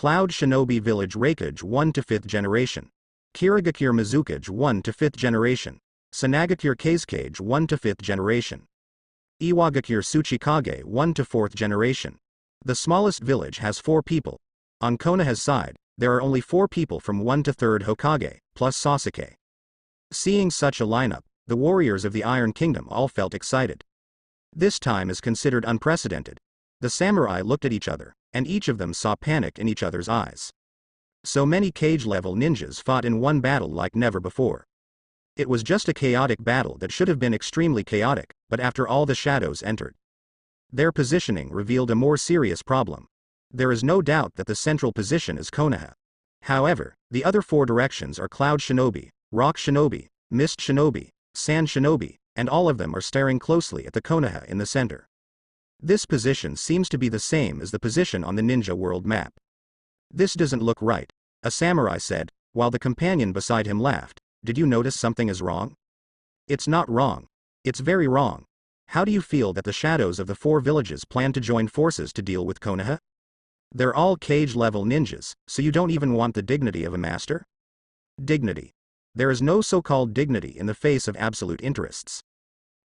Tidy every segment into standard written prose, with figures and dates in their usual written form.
Cloud Shinobi Village Reikage 1 to 5th generation. Kirigakure Mizukage 1 to 5th generation. Sanagakure Keizukage 1 to 5th generation. Iwagakure Tsuchikage 1 to 4th generation. The smallest village has 4 people. On Konoha's side, there are only 4 people from 1 to 3rd Hokage, plus Sasuke. Seeing such a lineup, the warriors of the Iron Kingdom all felt excited. This time is considered unprecedented. The samurai looked at each other, and each of them saw panic in each other's eyes. So many cage-level ninjas fought in one battle like never before. It was just a chaotic battle that should have been extremely chaotic, but after all the shadows entered, their positioning revealed a more serious problem. There is no doubt that the central position is Konoha. However, the other 4 directions are Cloud Shinobi, Rock Shinobi, Mist Shinobi, Sand Shinobi, and all of them are staring closely at the Konoha in the center. This position seems to be the same as the position on the ninja world map. This doesn't look right, a samurai said, while the companion beside him laughed. Did you notice something is wrong? It's not wrong. It's very wrong. How do you feel that the shadows of the 4 villages plan to join forces to deal with Konoha? They're all cage-level ninjas, so you don't even want the dignity of a master? Dignity. There is no so-called dignity in the face of absolute interests.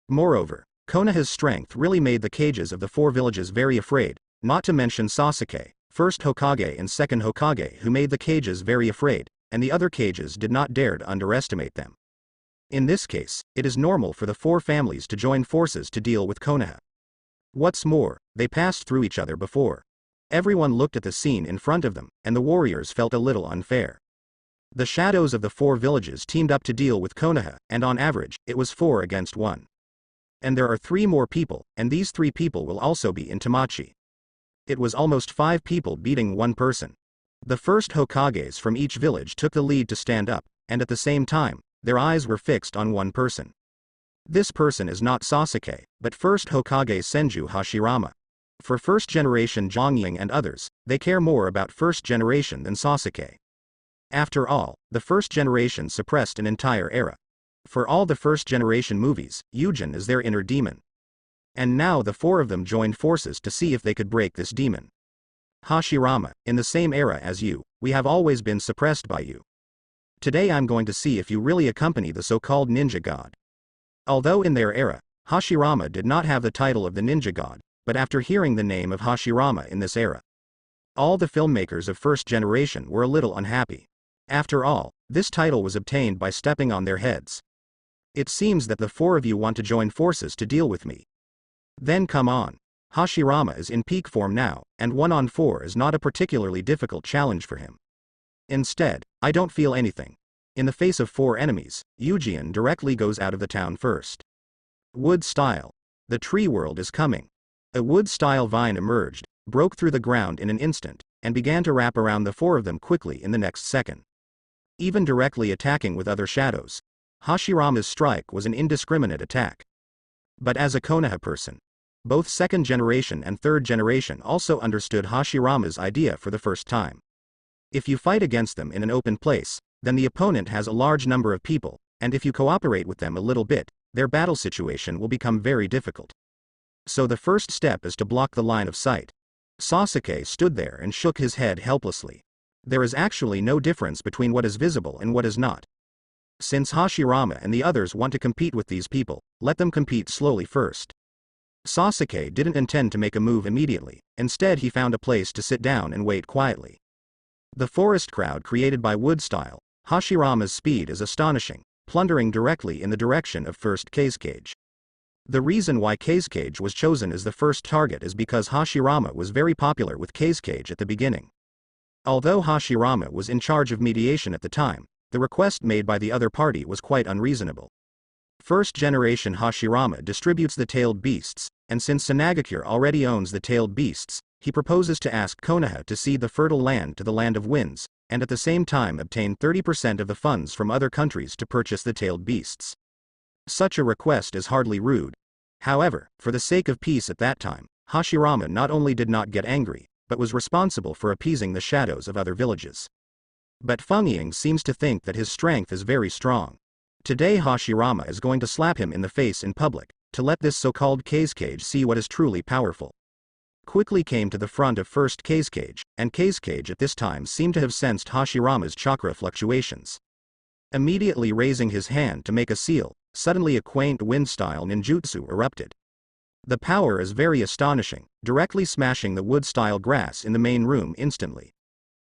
Moreover, Konoha's strength really made the cages of the 4 villages very afraid, not to mention Sasuke, first Hokage and second Hokage, who made the cages very afraid, and the other cages did not dare to underestimate them. In this case, it is normal for the 4 families to join forces to deal with Konoha. What's more, they passed through each other before. Everyone looked at the scene in front of them, and the warriors felt a little unfair. The shadows of the 4 villages teamed up to deal with Konoha, and on average, it was 4 against 1. And there are 3 more people, and these 3 people will also be in Tamachi. It was almost 5 people beating 1 person. The first Hokages from each village took the lead to stand up, and at the same time, their eyes were fixed on 1 person. This person is not Sasuke, but first Hokage Senju Hashirama. For first generation Zhongying and others, they care more about first generation than Sasuke. After all, the first generation suppressed an entire era. For all the first generation movies, Yujin is their inner demon. And now the 4 of them joined forces to see if they could break this demon. Hashirama, in the same era as you, we have always been suppressed by you. Today I'm going to see if you really accompany the so-called ninja god. Although in their era, Hashirama did not have the title of the ninja god, but after hearing the name of Hashirama in this era, all the filmmakers of first generation were a little unhappy. After all, this title was obtained by stepping on their heads. It seems that the 4 of you want to join forces to deal with me. Then come on. Hashirama is in peak form now, and 1-on-4 is not a particularly difficult challenge for him. Instead, I don't feel anything. In the face of 4 enemies, Yujian directly goes out of the town first. Wood style. The tree world is coming. A wood-style vine emerged, broke through the ground in an instant, and began to wrap around the 4 of them quickly in the next second. Even directly attacking with other shadows, Hashirama's strike was an indiscriminate attack. But as a Konoha person, both second generation and third generation also understood Hashirama's idea for the first time. If you fight against them in an open place, then the opponent has a large number of people, and if you cooperate with them a little bit, their battle situation will become very difficult. So the first step is to block the line of sight. Sasuke stood there and shook his head helplessly. There is actually no difference between what is visible and what is not. Since Hashirama and the others want to compete with these people, let them compete slowly first. Sasuke didn't intend to make a move immediately, instead he found a place to sit down and wait quietly. The forest crowd created by wood style, Hashirama's speed is astonishing, plundering directly in the direction of first Keizukage. The reason why Keizukage was chosen as the first target is because Hashirama was very popular with Keizukage at the beginning. Although Hashirama was in charge of mediation at the time, the request made by the other party was quite unreasonable. First generation Hashirama distributes the tailed beasts, and since Sanagakure already owns the tailed beasts, he proposes to ask Konoha to cede the fertile land to the Land of Winds, and at the same time obtain 30% of the funds from other countries to purchase the tailed beasts. Such a request is hardly rude. However, for the sake of peace at that time, Hashirama not only did not get angry, but was responsible for appeasing the shadows of other villages. But Fengying seems to think that his strength is very strong. Today Hashirama is going to slap him in the face in public, to let this so-called Keizukage see what is truly powerful. quickly came to the front of first Kazekage, and Kazekage at this time seemed to have sensed Hashirama's chakra fluctuations. Immediately raising his hand to make a seal, suddenly a quaint wind-style ninjutsu erupted. The power is very astonishing, directly smashing the wood-style grass in the main room instantly.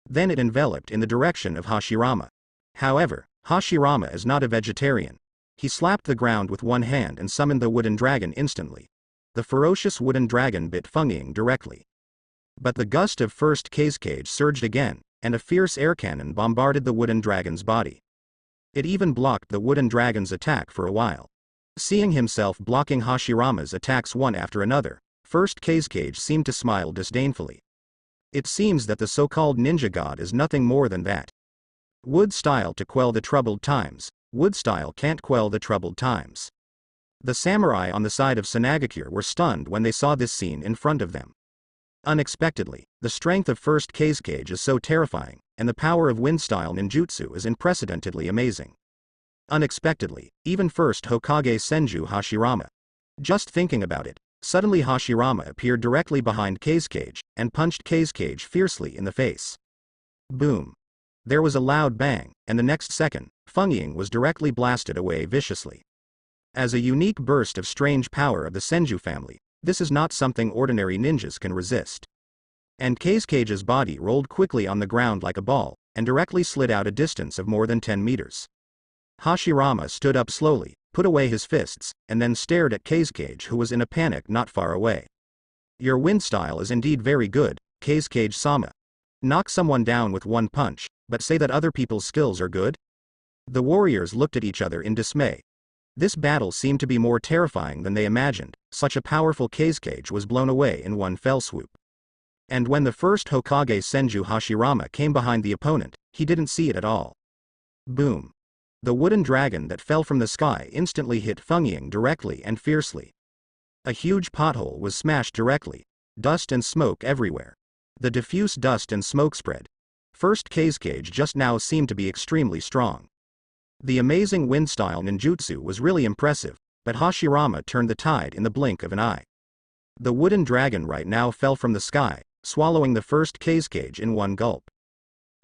Then it enveloped in the direction of Hashirama. However, Hashirama is not a vegetarian. He slapped the ground with one hand and summoned the wooden dragon instantly. The ferocious wooden dragon bit Feng directly. But the gust of first Kazekage surged again, and a fierce air cannon bombarded the wooden dragon's body. It even blocked the wooden dragon's attack for a while. Seeing himself blocking Hashirama's attacks one after another, first Kazekage seemed to smile disdainfully. It seems that the so-called ninja god is nothing more than that. Wood style to quell the troubled times, wood style can't quell the troubled times. The samurai on the side of Sanagakure were stunned when they saw this scene in front of them. Unexpectedly, the strength of first Kazekage is so terrifying, and the power of wind-style ninjutsu is unprecedentedly amazing. Unexpectedly, even first Hokage Senju Hashirama. Just thinking about it, suddenly Hashirama appeared directly behind Kazekage, and punched Kazekage fiercely in the face. Boom. There was a loud bang, and the next second, Feng was directly blasted away viciously. As a unique burst of strange power of the Senju family, this is not something ordinary ninjas can resist. And Kazekage's body rolled quickly on the ground like a ball, and directly slid out a distance of more than 10 meters. Hashirama stood up slowly, put away his fists, and then stared at Kazekage, who was in a panic not far away. Your wind style is indeed very good, Kazekage-sama. Knock someone down with one punch, but say that other people's skills are good? The warriors looked at each other in dismay. This battle seemed to be more terrifying than they imagined. Such a powerful Kazekage was blown away in one fell swoop. And when the first Hokage Senju Hashirama came behind the opponent, he didn't see it at all. Boom. The wooden dragon that fell from the sky instantly hit Feng directly and fiercely. A huge pothole was smashed directly. Dust and smoke everywhere. The diffuse dust and smoke spread. First Kazekage just now seemed to be extremely strong. The amazing wind-style ninjutsu was really impressive, but Hashirama turned the tide in the blink of an eye. The wooden dragon right now fell from the sky, swallowing the first Kazekage in one gulp.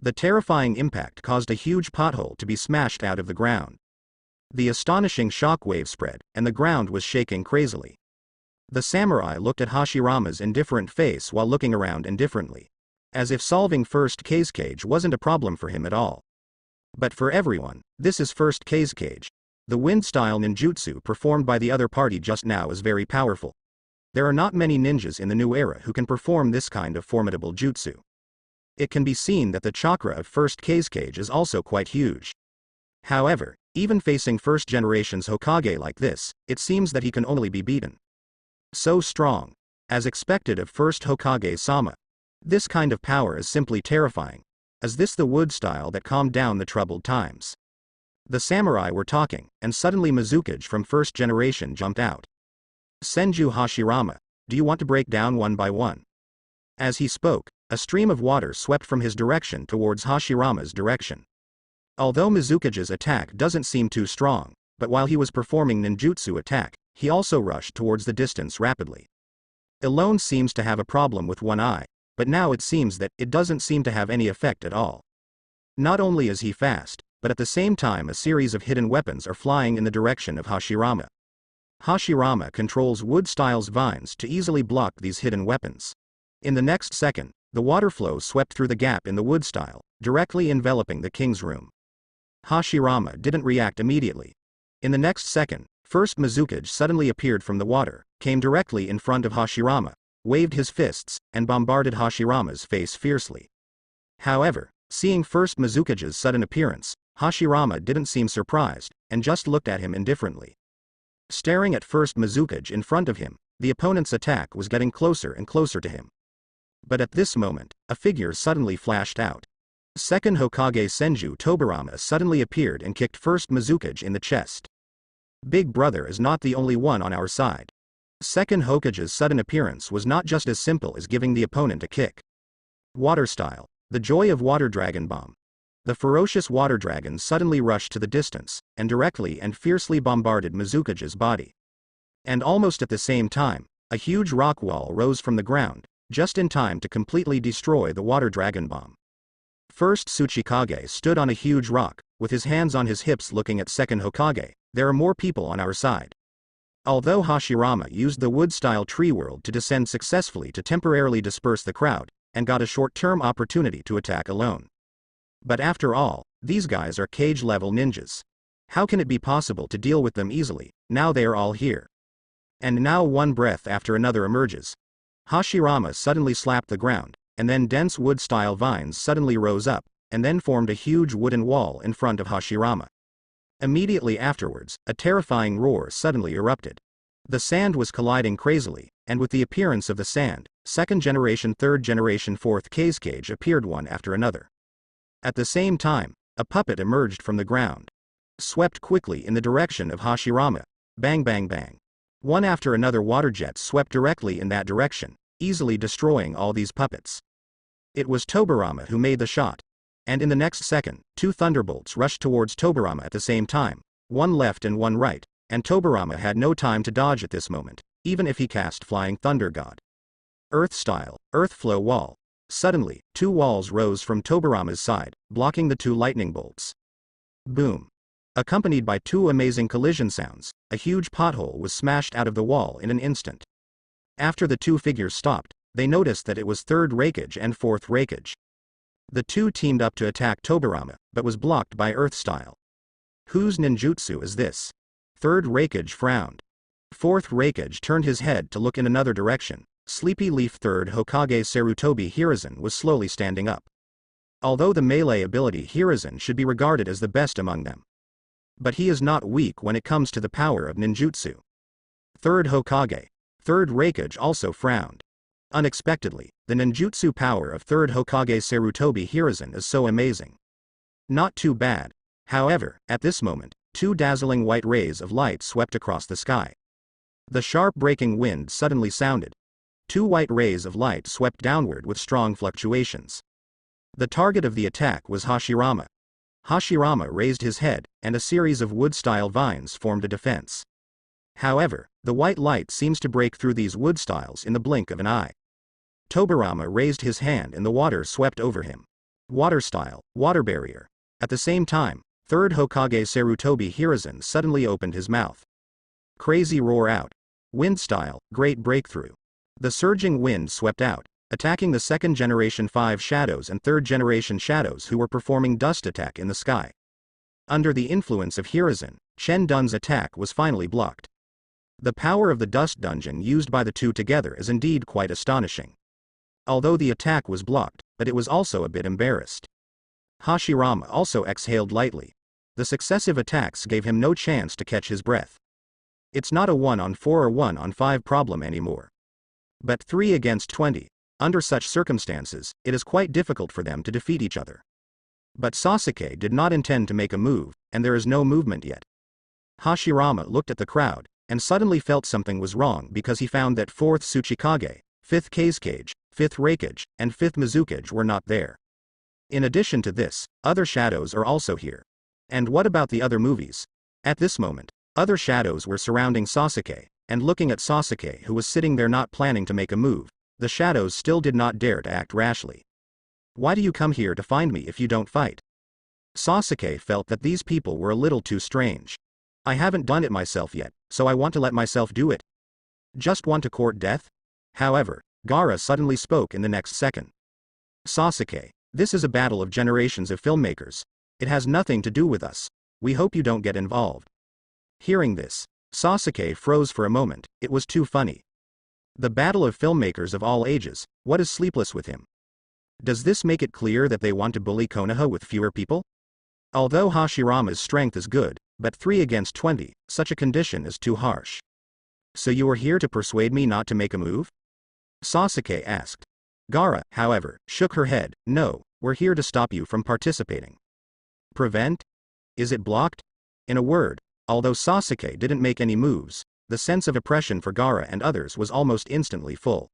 The terrifying impact caused a huge pothole to be smashed out of the ground. The astonishing shockwave spread, and the ground was shaking crazily. The samurai looked at Hashirama's indifferent face while looking around indifferently. As if solving first Kazekage wasn't a problem for him at all. But for everyone, this is first Kazekage. The wind-style ninjutsu performed by the other party just now is very powerful. There are not many ninjas in the new era who can perform this kind of formidable jutsu. It can be seen that the chakra of first Kazekage is also quite huge. However, even facing first generation's Hokage like this, it seems that he can only be beaten. So strong. As expected of first Hokage-sama. This kind of power is simply terrifying. Is this the wood style that calmed down the troubled times? The samurai were talking, and suddenly Mizukage from first generation jumped out. Senju Hashirama, do you want to break down one by one? As he spoke, a stream of water swept from his direction towards Hashirama's direction. Although Mizukage's attack doesn't seem too strong, but while he was performing ninjutsu attack, he also rushed towards the distance rapidly. Alone seems to have a problem with one eye, but now it seems that it doesn't seem to have any effect at all. Not only is he fast, but at the same time a series of hidden weapons are flying in the direction of Hashirama. Hashirama controls wood style's vines to easily block these hidden weapons. In the next second, the water flow swept through the gap in the wood style, directly enveloping the king's room. Hashirama didn't react immediately. In the next second, first Mizukage suddenly appeared from the water, came directly in front of Hashirama, waved his fists, and bombarded Hashirama's face fiercely. However, seeing first Mizukage's sudden appearance, Hashirama didn't seem surprised, and just looked at him indifferently. Staring at first Mizukage in front of him, the opponent's attack was getting closer and closer to him. But at this moment, a figure suddenly flashed out. Second Hokage Senju Tobirama suddenly appeared and kicked first Mizukage in the chest. Big brother is not the only one on our side. Second Hokage's sudden appearance was not just as simple as giving the opponent a kick. Water style, the joy of water dragon bomb. The ferocious water dragon suddenly rushed to the distance, and directly and fiercely bombarded Mizukage's body. And almost at the same time, a huge rock wall rose from the ground, just in time to completely destroy the water dragon bomb. First Tsuchikage stood on a huge rock, with his hands on his hips looking at second Hokage. There are more people on our side. Although Hashirama used the wood-style tree world to descend successfully to temporarily disperse the crowd, and got a short-term opportunity to attack alone. But after all, these guys are cage-level ninjas. How can it be possible to deal with them easily, now they are all here? And now one breath after another emerges. Hashirama suddenly slapped the ground, and then dense wood-style vines suddenly rose up, and then formed a huge wooden wall in front of Hashirama. Immediately afterwards, a terrifying roar suddenly erupted. The sand was colliding crazily, and with the appearance of the sand, second generation, third generation, fourth cage appeared one after another. At the same time, a puppet emerged from the ground. Swept quickly in the direction of Hashirama. Bang bang bang. One after another water jets swept directly in that direction, easily destroying all these puppets. It was Tobirama who made the shot. And in the next second, two thunderbolts rushed towards Tobirama at the same time, one left and one right, and Tobirama had no time to dodge at this moment, even if he cast Flying Thunder God. Earth-style, earth flow wall. Suddenly, two walls rose from Tobirama's side, blocking the two lightning bolts. Boom. Accompanied by two amazing collision sounds, a huge pothole was smashed out of the wall in an instant. After the two figures stopped, they noticed that it was third Raikage and fourth Raikage. The two teamed up to attack Tobirama, but was blocked by Earth-style. Whose ninjutsu is this? Third Raikage frowned. Fourth Raikage turned his head to look in another direction. Sleepy Leaf third Hokage Sarutobi Hiruzen was slowly standing up. Although the melee ability Hiruzen should be regarded as the best among them. But he is not weak when it comes to the power of ninjutsu. Third Hokage. Third Raikage also frowned. Unexpectedly, the ninjutsu power of third Hokage Sarutobi Hiruzen is so amazing. Not too bad. However, at this moment, two dazzling white rays of light swept across the sky. The sharp breaking wind suddenly sounded. Two white rays of light swept downward with strong fluctuations. The target of the attack was Hashirama. Hashirama raised his head, and a series of wood-style vines formed a defense. However, the white light seems to break through these wood styles in the blink of an eye. Tobirama raised his hand and the water swept over him. Water style, water barrier. At the same time, third Hokage Sarutobi Hiruzen suddenly opened his mouth. Crazy roar out. Wind style, great breakthrough. The surging wind swept out, attacking the second generation 5 shadows and third generation shadows who were performing dust attack in the sky. Under the influence of Hiruzen, Chen Dun's attack was finally blocked. The power of the dust dungeon used by the two together is indeed quite astonishing. Although the attack was blocked, but it was also a bit embarrassed. Hashirama also exhaled lightly. The successive attacks gave him no chance to catch his breath. It's not a 1-on-4 or 1-on-5 problem anymore. But 3 against 20. Under such circumstances, it is quite difficult for them to defeat each other. But Sasuke did not intend to make a move, and there is no movement yet. Hashirama looked at the crowd, and suddenly felt something was wrong because he found that 4th Tsuchikage, 5th Kazekage, 5th Raikage, and 5th Mizukage were not there. In addition to this, other shadows are also here. And what about the other movies? At this moment, other shadows were surrounding Sasuke, and looking at Sasuke who was sitting there not planning to make a move, the shadows still did not dare to act rashly. Why do you come here to find me if you don't fight? Sasuke felt that these people were a little too strange. I haven't done it myself yet, so I want to let myself do it. Just want to court death? However, Gaara suddenly spoke in the next second. Sasuke, this is a battle of generations of filmmakers. It has nothing to do with us. We hope you don't get involved. Hearing this, Sasuke froze for a moment. It was too funny. The battle of filmmakers of all ages, what is sleepless with him? Does this make it clear that they want to bully Konoha with fewer people? Although Hashirama's strength is good, but 3 against 20, such a condition is too harsh. So you are here to persuade me not to make a move? Sasuke asked. Gaara, however, shook her head. No, we're here to stop you from participating. Prevent? Is it blocked? In a word, although Sasuke didn't make any moves, the sense of oppression for Gaara and others was almost instantly full.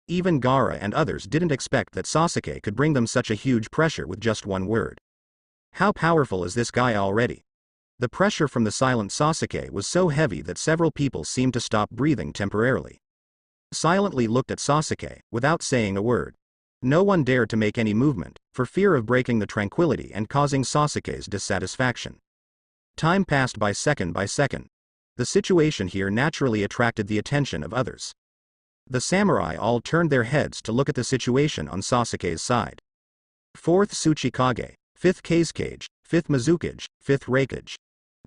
Even Gaara and others didn't expect that Sasuke could bring them such a huge pressure with just one word. How powerful is this guy already? The pressure from the silent Sasuke was so heavy that several people seemed to stop breathing temporarily. silently looked at Sasuke, without saying a word. No one dared to make any movement, for fear of breaking the tranquility and causing Sasuke's dissatisfaction. Time passed by second by second. The situation here naturally attracted the attention of others. The samurai all turned their heads to look at the situation on Sasuke's side. 4th Tsuchikage, 5th Kazekage, 5th Mizukage, 5th Raikage.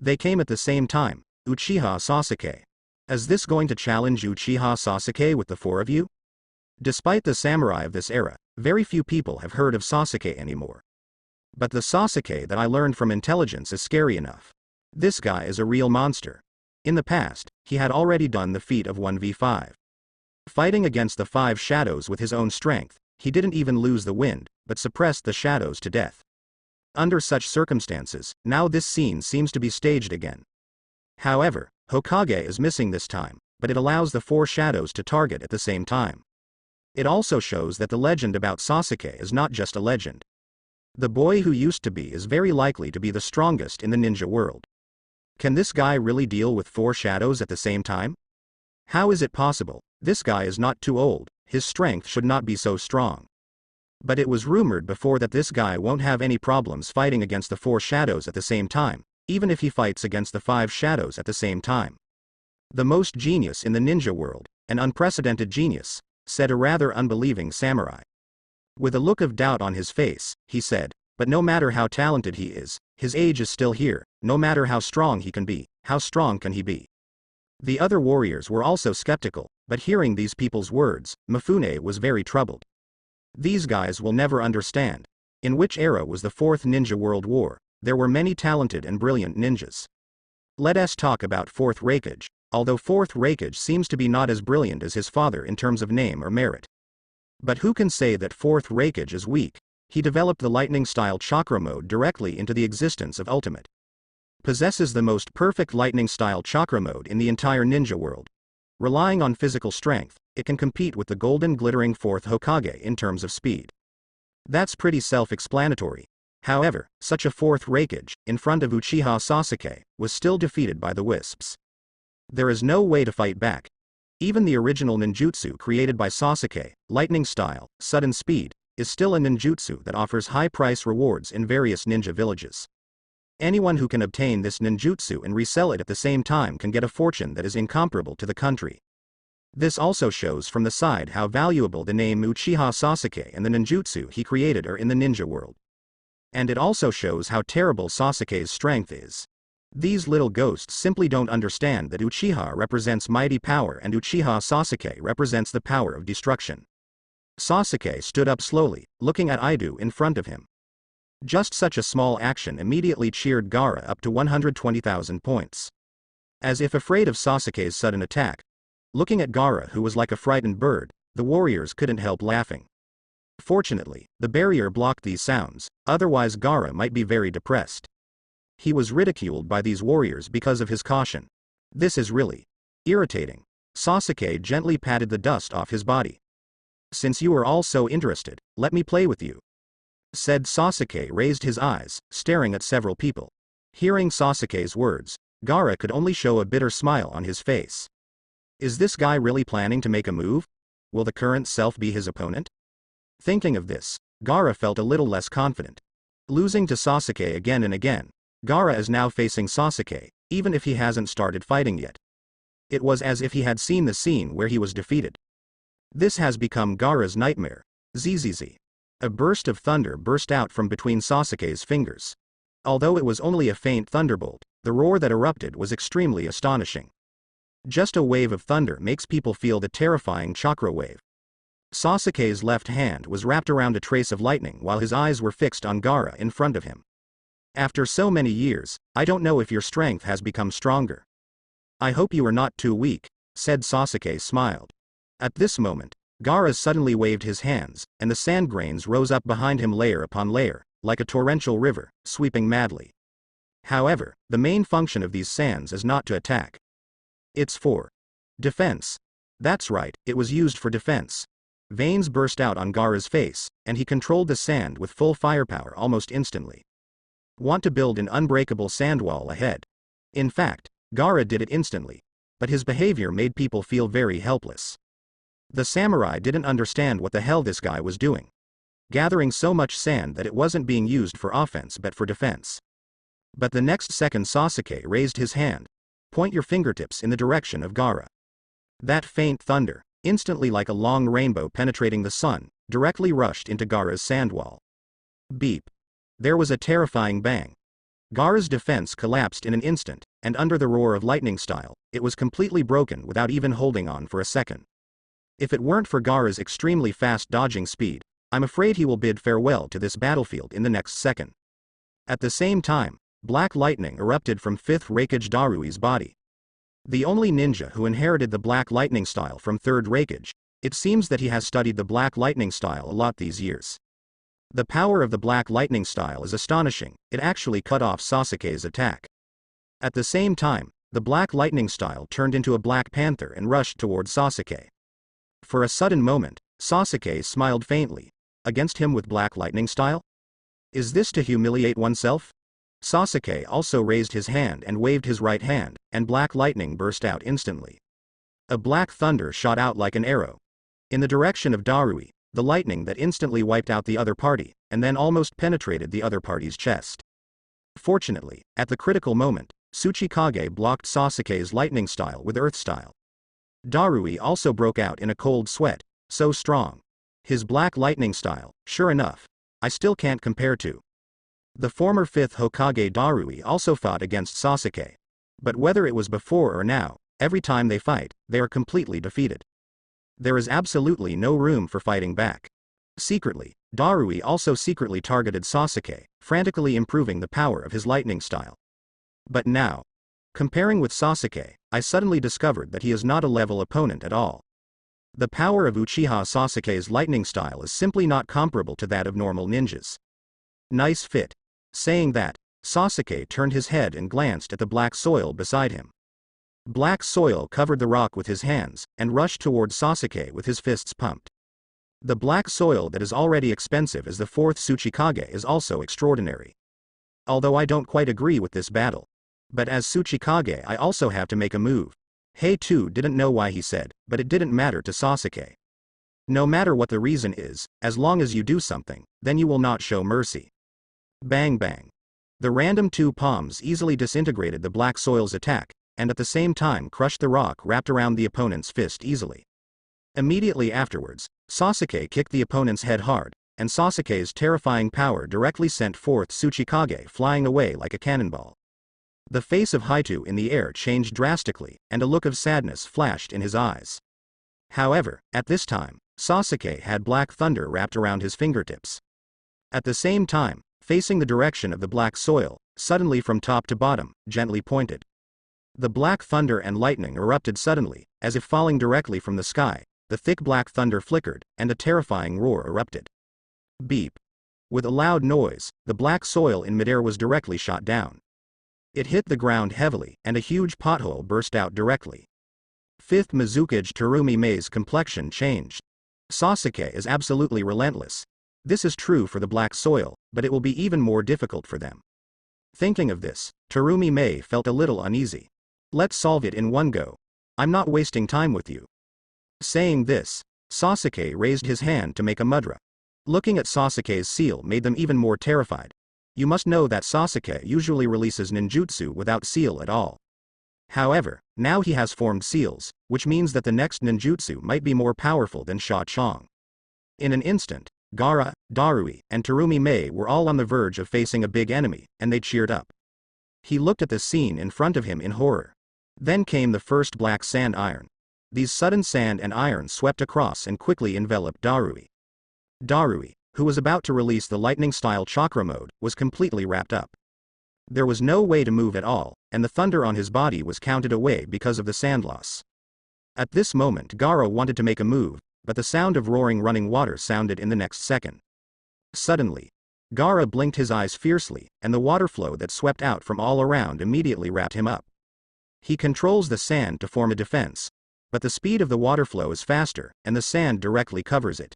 They came at the same time. Uchiha Sasuke. Is this going to challenge Uchiha Sasuke with the four of you? Despite the samurai of this era, very few people have heard of Sasuke anymore. But the Sasuke that I learned from intelligence is scary enough. This guy is a real monster. In the past, he had already done the feat of 1v5. Fighting against the 5 shadows with his own strength, he didn't even lose the wind, but suppressed the shadows to death. Under such circumstances, now this scene seems to be staged again. However, Hokage is missing this time, but it allows the 4 shadows to target at the same time. It also shows that the legend about Sasuke is not just a legend. The boy who used to be is very likely to be the strongest in the ninja world. Can this guy really deal with 4 shadows at the same time? How is it possible? This guy is not too old, his strength should not be so strong. But it was rumored before that this guy won't have any problems fighting against the 4 shadows at the same time, even if he fights against the 5 shadows at the same time. The most genius in the ninja world, an unprecedented genius, said a rather unbelieving samurai. With a look of doubt on his face, he said, but no matter how talented he is, his age is still here, no matter how strong he can be, how strong can he be? The other warriors were also skeptical, but hearing these people's words, Mifune was very troubled. These guys will never understand. In which era was the 4th Ninja World War? There were many talented and brilliant ninjas. Let us talk about 4th Raikage, although 4th Raikage seems to be not as brilliant as his father in terms of name or merit. But who can say that 4th Raikage is weak? He developed the lightning-style chakra mode directly into the existence of Ultimate. Possesses the most perfect lightning-style chakra mode in the entire ninja world. Relying on physical strength, it can compete with the golden glittering 4th Hokage in terms of speed. That's pretty self-explanatory. However, such a 4th Raikage, in front of Uchiha Sasuke, was still defeated by the wisps. There is no way to fight back. Even the original ninjutsu created by Sasuke, lightning style, sudden speed, is still a ninjutsu that offers high price rewards in various ninja villages. Anyone who can obtain this ninjutsu and resell it at the same time can get a fortune that is incomparable to the country. This also shows from the side how valuable the name Uchiha Sasuke and the ninjutsu he created are in the ninja world. And it also shows how terrible Sasuke's strength is. These little ghosts simply don't understand that Uchiha represents mighty power and Uchiha Sasuke represents the power of destruction. Sasuke stood up slowly, looking at Ido in front of him. Just such a small action immediately cheered Gaara up to 120,000 points. As if afraid of Sasuke's sudden attack, looking at Gaara who was like a frightened bird, the warriors couldn't help laughing. Fortunately, the barrier blocked these sounds, otherwise Gaara might be very depressed. He was ridiculed by these warriors because of his caution. This is really irritating. Sasuke gently patted the dust off his body. Since you are all so interested, let me play with you, said Sasuke. Raised his eyes, staring at several people. Hearing Sasuke's words, Gaara could only show a bitter smile on his face. Is this guy really planning to make a move? Will the current self be his opponent? Thinking of this, Gaara felt a little less confident. Losing to Sasuke again and again, Gaara is now facing Sasuke, even if he hasn't started fighting yet. It was as if he had seen the scene where he was defeated. This has become Gaara's nightmare. Zzz. A burst of thunder burst out from between Sasuke's fingers. Although it was only a faint thunderbolt, the roar that erupted was extremely astonishing. Just a wave of thunder makes people feel the terrifying chakra wave. Sasuke's left hand was wrapped around a trace of lightning while his eyes were fixed on Gaara in front of him. After so many years, I don't know if your strength has become stronger. I hope you are not too weak, said Sasuke smiled. At this moment, Gaara suddenly waved his hands, and the sand grains rose up behind him layer upon layer, like a torrential river, sweeping madly. However, the main function of these sands is not to attack. It's for defense. That's right, it was used for defense. Veins burst out on Gaara's face, and he controlled the sand with full firepower almost instantly. Want to build an unbreakable sand wall ahead? In fact, Gaara did it instantly, but his behavior made people feel very helpless. The samurai didn't understand what the hell this guy was doing. Gathering so much sand that it wasn't being used for offense but for defense. But the next second Sasuke raised his hand. Point your fingertips in the direction of Gaara. That faint thunder, instantly like a long rainbow penetrating the sun, directly rushed into Gaara's sand wall. Beep. There was a terrifying bang. Gaara's defense collapsed in an instant, and under the roar of lightning style, it was completely broken without even holding on for a second. If it weren't for Gaara's extremely fast dodging speed, I'm afraid he will bid farewell to this battlefield in the next second. At the same time, black lightning erupted from 5th Raikage Darui's body. The only ninja who inherited the black lightning style from 3rd Raikage, it seems that he has studied the black lightning style a lot these years. The power of the black lightning style is astonishing, it actually cut off Sasuke's attack. At the same time, the black lightning style turned into a black panther and rushed toward Sasuke. For a sudden moment, Sasuke smiled faintly. Against him with black lightning style? Is this to humiliate oneself? Sasuke also raised his hand and waved his right hand, and black lightning burst out instantly. A black thunder shot out like an arrow. In the direction of Darui, the lightning that instantly wiped out the other party, and then almost penetrated the other party's chest. Fortunately, at the critical moment, Tsuchikage blocked Sasuke's lightning style with earth style. Darui also broke out in a cold sweat, so strong. His black lightning style, sure enough, I still can't compare to. The former 5th Hokage Darui also fought against Sasuke. But whether it was before or now, every time they fight, they are completely defeated. There is absolutely no room for fighting back. Secretly, Darui also secretly targeted Sasuke, frantically improving the power of his lightning style. But now, comparing with Sasuke, I suddenly discovered that he is not a level opponent at all. The power of Uchiha Sasuke's lightning style is simply not comparable to that of normal ninjas. Nice fit. Saying that, Sasuke turned his head and glanced at the black soil beside him. Black soil covered the rock with his hands, and rushed toward Sasuke with his fists pumped. The black soil that is already expensive as the 4th Tsuchikage is also extraordinary. Although I don't quite agree with this battle. But as Tsuchikage I also have to make a move. Hei-2 didn't know why he said, but it didn't matter to Sasuke. No matter what the reason is, as long as you do something, then you will not show mercy. Bang bang. The random 2 palms easily disintegrated the black soil's attack, and at the same time crushed the rock wrapped around the opponent's fist easily. Immediately afterwards, Sasuke kicked the opponent's head hard, and Sasuke's terrifying power directly sent 4th Tsuchikage flying away like a cannonball. The face of Hei-2 in the air changed drastically, and a look of sadness flashed in his eyes. However, at this time, Sasuke had black thunder wrapped around his fingertips. At the same time, facing the direction of the black soil, suddenly from top to bottom, gently pointed. The black thunder and lightning erupted suddenly, as if falling directly from the sky. The thick black thunder flickered, and a terrifying roar erupted. Beep. With a loud noise, the black soil in midair was directly shot down. It hit the ground heavily, and a huge pothole burst out directly. 5th Mizukage Terumi Mei's complexion changed. Sasuke is absolutely relentless. This is true for the black soil, but it will be even more difficult for them. Thinking of this, Terumi Mei felt a little uneasy. Let's solve it in one go. I'm not wasting time with you. Saying this, Sasuke raised his hand to make a mudra. Looking at Sasuke's seal made them even more terrified. You must know that Sasuke usually releases ninjutsu without seal at all. However, now he has formed seals, which means that the next ninjutsu might be more powerful than Sha Chong. In an instant, Gaara, Darui, and Terumi Mei were all on the verge of facing a big enemy, and they cheered up. He looked at the scene in front of him in horror. Then came the first black sand iron. These sudden sand and iron swept across and quickly enveloped Darui. Darui, who was about to release the lightning-style chakra mode, was completely wrapped up. There was no way to move at all, and the thunder on his body was counted away because of the sand loss. At this moment Gaara wanted to make a move, but the sound of roaring running water sounded in the next second. Suddenly, Gaara blinked his eyes fiercely, and the water flow that swept out from all around immediately wrapped him up. He controls the sand to form a defense, but the speed of the water flow is faster, and the sand directly covers it.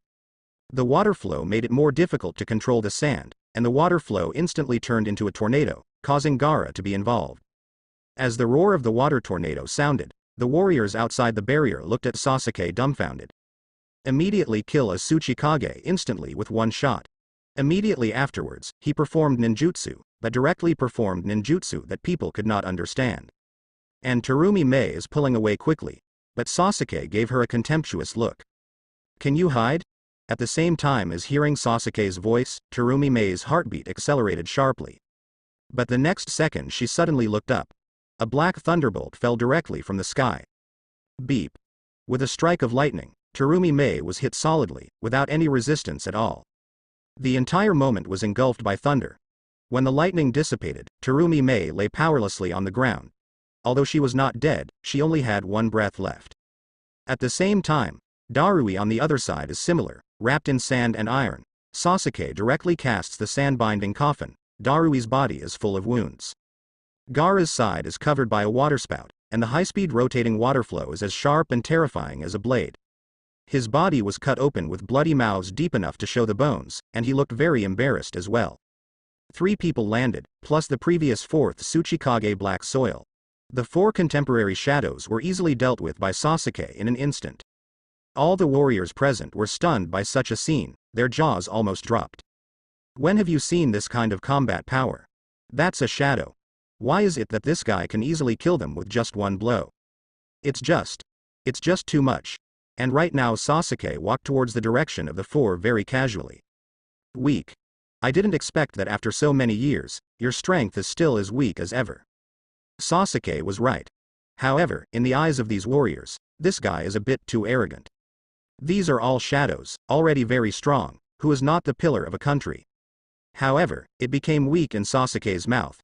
The water flow made it more difficult to control the sand, and the water flow instantly turned into a tornado, causing Gaara to be involved. As the roar of the water tornado sounded, the warriors outside the barrier looked at Sasuke dumbfounded. Immediately kill a Tsuchikage instantly with one shot. Immediately afterwards, he performed ninjutsu, but directly performed ninjutsu that people could not understand. And Terumi Mei is pulling away quickly, but Sasuke gave her a contemptuous look. Can you hide? At the same time as hearing Sasuke's voice, Terumi Mei's heartbeat accelerated sharply. But the next second she suddenly looked up. A black thunderbolt fell directly from the sky. Beep. With a strike of lightning, Terumi Mei was hit solidly, without any resistance at all. The entire moment was engulfed by thunder. When the lightning dissipated, Terumi Mei lay powerlessly on the ground. Although she was not dead, she only had one breath left. At the same time, Darui on the other side is similar, wrapped in sand and iron. Sasuke directly casts the sand-binding coffin. Darui's body is full of wounds. Gaara's side is covered by a waterspout, and the high-speed rotating water flow is as sharp and terrifying as a blade. His body was cut open with bloody mouths deep enough to show the bones, and he looked very embarrassed as well. 3 people landed, plus the previous 4th Tsuchikage black soil. The 4 contemporary shadows were easily dealt with by Sasuke in an instant. All the warriors present were stunned by such a scene, their jaws almost dropped. When have you seen this kind of combat power? That's a shadow. Why is it that this guy can easily kill them with just one blow? It's just too much. And right now Sasuke walked towards the direction of the 4 very casually. Weak. I didn't expect that after so many years, your strength is still as weak as ever. Sasuke was right. However, in the eyes of these warriors, this guy is a bit too arrogant. These are all shadows, already very strong, who is not the pillar of a country. However, it became weak in Sasuke's mouth.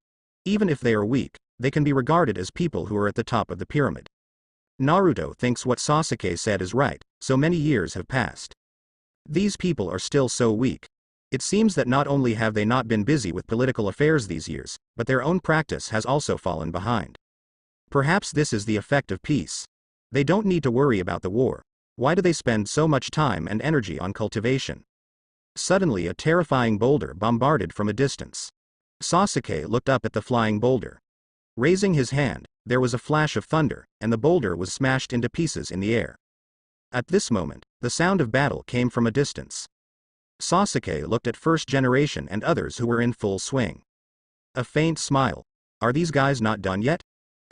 Even if they are weak, they can be regarded as people who are at the top of the pyramid. Naruto thinks what Sasuke said is right, so many years have passed. These people are still so weak. It seems that not only have they not been busy with political affairs these years, but their own practice has also fallen behind. Perhaps this is the effect of peace. They don't need to worry about the war. Why do they spend so much time and energy on cultivation? Suddenly a terrifying boulder bombarded from a distance. Sasuke looked up at the flying boulder. Raising his hand, there was a flash of thunder, and the boulder was smashed into pieces in the air. At this moment, the sound of battle came from a distance. Sasuke looked at first generation and others who were in full swing. A faint smile. Are these guys not done yet?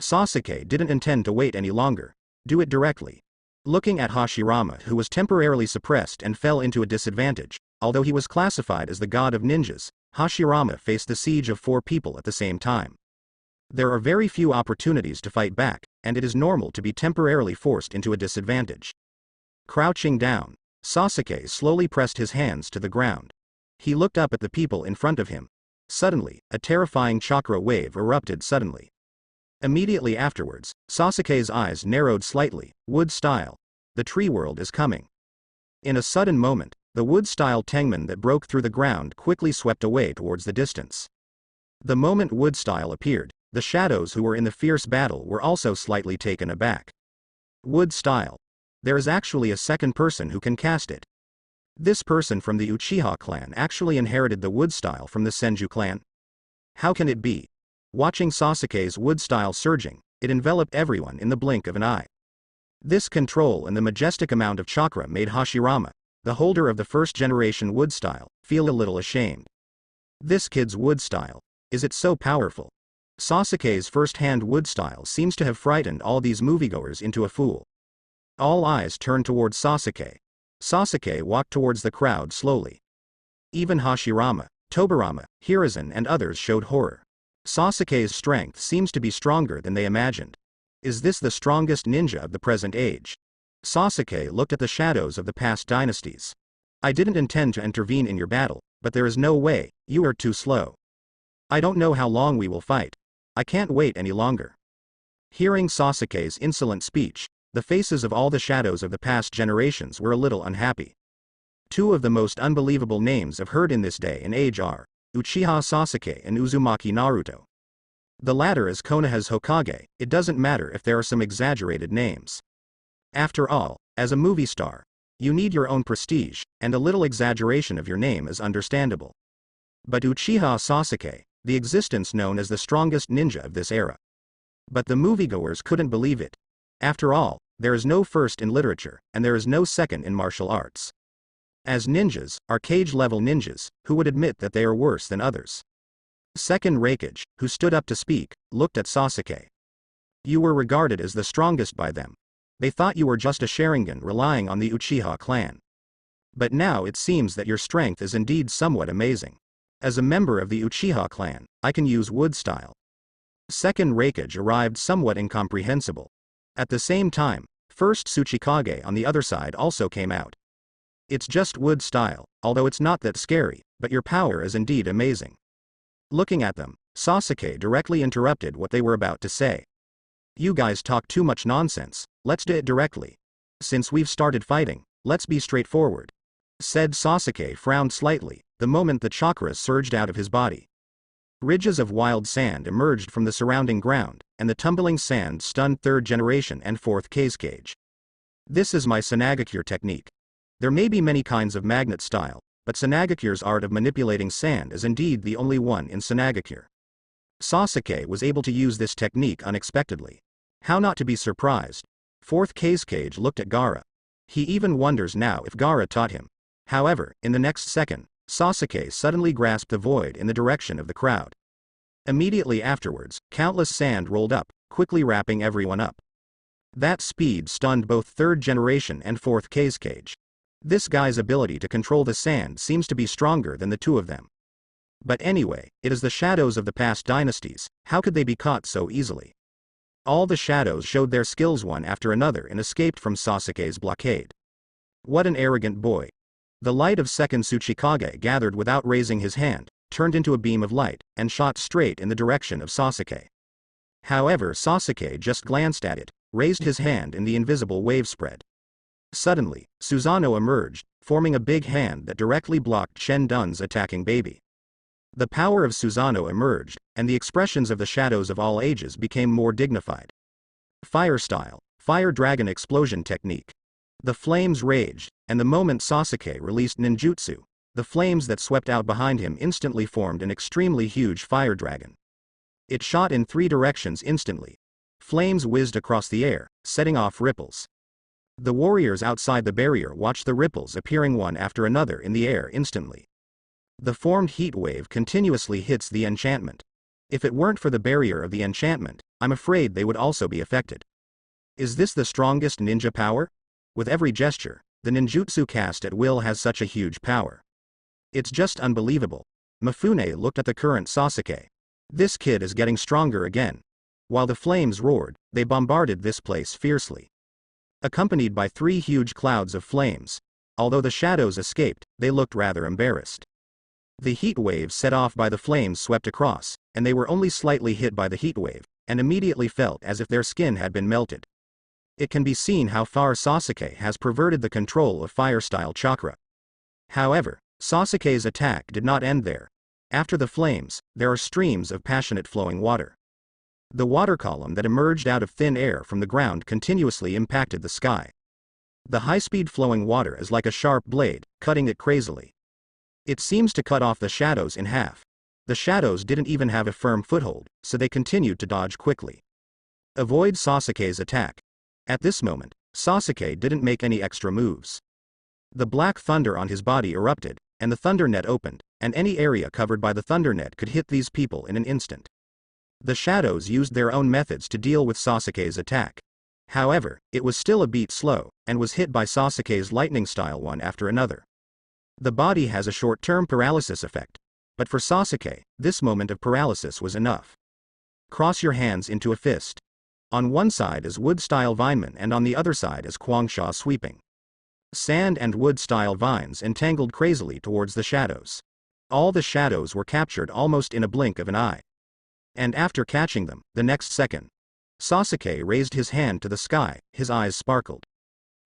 Sasuke didn't intend to wait any longer. Do it directly. Looking at Hashirama, who was temporarily suppressed and fell into a disadvantage, although he was classified as the god of ninjas, Hashirama faced the siege of 4 people at the same time. There are very few opportunities to fight back, and it is normal to be temporarily forced into a disadvantage. Crouching down, Sasuke slowly pressed his hands to the ground. He looked up at the people in front of him. Suddenly, a terrifying chakra wave erupted suddenly. Immediately afterwards, Sasuke's eyes narrowed slightly. Wood style. The tree world is coming. In a sudden moment, the wood-style Tengen that broke through the ground quickly swept away towards the distance. The moment wood-style appeared, the shadows who were in the fierce battle were also slightly taken aback. Wood-style. There is actually a second person who can cast it. This person from the Uchiha clan actually inherited the wood style from the Senju clan. How can it be? Watching Sasuke's wood style surging, it enveloped everyone in the blink of an eye. This control and the majestic amount of chakra made Hashirama, the holder of the first generation wood style, feel a little ashamed. This kid's wood style, is it so powerful? Sasuke's first-hand wood style seems to have frightened all these moviegoers into a fool. All eyes turned towards Sasuke. Sasuke walked towards the crowd slowly. Even Hashirama, Tobirama, Hiruzen and others showed horror. Sasuke's strength seems to be stronger than they imagined. Is this the strongest ninja of the present age? Sasuke looked at the shadows of the past dynasties. I didn't intend to intervene in your battle, but there is no way, you are too slow. I don't know how long we will fight. I can't wait any longer. Hearing Sasuke's insolent speech, the faces of all the shadows of the past generations were a little unhappy. 2 of the most unbelievable names I've heard in this day and age are Uchiha Sasuke and Uzumaki Naruto. The latter is Konoha's Hokage. It doesn't matter if there are some exaggerated names. After all, as a movie star, you need your own prestige, and a little exaggeration of your name is understandable. But Uchiha Sasuke, the existence known as the strongest ninja of this era. But the moviegoers couldn't believe it. After all, There is no first in literature, and there is no second in martial arts. As ninjas, are cage-level ninjas, who would admit that they are worse than others. Second Raikage, who stood up to speak, looked at Sasuke. You were regarded as the strongest by them. They thought you were just a Sharingan relying on the Uchiha clan. But now it seems that your strength is indeed somewhat amazing. As a member of the Uchiha clan, I can use wood style. Second Raikage arrived somewhat incomprehensible. At the same time, first Tsuchikage on the other side also came out. It's just wood style, although it's not that scary, but your power is indeed amazing. Looking at them, Sasuke directly interrupted what they were about to say. You guys talk too much nonsense, let's do it directly. Since we've started fighting, let's be straightforward. Said Sasuke frowned slightly, the moment the chakras surged out of his body. Ridges of wild sand emerged from the surrounding ground, and the tumbling sand stunned third generation and fourth Kazekage. This is my Sanagakure technique. There may be many kinds of magnet style, but Sanagakure's art of manipulating sand is indeed the only one in Sanagakure. Sasuke was able to use this technique unexpectedly. How not to be surprised? Fourth Kazekage looked at Gaara. He even wonders now if Gaara taught him. However, in the next second, Sasuke suddenly grasped the void in the direction of the crowd. Immediately afterwards, countless sand rolled up, quickly wrapping everyone up. That speed stunned both third generation and fourth Kazekage. This guy's ability to control the sand seems to be stronger than the two of them. But anyway, it is the shadows of the past dynasties, how could they be caught so easily? All the shadows showed their skills one after another and escaped from Sasuke's blockade. What an arrogant boy. The light of second Tsuchikage gathered without raising his hand, turned into a beam of light, and shot straight in the direction of Sasuke. However, Sasuke just glanced at it, raised his hand in the invisible wave spread. Suddenly, Susanoo emerged, forming a big hand that directly blocked Chen Dun's attacking baby. The power of Susanoo emerged, and the expressions of the shadows of all ages became more dignified. Fire style, fire dragon explosion technique. The flames raged, and the moment Sasuke released ninjutsu, the flames that swept out behind him instantly formed an extremely huge fire dragon. It shot in 3 directions instantly. Flames whizzed across the air, setting off ripples. The warriors outside the barrier watched the ripples appearing one after another in the air instantly. The formed heat wave continuously hits the enchantment. If it weren't for the barrier of the enchantment, I'm afraid they would also be affected. Is this the strongest ninja power? With every gesture, the ninjutsu cast at will has such a huge power. It's just unbelievable. Mifune looked at the current Sasuke. This kid is getting stronger again. While the flames roared, they bombarded this place fiercely. Accompanied by 3 huge clouds of flames. Although the shadows escaped, they looked rather embarrassed. The heat wave set off by the flames swept across, and they were only slightly hit by the heat wave, and immediately felt as if their skin had been melted. It can be seen how far Sasuke has perverted the control of fire-style chakra. However, Sasuke's attack did not end there. After the flames, there are streams of passionate flowing water. The water column that emerged out of thin air from the ground continuously impacted the sky. The high-speed flowing water is like a sharp blade, cutting it crazily. It seems to cut off the shadows in half. The shadows didn't even have a firm foothold, so they continued to dodge quickly. Avoid Sasuke's attack. At this moment, Sasuke didn't make any extra moves. The black thunder on his body erupted, and the thunder net opened, and any area covered by the thunder net could hit these people in an instant. The shadows used their own methods to deal with Sasuke's attack. However, it was still a bit slow, and was hit by Sasuke's lightning style one after another. The body has a short-term paralysis effect. But for Sasuke, this moment of paralysis was enough. Cross your hands into a fist. On one side is wood-style vineman and on the other side is Kwangsha sweeping. Sand and wood-style vines entangled crazily towards the shadows. All the shadows were captured almost in a blink of an eye. And after catching them, the next second, Sasuke raised his hand to the sky, his eyes sparkled.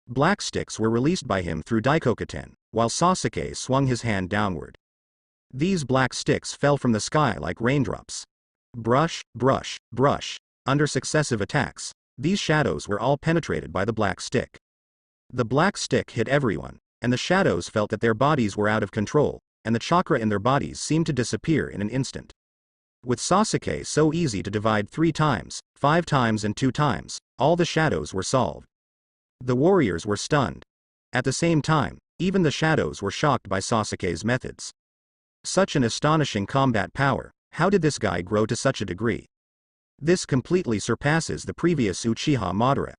Black sticks were released by him through Daikokaten, while Sasuke swung his hand downward. These black sticks fell from the sky like raindrops. Brush, brush, brush. Under successive attacks, these shadows were all penetrated by the black stick. The black stick hit everyone, and the shadows felt that their bodies were out of control, and the chakra in their bodies seemed to disappear in an instant. With Sasuke so easy to divide 3 times, 5 times and 2 times, all the shadows were solved. The warriors were stunned. At the same time, even the shadows were shocked by Sasuke's methods. Such an astonishing combat power, how did this guy grow to such a degree? This completely surpasses the previous Uchiha Madara.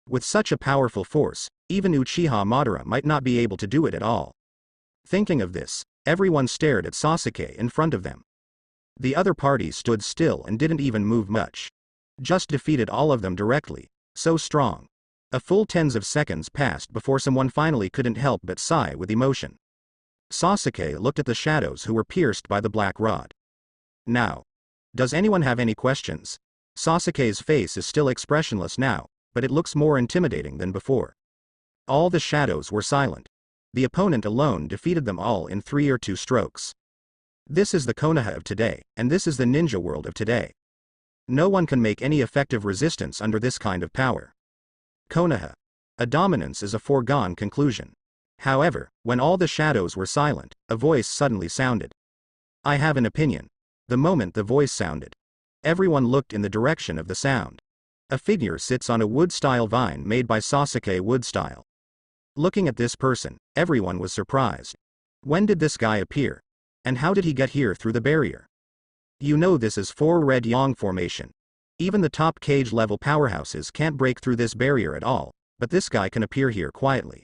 With such a powerful force, even Uchiha Madara might not be able to do it at all. Thinking of this, everyone stared at Sasuke in front of them. The other party stood still and didn't even move much. Just defeated all of them directly, so strong. A full tens of seconds passed before someone finally couldn't help but sigh with emotion. Sasuke looked at the shadows who were pierced by the black rod. Now, does anyone have any questions? Sasuke's face is still expressionless now, but it looks more intimidating than before. All the shadows were silent. The opponent alone defeated them all in 3 or 2 strokes. This is the Konoha of today, and this is the ninja world of today. No one can make any effective resistance under this kind of power. Konoha. A dominance is a foregone conclusion. However, when all the shadows were silent, a voice suddenly sounded. I have an opinion. The moment the voice sounded, everyone looked in the direction of the sound. A figure sits on a wood-style vine made by Sasuke wood-style. Looking at this person, everyone was surprised. When did this guy appear? And how did he get here through the barrier? You know this is 4 red yang formation. Even the top cage level powerhouses can't break through this barrier at all, but this guy can appear here quietly.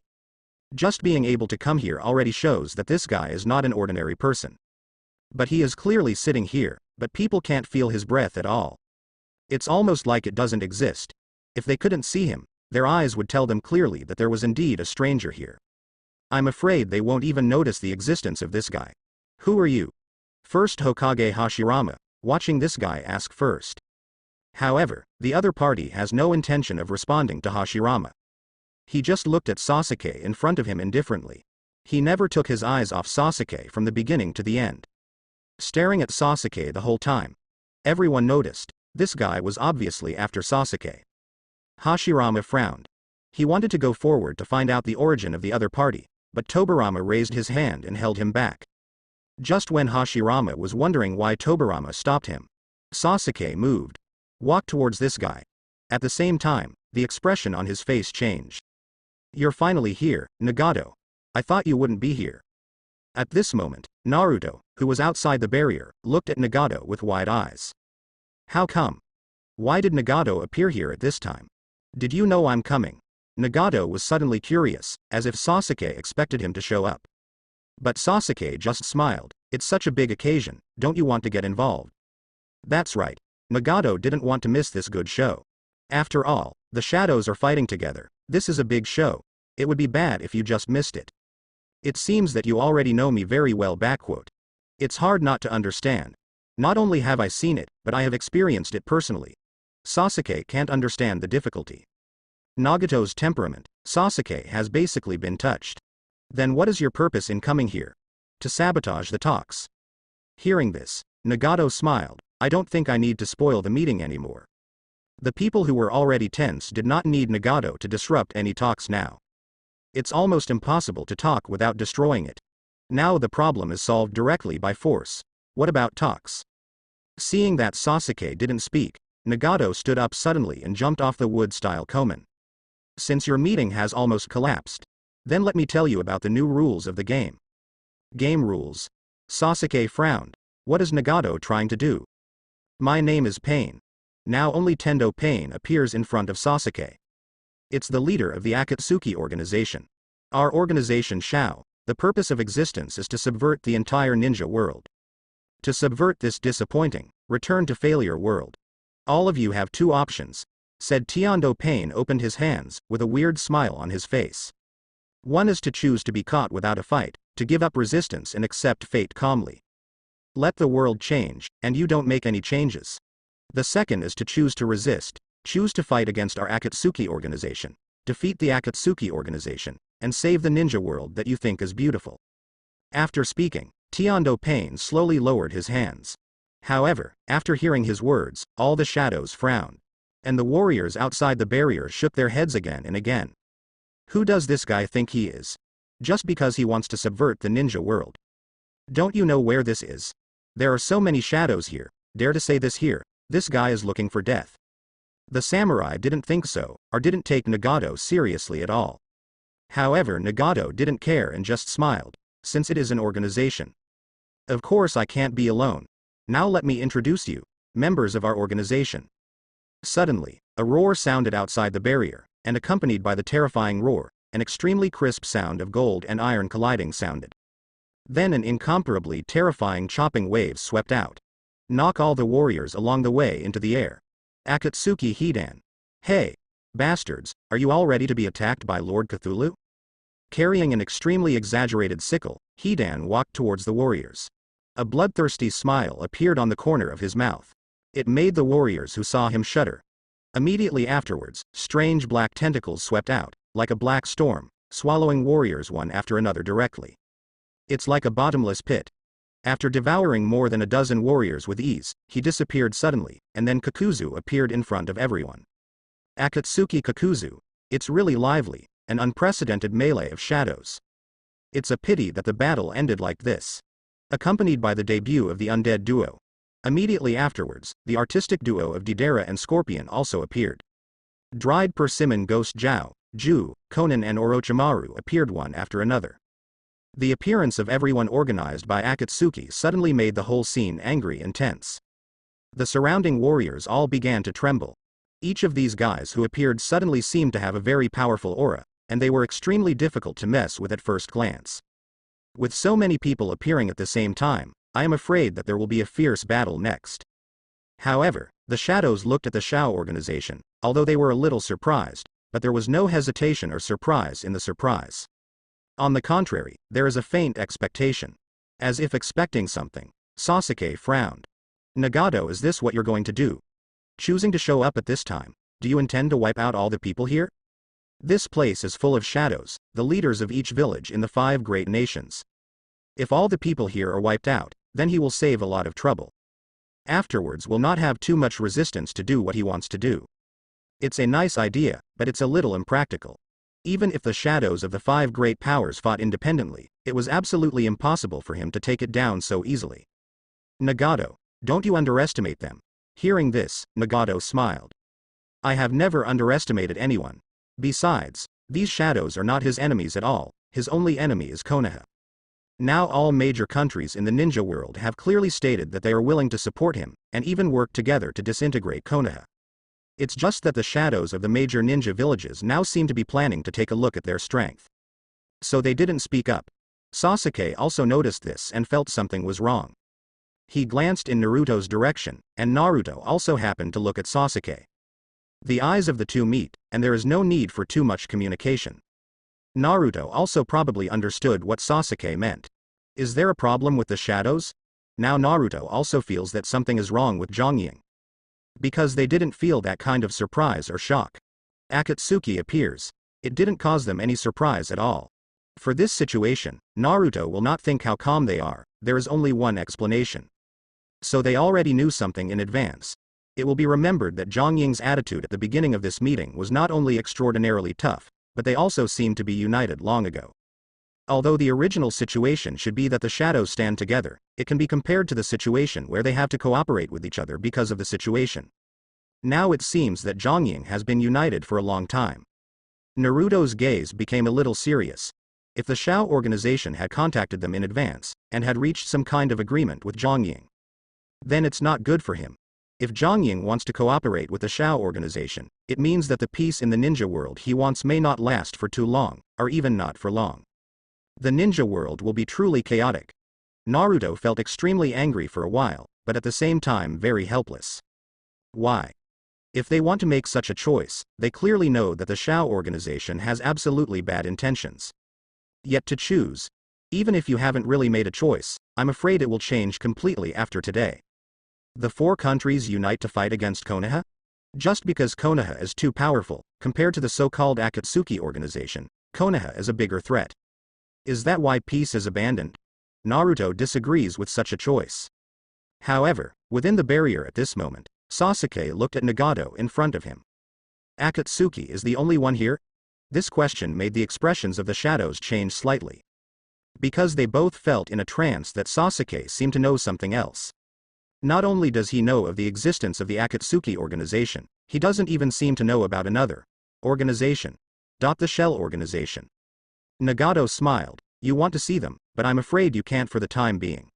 Just being able to come here already shows that this guy is not an ordinary person. But he is clearly sitting here, but people can't feel his breath at all. It's almost like it doesn't exist. If they couldn't see him, their eyes would tell them clearly that there was indeed a stranger here. I'm afraid they won't even notice the existence of this guy. Who are you? First Hokage Hashirama, watching this guy ask first. However, the other party has no intention of responding to Hashirama. He just looked at Sasuke in front of him indifferently. He never took his eyes off Sasuke from the beginning to the end. Staring at Sasuke the whole time. Everyone noticed, this guy was obviously after Sasuke. Hashirama frowned. He wanted to go forward to find out the origin of the other party, but Tobirama raised his hand and held him back. Just when Hashirama was wondering why Tobirama stopped him, Sasuke moved. Walked towards this guy. At the same time, the expression on his face changed. You're finally here, Nagato. I thought you wouldn't be here. At this moment, Naruto, who was outside the barrier, looked at Nagato with wide eyes. How come? Why did Nagato appear here at this time? Did you know I'm coming? Nagato was suddenly curious, as if Sasuke expected him to show up. But Sasuke just smiled. It's such a big occasion, don't you want to get involved? That's right. Nagato didn't want to miss this good show. After all, the shadows are fighting together. This is a big show. It would be bad if you just missed it. It seems that you already know me very well. It's hard not to understand. Not only have I seen it, but I have experienced it personally. Sasuke can't understand the difficulty. Nagato's temperament, Sasuke has basically been touched. Then what is your purpose in coming here? To sabotage the talks. Hearing this, Nagato smiled. I don't think I need to spoil the meeting anymore. The people who were already tense did not need Nagato to disrupt any talks now. It's almost impossible to talk without destroying it. Now the problem is solved directly by force. What about talks? Seeing that Sasuke didn't speak, Nagato stood up suddenly and jumped off the wood-style koman. Since your meeting has almost collapsed, then let me tell you about the new rules of the game. Game rules. Sasuke frowned. What is Nagato trying to do? My name is Pain. Now only Tendo Pain appears in front of Sasuke. It's the leader of the Akatsuki organization. Our organization Shao, the purpose of existence is to subvert the entire ninja world. To subvert this disappointing, return to failure world. All of you have 2 options, said Tendo Pain opened his hands, with a weird smile on his face. One is to choose to be caught without a fight, to give up resistance and accept fate calmly. Let the world change, and you don't make any changes. The second is to choose to resist, choose to fight against our Akatsuki organization, defeat the Akatsuki organization, and save the ninja world that you think is beautiful. After speaking, Tendo Pain slowly lowered his hands. However, after hearing his words, all the shadows frowned. And the warriors outside the barrier shook their heads again and again. Who does this guy think he is? Just because he wants to subvert the ninja world. Don't you know where this is? There are so many shadows here, dare to say this here, this guy is looking for death. The samurai didn't think so, or didn't take Nagato seriously at all. However, Nagato didn't care and just smiled, since it is an organization. Of course I can't be alone. Now let me introduce you, members of our organization. Suddenly, a roar sounded outside the barrier, and accompanied by the terrifying roar, an extremely crisp sound of gold and iron colliding sounded. Then an incomparably terrifying chopping wave swept out. Knock all the warriors along the way into the air. Akatsuki Hidan. Hey, bastards, are you all ready to be attacked by Lord Cthulhu? Carrying an extremely exaggerated sickle, Hidan walked towards the warriors. A bloodthirsty smile appeared on the corner of his mouth. It made the warriors who saw him shudder. Immediately afterwards, strange black tentacles swept out, like a black storm, swallowing warriors one after another directly. It's like a bottomless pit. After devouring more than a dozen warriors with ease, he disappeared suddenly, and then Kakuzu appeared in front of everyone. Akatsuki Kakuzu. It's really lively, an unprecedented melee of shadows. It's a pity that the battle ended like this. Accompanied by the debut of the undead duo. Immediately afterwards, the artistic duo of Deidara and Scorpion also appeared. Dried persimmon ghost Zhao, Ju, Conan and Orochimaru appeared one after another. The appearance of everyone organized by Akatsuki suddenly made the whole scene angry and tense. The surrounding warriors all began to tremble. Each of these guys who appeared suddenly seemed to have a very powerful aura, and they were extremely difficult to mess with at first glance. With so many people appearing at the same time, I am afraid that there will be a fierce battle next. However, the shadows looked at the Shao organization, although they were a little surprised, but there was no hesitation or surprise in the surprise. On the contrary, there is a faint expectation. As if expecting something. Sasuke frowned. Nagato, is this what you're going to do? Choosing to show up at this time, do you intend to wipe out all the people here? This place is full of shadows, the leaders of each village in the 5 great nations. If all the people here are wiped out, then he will save a lot of trouble. Afterwards will not have too much resistance to do what he wants to do. It's a nice idea, but it's a little impractical. Even if the shadows of the 5 great powers fought independently, it was absolutely impossible for him to take it down so easily. Nagato, don't you underestimate them. Hearing this, Nagato smiled. I have never underestimated anyone. Besides, these shadows are not his enemies at all, his only enemy is Konoha. Now all major countries in the ninja world have clearly stated that they are willing to support him, and even work together to disintegrate Konoha. It's just that the shadows of the major ninja villages now seem to be planning to take a look at their strength. So they didn't speak up. Sasuke also noticed this and felt something was wrong. He glanced in Naruto's direction, and Naruto also happened to look at Sasuke. The eyes of the two meet, and there is no need for too much communication. Naruto also probably understood what Sasuke meant. Is there a problem with the shadows? Now Naruto also feels that something is wrong with Zhongying. Because they didn't feel that kind of surprise or shock. Akatsuki appears. It didn't cause them any surprise at all. For this situation, Naruto will not think how calm they are, there is only one explanation. So they already knew something in advance. It will be remembered that Zhongying's attitude at the beginning of this meeting was not only extraordinarily tough, but they also seemed to be united long ago. Although the original situation should be that the shadows stand together, it can be compared to the situation where they have to cooperate with each other because of the situation. Now it seems that Zhongying has been united for a long time. Naruto's gaze became a little serious. If the Shao organization had contacted them in advance, and had reached some kind of agreement with Zhongying, then it's not good for him. If Zhongying wants to cooperate with the Shao organization, it means that the peace in the ninja world he wants may not last for too long, or even not for long. The ninja world will be truly chaotic. Naruto felt extremely angry for a while, but at the same time very helpless. Why? If they want to make such a choice, they clearly know that the Shao organization has absolutely bad intentions. Yet to choose, even if you haven't really made a choice, I'm afraid it will change completely after today. The 4 countries unite to fight against Konoha? Just because Konoha is too powerful, compared to the so-called Akatsuki organization, Konoha is a bigger threat. Is that why peace is abandoned? Naruto disagrees with such a choice. However, within the barrier at this moment, Sasuke looked at Nagato in front of him. Akatsuki is the only one here? This question made the expressions of the shadows change slightly. Because they both felt in a trance that Sasuke seemed to know something else. Not only does he know of the existence of the Akatsuki organization, He doesn't even seem to know about another organization. The Shell Organization. Nagato smiled. You want to see them, but I'm afraid you can't for the time being.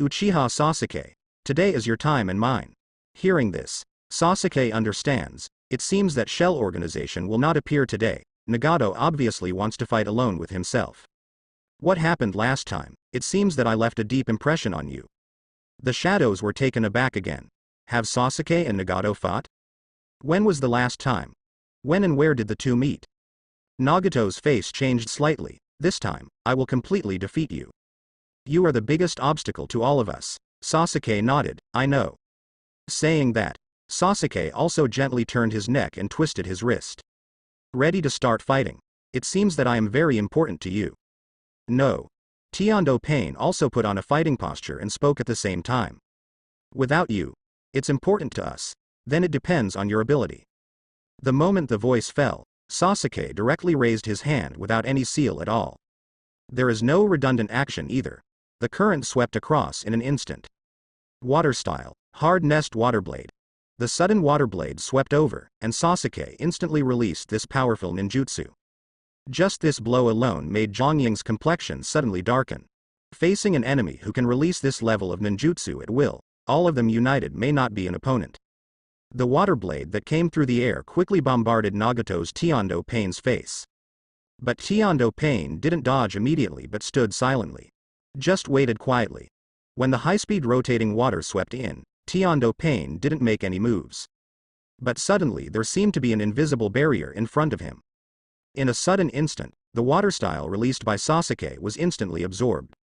Uchiha Sasuke. Today is your time and mine. Hearing this, Sasuke understands. It seems that Shell Organization will not appear today. Nagato obviously wants to fight alone with himself. What happened last time? It seems that I left a deep impression on you. The shadows were taken aback again. Have Sasuke and Nagato fought? When was the last time? When and where did the two meet? Nagato's face changed slightly. This time, I will completely defeat you. You are the biggest obstacle to all of us. Sasuke nodded. I know. Saying that, Sasuke also gently turned his neck and twisted his wrist. Ready to start fighting. It seems that I am very important to you. No. Tiando Pain also put on a fighting posture and spoke at the same time. Without you, it's important to us. Then it depends on your ability. The moment the voice fell, Sasuke directly raised his hand without any seal at all. There is no redundant action either. The current swept across in an instant. Water style, hard nest water blade. The sudden water blade swept over, and Sasuke instantly released this powerful ninjutsu. Just this blow alone made Zhongying's complexion suddenly darken. Facing an enemy who can release this level of ninjutsu at will, all of them united may not be an opponent. The water blade that came through the air quickly bombarded Nagato's Tiando Pain's face. But Tiando Pain didn't dodge immediately but stood silently. Just waited quietly. When the high-speed rotating water swept in, Tiando Pain didn't make any moves. But suddenly there seemed to be an invisible barrier in front of him. In a sudden instant, the water style released by Sasuke was instantly absorbed.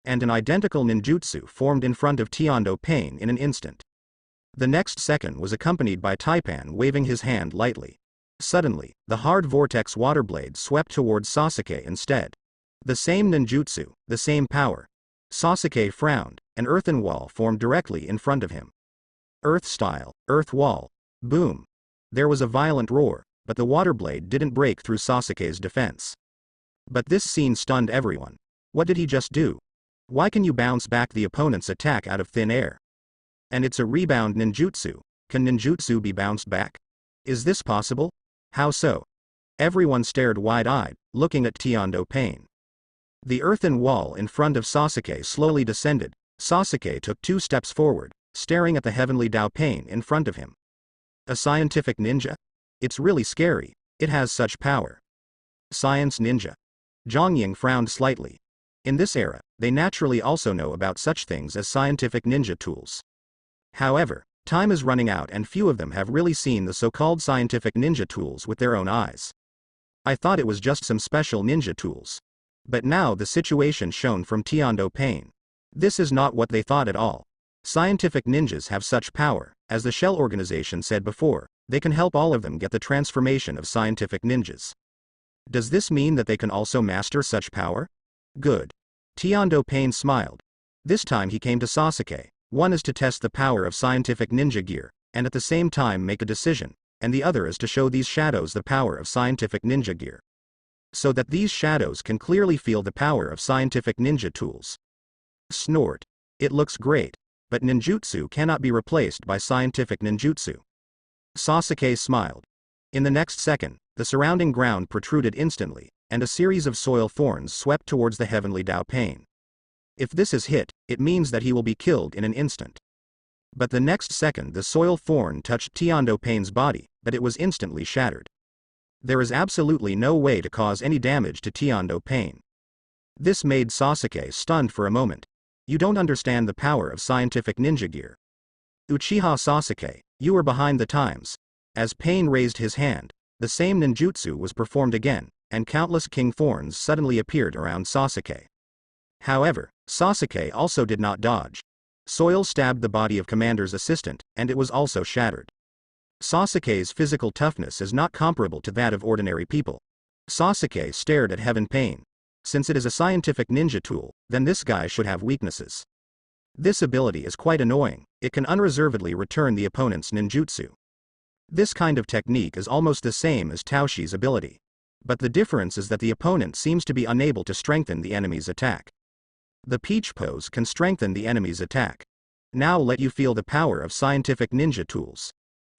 And an identical ninjutsu formed in front of Tiando Pain in an instant. The next second was accompanied by Taipan waving his hand lightly. Suddenly, the hard vortex water blade swept towards Sasuke instead. The same ninjutsu, the same power. Sasuke frowned. An earthen wall formed directly in front of him. Earth style, earth wall. Boom. There was a violent roar, but the water blade didn't break through Sasuke's defense. But this scene stunned everyone. What did he just do? Why can you bounce back the opponent's attack out of thin air? And it's a rebound ninjutsu. Can ninjutsu be bounced back? Is this possible? How so? Everyone stared wide-eyed, looking at Tiando Pain. The earthen wall in front of Sasuke slowly descended. Sasuke took 2 steps forward, staring at the heavenly Dao Pain in front of him. A scientific ninja? It's really scary. It has such power. Science ninja. Zhongying frowned slightly. In this era, they naturally also know about such things as scientific ninja tools. However, time is running out and few of them have really seen the so-called scientific ninja tools with their own eyes. I thought it was just some special ninja tools. But now the situation shown from Tiando Pain. This is not what they thought at all. Scientific ninjas have such power, as the Shell Organization said before, they can help all of them get the transformation of scientific ninjas. Does this mean that they can also master such power? Good. Tiando Pain smiled. This time he came to Sasuke. One is to test the power of scientific ninja gear, and at the same time make a decision, and the other is to show these shadows the power of scientific ninja gear. So that these shadows can clearly feel the power of scientific ninja tools. Snort. It looks great, but ninjutsu cannot be replaced by scientific ninjutsu. Sasuke smiled. In the next second, the surrounding ground protruded instantly, and a series of soil thorns swept towards the heavenly Dao Pain. If this is hit, it means that he will be killed in an instant. But the next second the soil thorn touched Tiando Pain's body, but it was instantly shattered. There is absolutely no way to cause any damage to Tiando Pain. This made Sasuke stunned for a moment. You don't understand the power of scientific ninja gear. Uchiha Sasuke, you are behind the times. As Pain raised his hand, the same ninjutsu was performed again, and countless king thorns suddenly appeared around Sasuke. However, Sasuke also did not dodge. Soil stabbed the body of Commander's assistant, and it was also shattered. Sasuke's physical toughness is not comparable to that of ordinary people. Sasuke stared at Heaven Pain. Since it is a scientific ninja tool, then this guy should have weaknesses. This ability is quite annoying. It can unreservedly return the opponent's ninjutsu. This kind of technique is almost the same as Taoshi's ability. But the difference is that the opponent seems to be unable to strengthen the enemy's attack. The Peach Pose can strengthen the enemy's attack. Now let you feel the power of scientific ninja tools.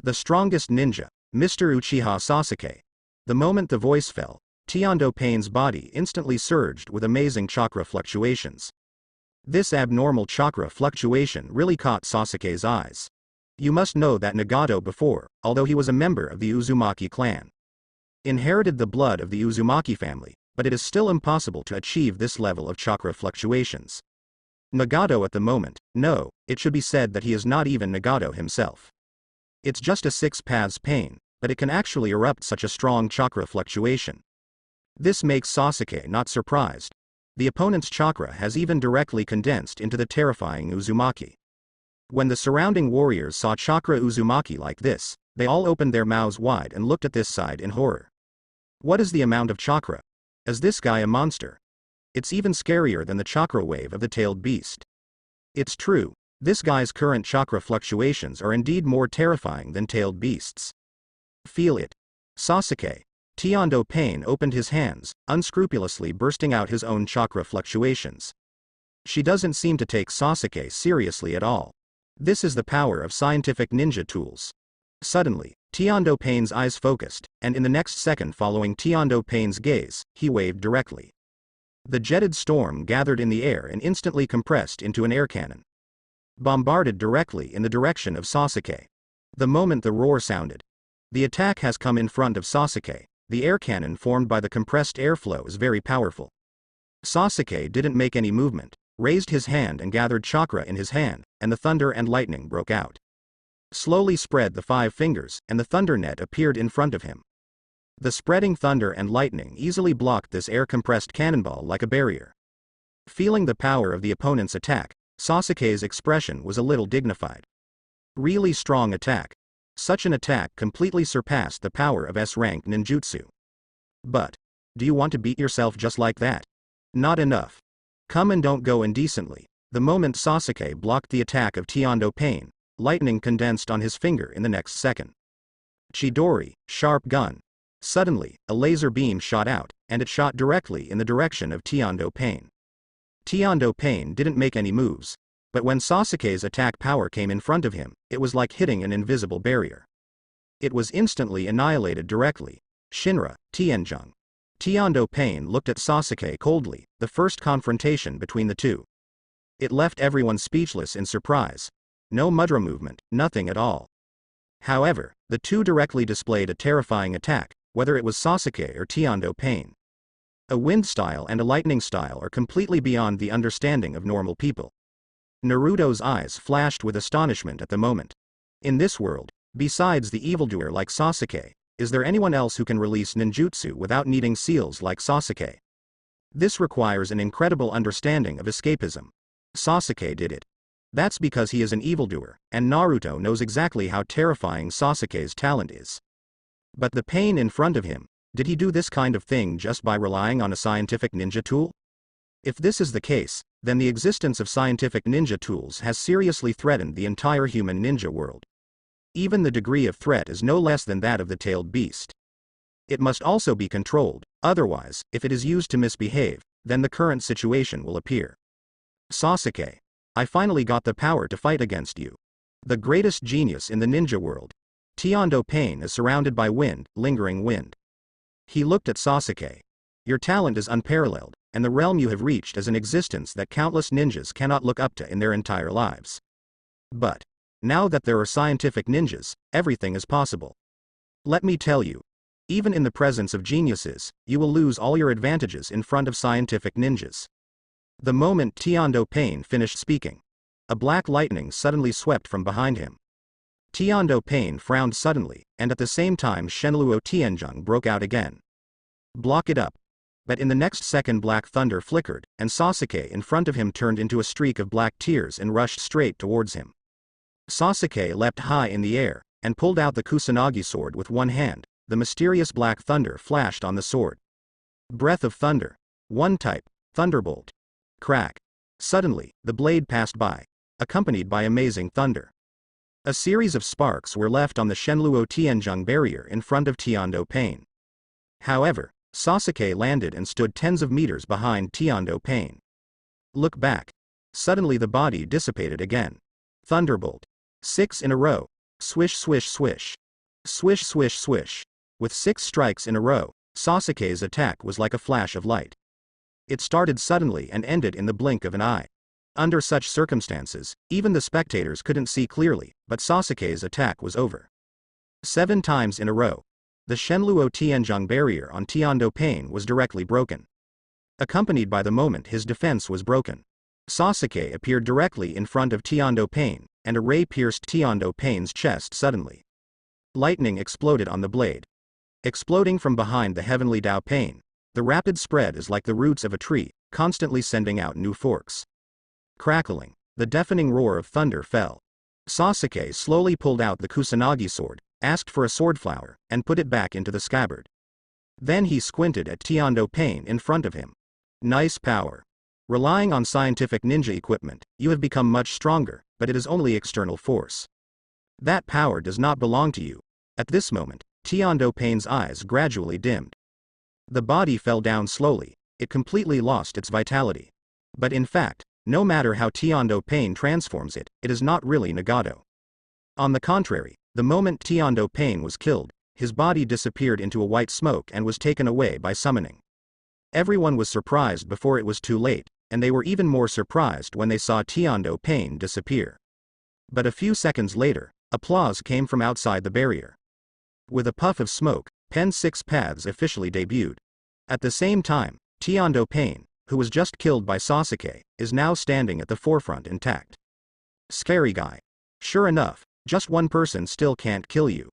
The strongest ninja, Mr. Uchiha Sasuke. The moment the voice fell, Tiando Pain's body instantly surged with amazing chakra fluctuations. This abnormal chakra fluctuation really caught Sasuke's eyes. You must know that Nagato before, although he was a member of the Uzumaki clan, inherited the blood of the Uzumaki family, but it is still impossible to achieve this level of chakra fluctuations. Nagato at the moment, no, it should be said that he is not even Nagato himself. It's just a 6 paths pain, but it can actually erupt such a strong chakra fluctuation. This makes Sasuke not surprised. The opponent's chakra has even directly condensed into the terrifying Uzumaki. When the surrounding warriors saw chakra Uzumaki like this, they all opened their mouths wide and looked at this side in horror. What is the amount of chakra? Is this guy a monster? It's even scarier than the chakra wave of the tailed beast. It's true, this guy's current chakra fluctuations are indeed more terrifying than tailed beasts. Feel it. Sasuke. Tiando Pain opened his hands, unscrupulously bursting out his own chakra fluctuations. She doesn't seem to take Sasuke seriously at all. This is the power of scientific ninja tools. Suddenly, Tiando Pain's eyes focused, and in the next second following Tiando Pain's gaze, he waved directly. The jetted storm gathered in the air and instantly compressed into an air cannon, bombarded directly in the direction of Sasuke. The moment the roar sounded, the attack has come in front of Sasuke. The air cannon formed by the compressed airflow is very powerful. Sasuke didn't make any movement, raised his hand and gathered chakra in his hand, and the thunder and lightning broke out. Slowly spread the 5 fingers, and the thunder net appeared in front of him. The spreading thunder and lightning easily blocked this air-compressed cannonball like a barrier. Feeling the power of the opponent's attack, Sasuke's expression was a little dignified. Really strong attack. Such an attack completely surpassed the power of S-rank ninjutsu. But, do you want to beat yourself just like that? Not enough. Come and don't go indecently. The moment Sasuke blocked the attack of Tiando Pain, lightning condensed on his finger in the next second. Chidori, sharp gun. Suddenly, a laser beam shot out, and it shot directly in the direction of Tiando Pain. Tiando Pain didn't make any moves, but when Sasuke's attack power came in front of him, it was like hitting an invisible barrier. It was instantly annihilated directly. Shinra, Tianjung. Tiando Pain looked at Sasuke coldly, the first confrontation between the two. It left everyone speechless in surprise. No mudra movement, nothing at all. However, the two directly displayed a terrifying attack, whether it was Sasuke or Tiando Pain. A wind style and a lightning style are completely beyond the understanding of normal people. Naruto's eyes flashed with astonishment at the moment. In this world, besides the evildoer like Sasuke, is there anyone else who can release ninjutsu without needing seals like Sasuke? This requires an incredible understanding of escapism. Sasuke did it. That's because he is an evildoer, and Naruto knows exactly how terrifying Sasuke's talent is. But the Pain in front of him, did he do this kind of thing just by relying on a scientific ninja tool? If this is the case, then the existence of scientific ninja tools has seriously threatened the entire human ninja world. Even the degree of threat is no less than that of the tailed beast. It must also be controlled, otherwise, if it is used to misbehave, then the current situation will appear. Sasuke, I finally got the power to fight against you. The greatest genius in the ninja world. Tiando Pain is surrounded by wind, lingering wind. He looked at Sasuke. Your talent is unparalleled, and the realm you have reached is an existence that countless ninjas cannot look up to in their entire lives. But, now that there are scientific ninjas, everything is possible. Let me tell you, even in the presence of geniuses, you will lose all your advantages in front of scientific ninjas. The moment Tiando Pain finished speaking, a black lightning suddenly swept from behind him. Tiando Pain frowned suddenly, and at the same time Shenluo Tianjung broke out again. Block it up. But in the next second black thunder flickered, and Sasuke in front of him turned into a streak of black tears and rushed straight towards him. Sasuke leapt high in the air, and pulled out the Kusanagi sword with one hand. The mysterious black thunder flashed on the sword. Breath of thunder. One type, thunderbolt. Crack. Suddenly, the blade passed by, accompanied by amazing thunder. A series of sparks were left on the Shenluo Tianjung barrier in front of Tiando Pain. However, Sasuke landed and stood tens of meters behind Tiando Pain. Look back. Suddenly the body dissipated again. Thunderbolt. 6 in a row. Swish swish swish. Swish swish swish. With 6 strikes in a row, Sasuke's attack was like a flash of light. It started suddenly and ended in the blink of an eye. Under such circumstances, even the spectators couldn't see clearly, but Sasuke's attack was over. 7 times in a row. The Shenluo Tianzhong barrier on Tiando Pain was directly broken. Accompanied by the moment his defense was broken. Sasuke appeared directly in front of Tiando Pain, and a ray pierced Tiando Pain's chest suddenly. Lightning exploded on the blade. Exploding from behind the heavenly Dao Pain, the rapid spread is like the roots of a tree, constantly sending out new forks. Crackling, the deafening roar of thunder fell. Sasuke slowly pulled out the Kusanagi sword, asked for a swordflower, and put it back into the scabbard. Then he squinted at Tiando Pain in front of him. Nice power. Relying on scientific ninja equipment, you have become much stronger, but it is only external force. That power does not belong to you. At this moment, Tiando Pain's eyes gradually dimmed. The body fell down slowly, it completely lost its vitality. But in fact, no matter how Tiando Pain transforms it, it is not really Nagato. On the contrary, the moment Tiando Pain was killed, his body disappeared into a white smoke and was taken away by summoning. Everyone was surprised before it was too late, and they were even more surprised when they saw Tiando Pain disappear. But a few seconds later, applause came from outside the barrier. With a puff of smoke, Pen 6 Paths officially debuted. At the same time, Tiando Pain, who was just killed by Sasuke, is now standing at the forefront intact. Scary guy. Sure enough, just one person still can't kill you.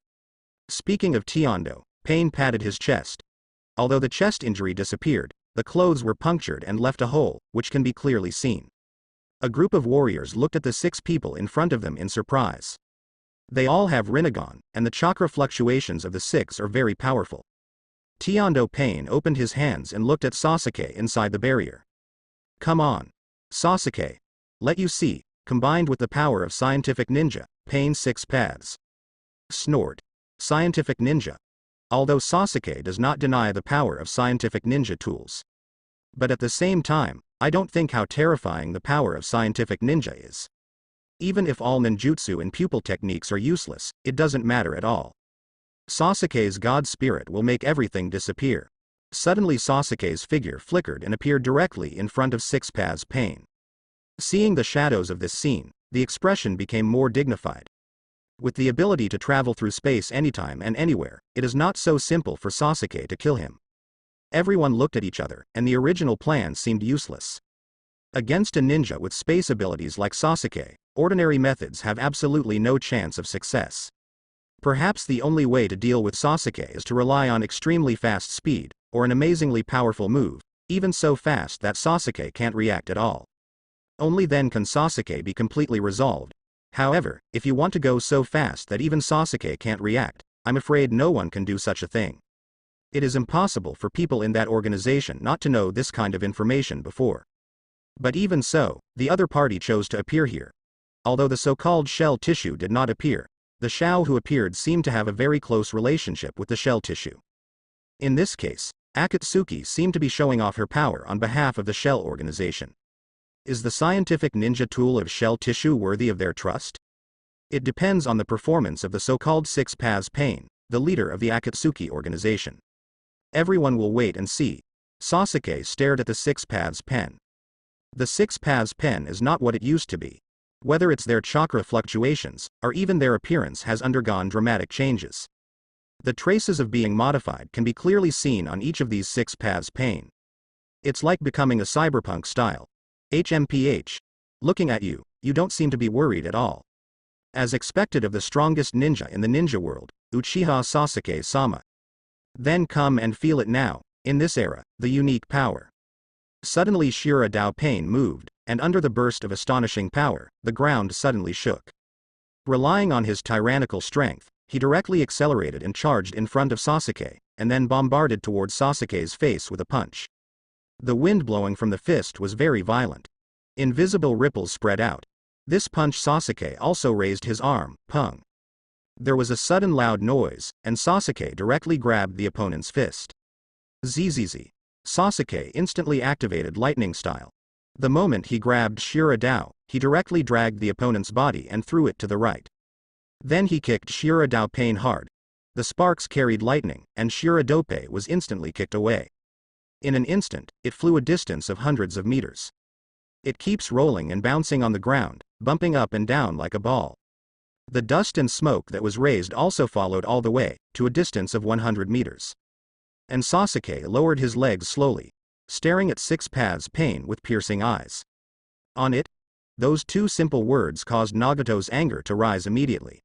Speaking of Tiando, Pain patted his chest. Although the chest injury disappeared, the clothes were punctured and left a hole, which can be clearly seen. A group of warriors looked at the 6 people in front of them in surprise. They all have Rinnegan, and the chakra fluctuations of the 6 are very powerful. Tiando Pain opened his hands and looked at Sasuke inside the barrier. Come on. Sasuke. Let you see, combined with the power of scientific ninja, Pain 6 Paths. Snort. Scientific ninja. Although Sasuke does not deny the power of scientific ninja tools. But at the same time, I don't think how terrifying the power of scientific ninja is. Even if all ninjutsu and pupil techniques are useless, it doesn't matter at all. Sasuke's god spirit will make everything disappear. Suddenly Sasuke's figure flickered and appeared directly in front of 6 Paths Pain. Seeing the shadows of this scene, the expression became more dignified. With the ability to travel through space anytime and anywhere, it is not so simple for Sasuke to kill him. Everyone looked at each other, and the original plan seemed useless. Against a ninja with space abilities like Sasuke, ordinary methods have absolutely no chance of success. Perhaps the only way to deal with Sasuke is to rely on extremely fast speed, or an amazingly powerful move, even so fast that Sasuke can't react at all. Only then can Sasuke be completely resolved. However, if you want to go so fast that even Sasuke can't react, I'm afraid no one can do such a thing. It is impossible for people in that organization not to know this kind of information before. But even so, the other party chose to appear here. Although the so-called shell tissue did not appear, the Shao who appeared seemed to have a very close relationship with the shell tissue. In this case, Akatsuki seemed to be showing off her power on behalf of the shell organization. Is the scientific ninja tool of shell tissue worthy of their trust? It depends on the performance of the so-called 6 Paths Pain, the leader of the Akatsuki organization. Everyone will wait and see. Sasuke stared at the 6 Paths Pen. The 6 Paths Pen is not what it used to be. Whether it's their chakra fluctuations, or even their appearance has undergone dramatic changes. The traces of being modified can be clearly seen on each of these 6 Paths Pain. It's like becoming a cyberpunk style. HMPH. Looking at you, you don't seem to be worried at all. As expected of the strongest ninja in the ninja world, Uchiha Sasuke-sama. Then come and feel it now, in this era, the unique power. Suddenly Shira Dao Pain moved, and under the burst of astonishing power, the ground suddenly shook. Relying on his tyrannical strength, he directly accelerated and charged in front of Sasuke, and then bombarded towards Sasuke's face with a punch. The wind blowing from the fist was very violent. Invisible ripples spread out. This punch Sasuke also raised his arm, pung. There was a sudden loud noise, and Sasuke directly grabbed the opponent's fist. ZZZ. Sasuke instantly activated lightning style. The moment he grabbed Shira Dao, he directly dragged the opponent's body and threw it to the right. Then he kicked Shira Dao Pain hard. The sparks carried lightning, and Shira Dope was instantly kicked away. In an instant, it flew a distance of hundreds of meters. It keeps rolling and bouncing on the ground, bumping up and down like a ball. The dust and smoke that was raised also followed all the way, to a distance of 100 meters. And Sasuke lowered his legs slowly, staring at Six Paths Pain with piercing eyes. On it, those two simple words caused Nagato's anger to rise immediately.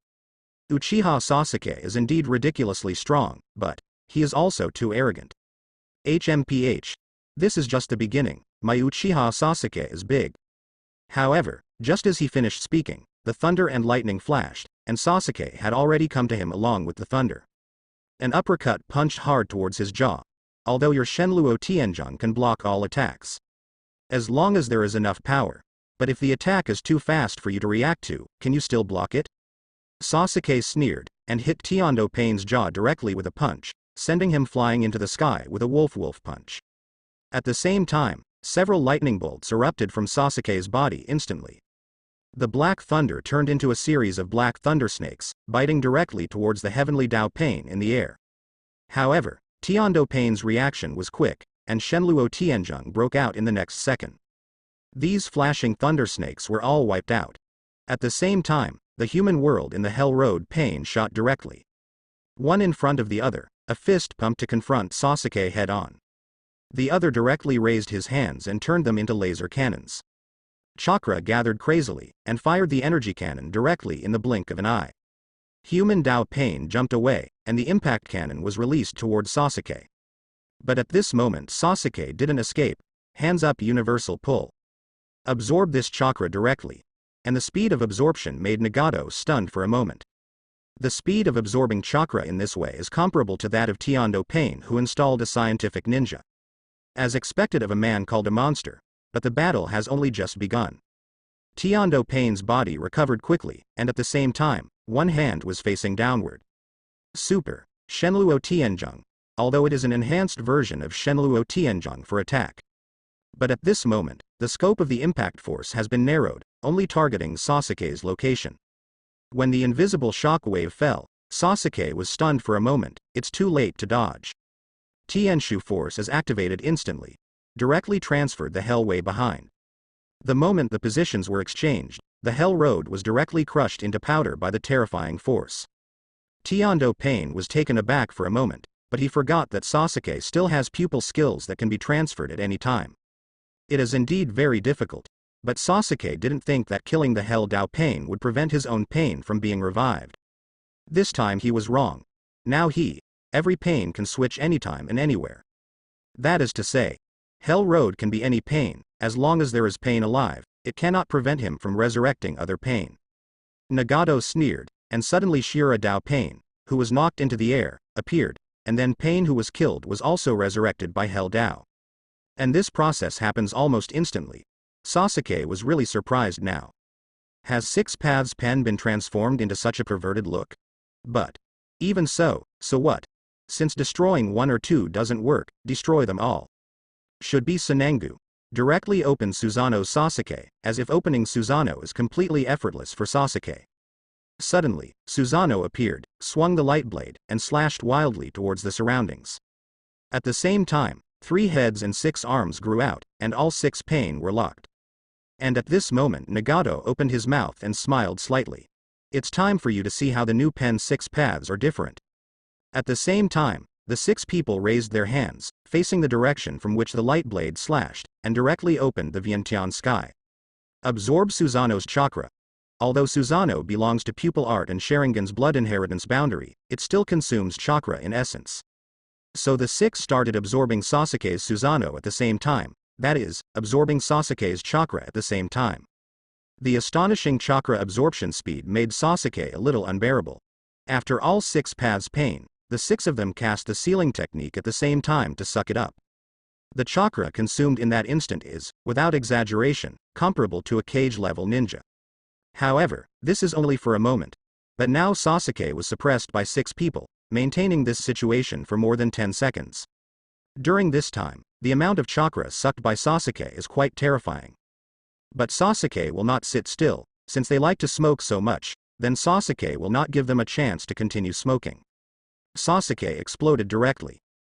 Uchiha Sasuke is indeed ridiculously strong, but he is also too arrogant. HMPH. This is just the beginning. My Uchiha Sasuke is big. However, just as he finished speaking, the thunder and lightning flashed, and Sasuke had already come to him along with the thunder. An uppercut punched hard towards his jaw. Although your Shenluo Tianzhong can block all attacks. As long as there is enough power. But if the attack is too fast for you to react to, can you still block it? Sasuke sneered, and hit Tiando Pain's jaw directly with a punch, sending him flying into the sky with a wolf punch. At the same time, several lightning bolts erupted from Sasuke's body instantly. The black thunder turned into a series of black thunder snakes, biting directly towards the heavenly Dao Pain in the air. However, Tiando Pain's reaction was quick, and Shenluo Tianzhong broke out in the next second. These flashing thunder snakes were all wiped out. At the same time, the human world in the Hell Road Pain shot directly. One in front of the other, a fist pumped to confront Sasuke head-on. The other directly raised his hands and turned them into laser cannons. Chakra gathered crazily, and fired the energy cannon directly in the blink of an eye. Human Dao Pain jumped away, and the impact cannon was released towards Sasuke. But at this moment Sasuke didn't escape. Hands up, universal pull. Absorb this chakra directly. And the speed of absorption made Nagato stunned for a moment. The speed of absorbing chakra in this way is comparable to that of Tiando Pain, who installed a scientific ninja. As expected of a man called a monster, but the battle has only just begun. Tiando Pain's body recovered quickly, and at the same time, one hand was facing downward. Super Shenluo Tianzhong, although it is an enhanced version of Shenluo Tianzhong for attack. But at this moment, the scope of the impact force has been narrowed, only targeting Sasuke's location. When the invisible shock wave fell, Sasuke was stunned for a moment. It's too late to dodge. Tianshu force is activated instantly, directly transferred the Hell Way behind. The moment the positions were exchanged, the Hell Road was directly crushed into powder by the terrifying force. Tiando Pain was taken aback for a moment, but he forgot that Sasuke still has pupil skills that can be transferred at any time. It is indeed very difficult, but Sasuke didn't think that killing the Hell Dao Pain would prevent his own pain from being revived. This time he was wrong. Now every pain can switch anytime and anywhere. That is to say, Hell Road can be any pain. As long as there is pain alive, it cannot prevent him from resurrecting other pain. Nagato sneered, and suddenly Shira Dao Pain, who was knocked into the air, appeared, and then Pain, who was killed, was also resurrected by Hell Dao. And this process happens almost instantly. Sasuke was really surprised now. Has Six Paths Pen been transformed into such a perverted look? But even so what? Since destroying one or two doesn't work, destroy them all. Should be Senengu. Directly open Susanoo's Sasuke, as if opening Susanoo is completely effortless for Sasuke. Suddenly, Susanoo appeared, swung the light blade, and slashed wildly towards the surroundings. At the same time, 3 heads and 6 arms grew out, and all 6 pain were locked. And at this moment Nagato opened his mouth and smiled slightly. It's time for you to see how the new pen 6 paths are different. At the same time, the 6 people raised their hands, facing the direction from which the light blade slashed, and directly opened the Vientiane sky. Absorb Susanoo's chakra. Although Susanoo belongs to pupil art and Sharingan's blood inheritance boundary, it still consumes chakra in essence. So the 6 started absorbing Sasuke's Susanoo at the same time, that is, absorbing Sasuke's chakra at the same time. The astonishing chakra absorption speed made Sasuke a little unbearable. After all 6 paths pain, the 6 of them cast the sealing technique at the same time to suck it up. The chakra consumed in that instant is, without exaggeration, comparable to a cage-level ninja. However, this is only for a moment. But now Sasuke was suppressed by 6 people, maintaining this situation for more than 10 seconds. During this time, the amount of chakra sucked by Sasuke is quite terrifying. But Sasuke will not sit still, since they like to smoke so much. then Sasuke will not give them a chance to continue smoking. Sasuke exploded directly.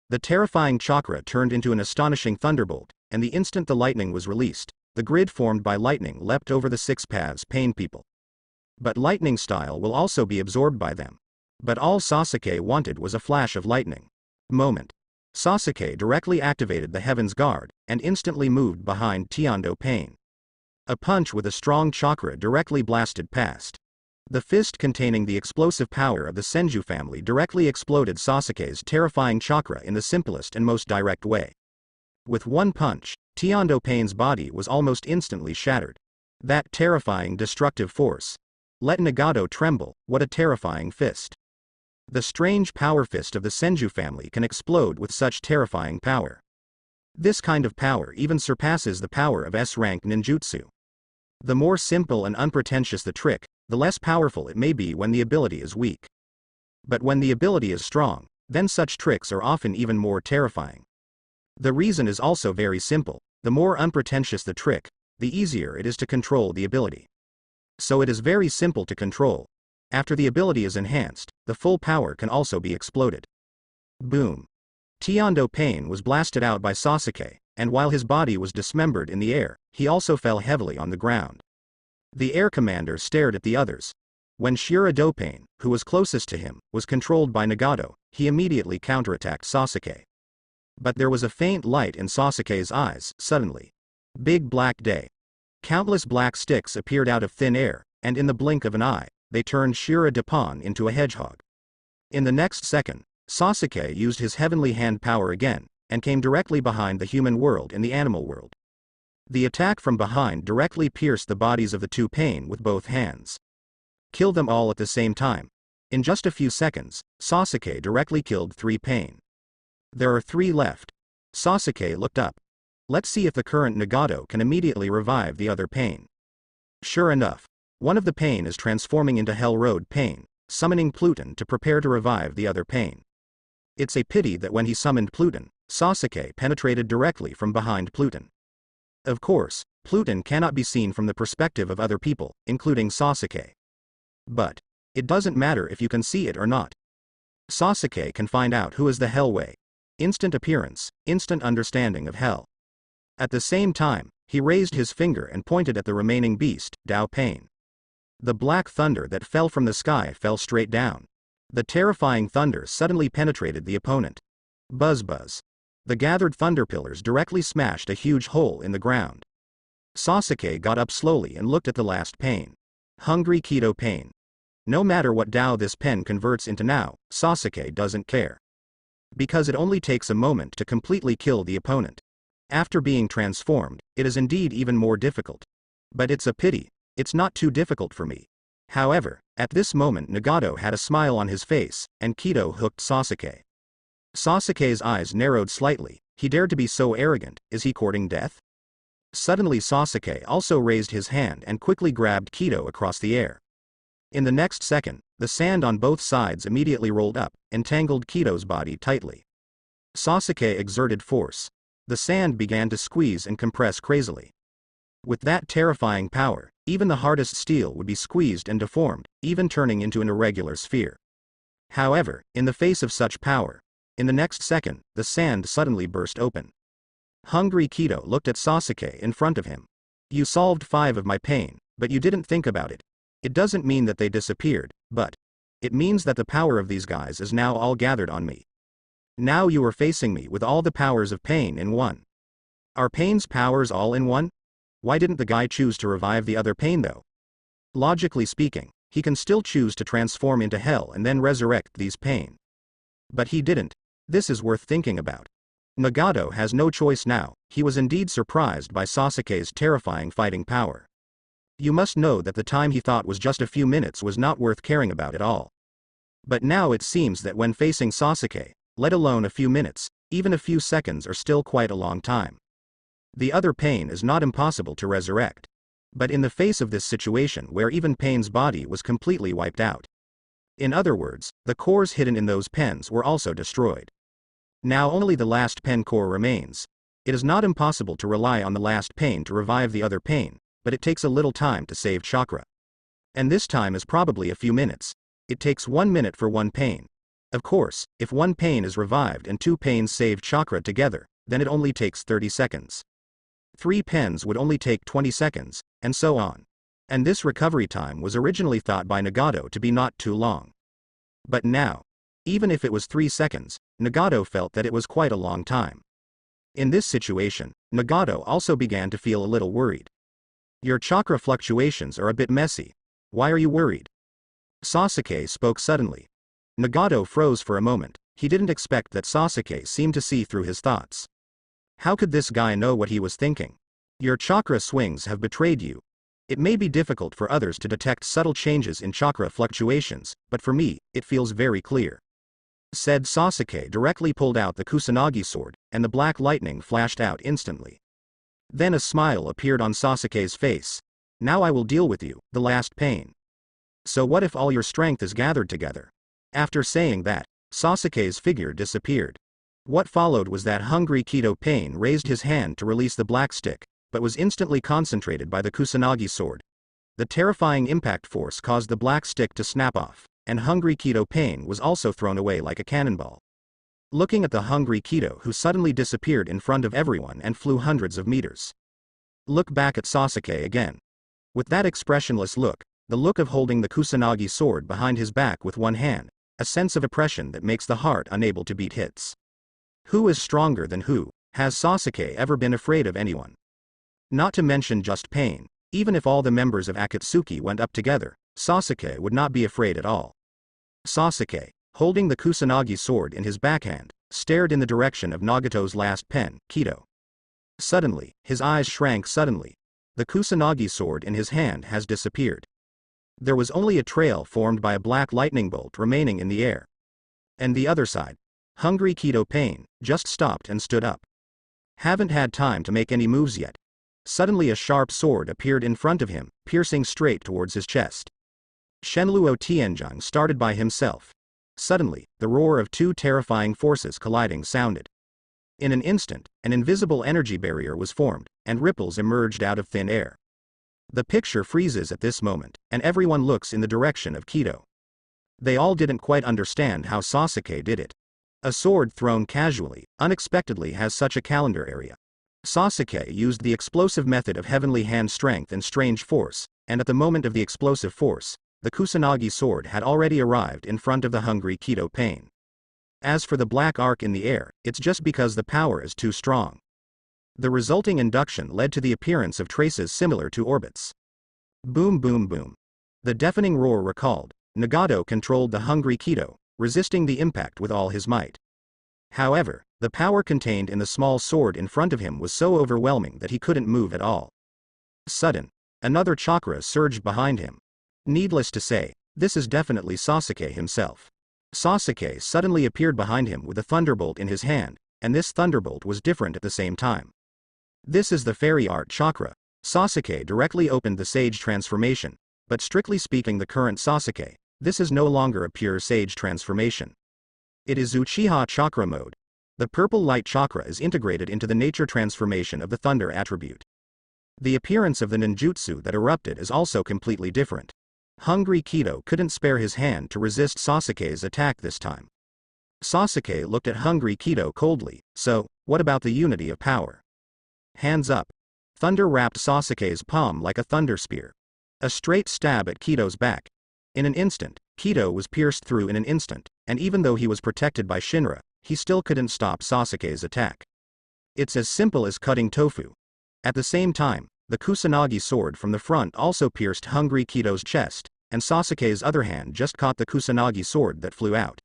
The terrifying chakra turned into an astonishing thunderbolt, and the instant the lightning was released, the grid formed by lightning leapt over the 6 paths pain people. But lightning style will also be absorbed by them. But all Sasuke wanted was a flash of lightning. Moment. Sasuke directly activated the Heaven's Guard, and instantly moved behind Tiondo Pain. A punch with a strong chakra directly blasted past. The fist containing the explosive power of the Senju family directly exploded Sasuke's terrifying chakra in the simplest and most direct way. With one punch, Tiondo Pain's body was almost instantly shattered. That terrifying destructive force. Let Nagato tremble, what a terrifying fist. The strange power fist of the Senju family can explode with such terrifying power. This kind of power even surpasses the power of S-rank ninjutsu. The more simple and unpretentious the trick, the less powerful it may be when the ability is weak. But when the ability is strong, then such tricks are often even more terrifying. The reason is also very simple: the more unpretentious the trick, the easier it is to control the ability. So it is very simple to control. After the ability is enhanced, the full power can also be exploded. Boom. Tiondo Pain was blasted out by Sasuke, and while his body was dismembered in the air, he also fell heavily on the ground. The air commander stared at the others. When Shira Dopain, who was closest to him, was controlled by Nagato, he immediately counterattacked Sasuke. But there was a faint light in Sasuke's eyes, suddenly. Big black day. Countless black sticks appeared out of thin air, and in the blink of an eye, they turned Shira Dopain into a hedgehog. In the next second, Sasuke used his heavenly hand power again, and came directly behind the human world and the animal world. The attack from behind directly pierced the bodies of the 2 Pain with both hands. Kill them all at the same time. In just a few seconds, Sasuke directly killed 3 Pain. There are 3 left. Sasuke looked up. Let's see if the current Nagato can immediately revive the other Pain. Sure enough, one of the Pain is transforming into Hell Road Pain, summoning Pluton to prepare to revive the other Pain. It's a pity that when he summoned Pluton, Sasuke penetrated directly from behind Pluton. Of course, Pluton cannot be seen from the perspective of other people, including Sasuke. But it doesn't matter if you can see it or not. Sasuke can find out who is the Hellway. Instant appearance, instant understanding of hell. At the same time, he raised his finger and pointed at the remaining beast, Dao Pain. The black thunder that fell from the sky fell straight down. The terrifying thunder suddenly penetrated the opponent. Buzz buzz. The gathered thunder pillars directly smashed a huge hole in the ground. Sasuke got up slowly and looked at the last Pain. Hungry Keto Pain. No matter what Dao this pen converts into now, Sasuke doesn't care. Because it only takes a moment to completely kill the opponent. After being transformed, it is indeed even more difficult. But it's a pity, it's not too difficult for me. However, at this moment Nagato had a smile on his face, and Keto hooked Sasuke. Sasuke's eyes narrowed slightly. He dared to be so arrogant. Is he courting death? Suddenly Sasuke also raised his hand and quickly grabbed Keto across the air. In the next second, the sand on both sides immediately rolled up, entangled Keto's body tightly. Sasuke exerted force. The sand began to squeeze and compress crazily. With that terrifying power, even the hardest steel would be squeezed and deformed, even turning into an irregular sphere. However, in the face of such power, in the next second, the sand suddenly burst open. Hungry Keto looked at Sasuke in front of him. You solved 5 of my pain, but you didn't think about it. It doesn't mean that they disappeared, but it means that the power of these guys is now all gathered on me. Now you are facing me with all the powers of pain in one. Are pain's powers all in one? Why didn't the guy choose to revive the other pain though? Logically speaking, he can still choose to transform into hell and then resurrect these pain. But he didn't. This is worth thinking about. Nagato has no choice now. He was indeed surprised by Sasuke's terrifying fighting power. You must know that the time he thought was just a few minutes was not worth caring about at all. But now it seems that when facing Sasuke, let alone a few minutes, even a few seconds are still quite a long time. The other pain is not impossible to resurrect. But in the face of this situation where even Pain's body was completely wiped out. In other words, the cores hidden in those pens were also destroyed. Now only the last pen core remains. It is not impossible to rely on the last pain to revive the other pain, but it takes a little time to save chakra. And this time is probably a few minutes. It takes 1 minute for one pain. Of course, if one pain is revived and 2 pains saved chakra together, then it only takes 30 seconds. 3 pens would only take 20 seconds, and so on. And this recovery time was originally thought by Nagato to be not too long. But now, even if it was 3 seconds, Nagato felt that it was quite a long time. In this situation, Nagato also began to feel a little worried. Your chakra fluctuations are a bit messy. Why are you worried? Sasuke spoke suddenly. Nagato froze for a moment. He didn't expect that Sasuke seemed to see through his thoughts. How could this guy know what he was thinking? Your chakra swings have betrayed you. It may be difficult for others to detect subtle changes in chakra fluctuations, but for me, it feels very clear. Said Sasuke directly pulled out the Kusanagi sword, and the black lightning flashed out instantly. Then a smile appeared on Sasuke's face. Now I will deal with you, the last pain. So what if all your strength is gathered together? After saying that, Sasuke's figure disappeared. What followed was that hungry Kido Pain raised his hand to release the black stick, but was instantly concentrated by the Kusanagi sword. The terrifying impact force caused the black stick to snap off, and hungry Kido Pain was also thrown away like a cannonball. Looking at the hungry Kido who suddenly disappeared in front of everyone and flew hundreds of meters. Look back at Sasuke again. With that expressionless look, the look of holding the Kusanagi sword behind his back with one hand, a sense of oppression that makes the heart unable to beat hits. Who is stronger than who? Has Sasuke ever been afraid of anyone? Not to mention just pain, even if all the members of Akatsuki went up together, Sasuke would not be afraid at all. Sasuke, holding the Kusanagi sword in his backhand, stared in the direction of Nagato's last pen, Kido. Suddenly, his eyes shrank suddenly. The Kusanagi sword in his hand has disappeared. There was only a trail formed by a black lightning bolt remaining in the air. And the other side, hungry Kido Pain, just stopped and stood up. Haven't had time to make any moves yet. Suddenly a sharp sword appeared in front of him, piercing straight towards his chest. Shenluo Tianzhang started by himself. Suddenly, the roar of 2 terrifying forces colliding sounded. In an instant, an invisible energy barrier was formed, and ripples emerged out of thin air. The picture freezes at this moment, and everyone looks in the direction of Kido. They all didn't quite understand how Sasuke did it. A sword thrown casually, unexpectedly has such a calendar area. Sasuke used the explosive method of heavenly hand strength and strange force, and at the moment of the explosive force, the Kusanagi sword had already arrived in front of the hungry Kido Pain. As for the black arc in the air, it's just because the power is too strong. The resulting induction led to the appearance of traces similar to orbits. Boom boom boom. The deafening roar recalled, Nagato controlled the hungry Kido, resisting the impact with all his might. However, the power contained in the small sword in front of him was so overwhelming that he couldn't move at all. Sudden, another chakra surged behind him. Needless to say, this is definitely Sasuke himself. Sasuke suddenly appeared behind him with a thunderbolt in his hand, and this thunderbolt was different at the same time. This is the fairy art chakra. Sasuke directly opened the sage transformation, but strictly speaking the current Sasuke, this is no longer a pure sage transformation. It is Uchiha chakra mode. The purple light chakra is integrated into the nature transformation of the thunder attribute. The appearance of the ninjutsu that erupted is also completely different. Hungry Kido couldn't spare his hand to resist Sasuke's attack this time. Sasuke looked at hungry Kido coldly. So, what about the unity of power? Hands up. Thunder wrapped Sasuke's palm like a thunder spear. A straight stab at Kido's back. In an instant, Kido was pierced through in an instant, and even though he was protected by Shinra, he still couldn't stop Sasuke's attack. It's as simple as cutting tofu. At the same time, the Kusanagi sword from the front also pierced hungry Kido's chest, and Sasuke's other hand just caught the Kusanagi sword that flew out.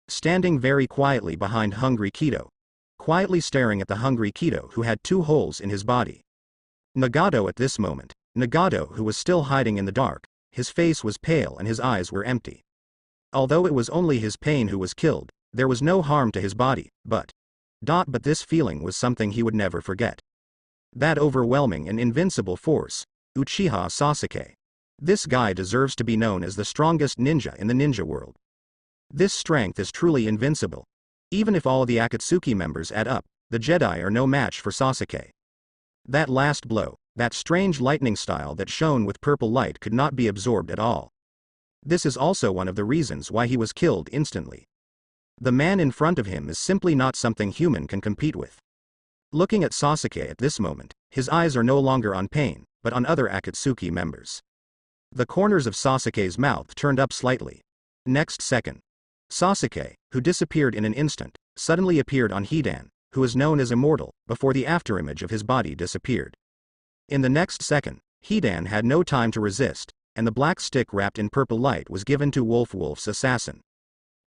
Standing very quietly behind hungry Kido. Quietly staring at the hungry Kido who had 2 holes in his body. Nagato at this moment, Nagato who was still hiding in the dark, his face was pale and his eyes were empty. Although it was only his pain who was killed, there was no harm to his body, but this feeling was something he would never forget. That overwhelming and invincible force, Uchiha Sasuke. This guy deserves to be known as the strongest ninja in the ninja world. This strength is truly invincible. Even if all the Akatsuki members add up, the Jedi are no match for Sasuke. That last blow, That strange lightning style that shone with purple light could not be absorbed at all. This is also one of the reasons why he was killed instantly. The man in front of him is simply not something human can compete with. Looking at Sasuke at this moment, his eyes are no longer on Pain, but on other Akatsuki members. The corners of Sasuke's mouth turned up slightly. Next second, Sasuke, who disappeared in an instant, suddenly appeared on Hidan, who is known as immortal, before the afterimage of his body disappeared. In the next second, Hidan had no time to resist, and the black stick wrapped in purple light was given to Wolf's assassin.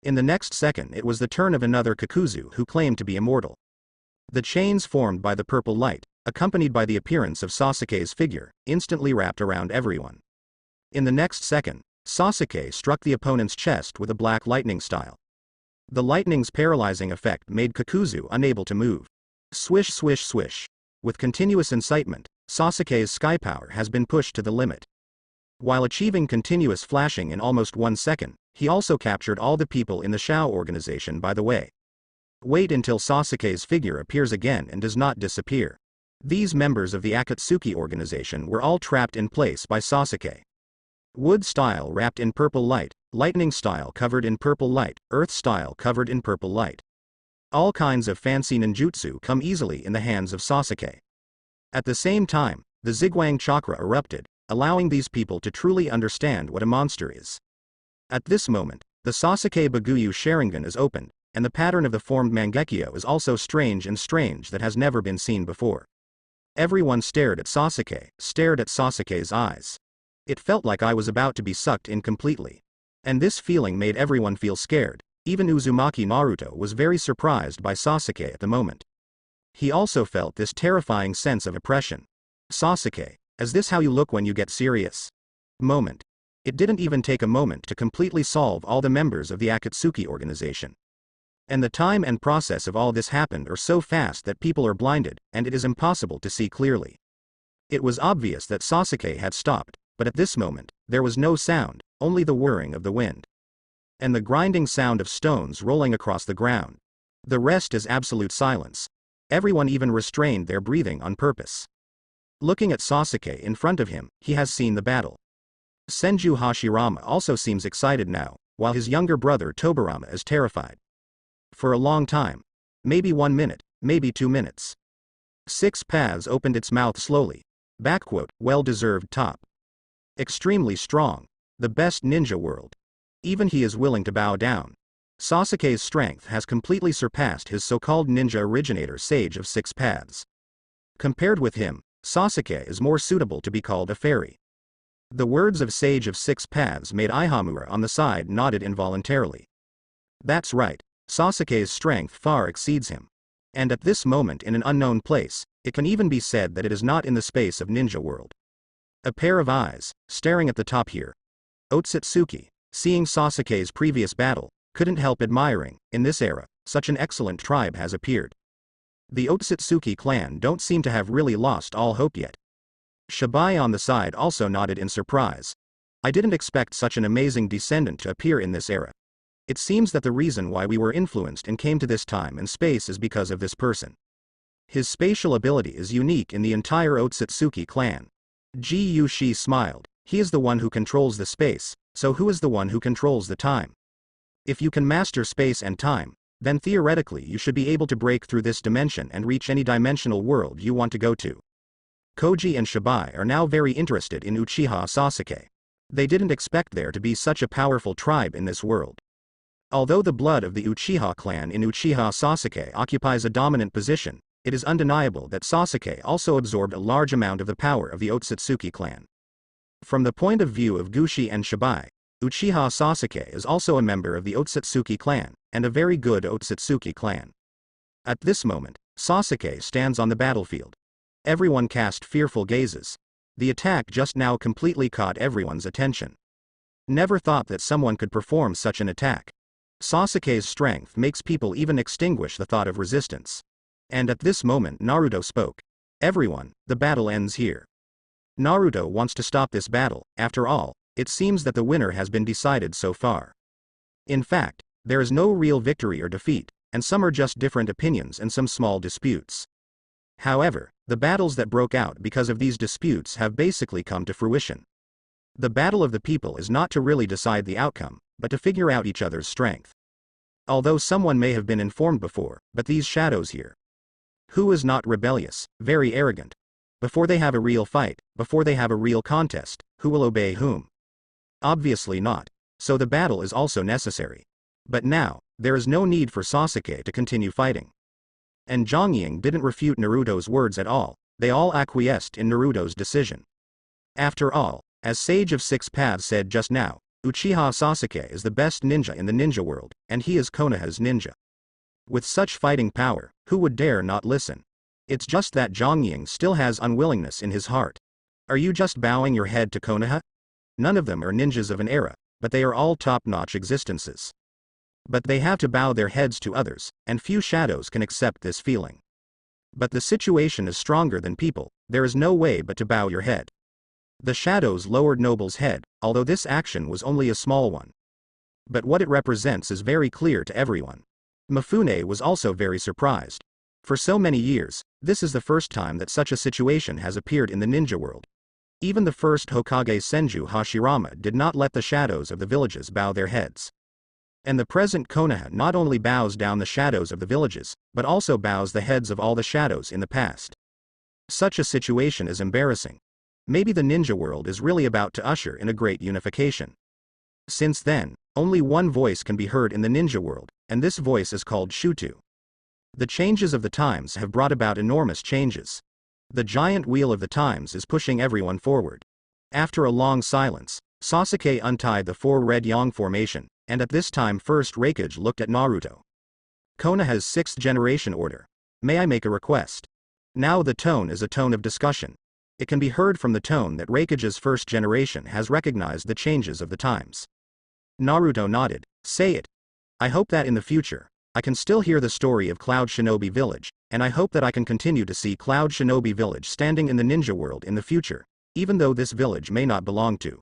In the next second it was the turn of another Kakuzu who claimed to be immortal. The chains formed by the purple light, accompanied by the appearance of Sasuke's figure, instantly wrapped around everyone. In the next second, Sasuke struck the opponent's chest with a black lightning style. The lightning's paralyzing effect made Kakuzu unable to move. Swish swish swish. With continuous incitement, Sasuke's sky power has been pushed to the limit. While achieving continuous flashing in almost 1 second, he also captured all the people in the Shao organization by the way. Wait until Sasuke's figure appears again and does not disappear. These members of the Akatsuki organization were all trapped in place by Sasuke. Wood style wrapped in purple light, lightning style covered in purple light, earth style covered in purple light. All kinds of fancy ninjutsu come easily in the hands of Sasuke. At the same time, the Zigwang chakra erupted, allowing these people to truly understand what a monster is. At this moment, the Sasuke Baguyu Sharingan is opened, and the pattern of the formed Mangekyo is also strange that has never been seen before. Everyone stared at Sasuke's eyes. It felt like I was about to be sucked in completely. And this feeling made everyone feel scared. Even Uzumaki Naruto was very surprised by Sasuke at the moment. He also felt this terrifying sense of oppression. Sasuke, is this how you look when you get serious? Moment. It didn't even take a moment to completely solve all the members of the Akatsuki organization. And the time and process of all this happened are so fast that people are blinded, and it is impossible to see clearly. It was obvious that Sasuke had stopped, but at this moment, there was no sound, only the whirring of the wind. And the grinding sound of stones rolling across the ground. The rest is absolute silence. Everyone even restrained their breathing on purpose. Looking at Sasuke in front of him, he has seen the battle. Senju Hashirama also seems excited now, while his younger brother Tobirama is terrified. For a long time. Maybe 1 minute, maybe 2 minutes. Six Paths opened its mouth slowly. Well-deserved top. Extremely strong. The best ninja world. Even he is willing to bow down. Sasuke's strength has completely surpassed his so-called ninja originator Sage of Six Paths. Compared with him, Sasuke is more suitable to be called a fairy. The words of Sage of Six Paths made Ihamura on the side nodded involuntarily. That's right, Sasuke's strength far exceeds him. And at this moment in an unknown place, it can even be said that it is not in the space of ninja world. A pair of eyes, staring at the top here. Otsutsuki, seeing Sasuke's previous battle, couldn't help admiring, in this era, such an excellent tribe has appeared. The Otsutsuki clan don't seem to have really lost all hope yet. Shibai on the side also nodded in surprise. I didn't expect such an amazing descendant to appear in this era. It seems that the reason why we were influenced and came to this time and space is because of this person. His spatial ability is unique in the entire Otsutsuki clan. Ji Yushi smiled. He is the one who controls the space, so who is the one who controls the time? If you can master space and time, then theoretically you should be able to break through this dimension and reach any dimensional world you want to go to. Koji and Shibai are now very interested in Uchiha Sasuke. They didn't expect there to be such a powerful tribe in this world. Although the blood of the Uchiha clan in Uchiha Sasuke occupies a dominant position, it is undeniable that Sasuke also absorbed a large amount of the power of the Otsutsuki clan. From the point of view of Gushi and Shibai, Uchiha Sasuke is also a member of the Otsutsuki clan, and a very good Otsutsuki clan. At this moment, Sasuke stands on the battlefield. Everyone cast fearful gazes. The attack just now completely caught everyone's attention. Never thought that someone could perform such an attack. Sasuke's strength makes people even extinguish the thought of resistance. And at this moment Naruto spoke. Everyone, the battle ends here. Naruto wants to stop this battle. After all, it seems that the winner has been decided so far. In fact, there is no real victory or defeat, and some are just different opinions and some small disputes. However, The battles that broke out because of these disputes have basically come to fruition. The battle of the people is not to really decide the outcome, but to figure out each other's strength. Although someone may have been informed before, but these shadows here. Who is not rebellious, very arrogant? Before they have a real fight, before they have a real contest, who will obey whom? Obviously not. So the battle is also necessary. But now, there is no need for Sasuke to continue fighting. And Zhongying didn't refute Naruto's words at all, they all acquiesced in Naruto's decision. After all, as Sage of Six Paths said just now, Uchiha Sasuke is the best ninja in the ninja world, and he is Konoha's ninja. With such fighting power, who would dare not listen? It's just that Zhongying still has unwillingness in his heart. Are you just bowing your head to Konoha? None of them are ninjas of an era, but they are all top-notch existences. But they have to bow their heads to others, and few shadows can accept this feeling. But the situation is stronger than people, there is no way but to bow your head. The shadows lowered Noble's head, although this action was only a small one. But what it represents is very clear to everyone. Mifune was also very surprised. For so many years, this is the first time that such a situation has appeared in the ninja world. Even the first Hokage Senju Hashirama did not let the shadows of the villages bow their heads. And the present Konoha not only bows down the shadows of the villages, but also bows the heads of all the shadows in the past. Such a situation is embarrassing. Maybe the ninja world is really about to usher in a great unification. Since then, only one voice can be heard in the ninja world, and this voice is called Shuto. The changes of the times have brought about enormous changes. The giant wheel of the times is pushing everyone forward. After a long silence, Sasuke untied the four red yang formation, and at this time first Raikage looked at Naruto. Konoha's 6th generation order. May I make a request? Now the tone is a tone of discussion. It can be heard from the tone that Raikage's 1st generation has recognized the changes of the times. Naruto nodded. Say it. I hope that in the future, I can still hear the story of Cloud Shinobi Village, and I hope that I can continue to see Cloud Shinobi Village standing in the ninja world in the future, even though this village may not belong to.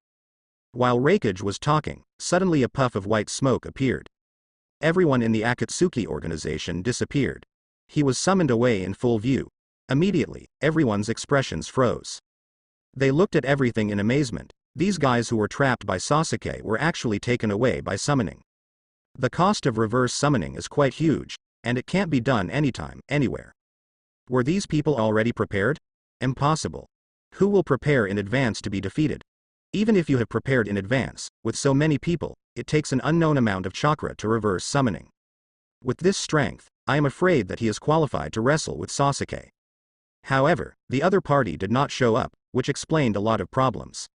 While Raikage was talking, suddenly a puff of white smoke appeared. Everyone in the Akatsuki organization disappeared. He was summoned away in full view. Immediately, everyone's expressions froze. They looked at everything in amazement. These guys who were trapped by Sasuke were actually taken away by summoning. The cost of reverse summoning is quite huge, and it can't be done anytime, anywhere. Were these people already prepared? Impossible. Who will prepare in advance to be defeated? Even if you have prepared in advance, with so many people, it takes an unknown amount of chakra to reverse summoning. With this strength, I am afraid that he is qualified to wrestle with Sasuke. However, the other party did not show up, which explained a lot of problems.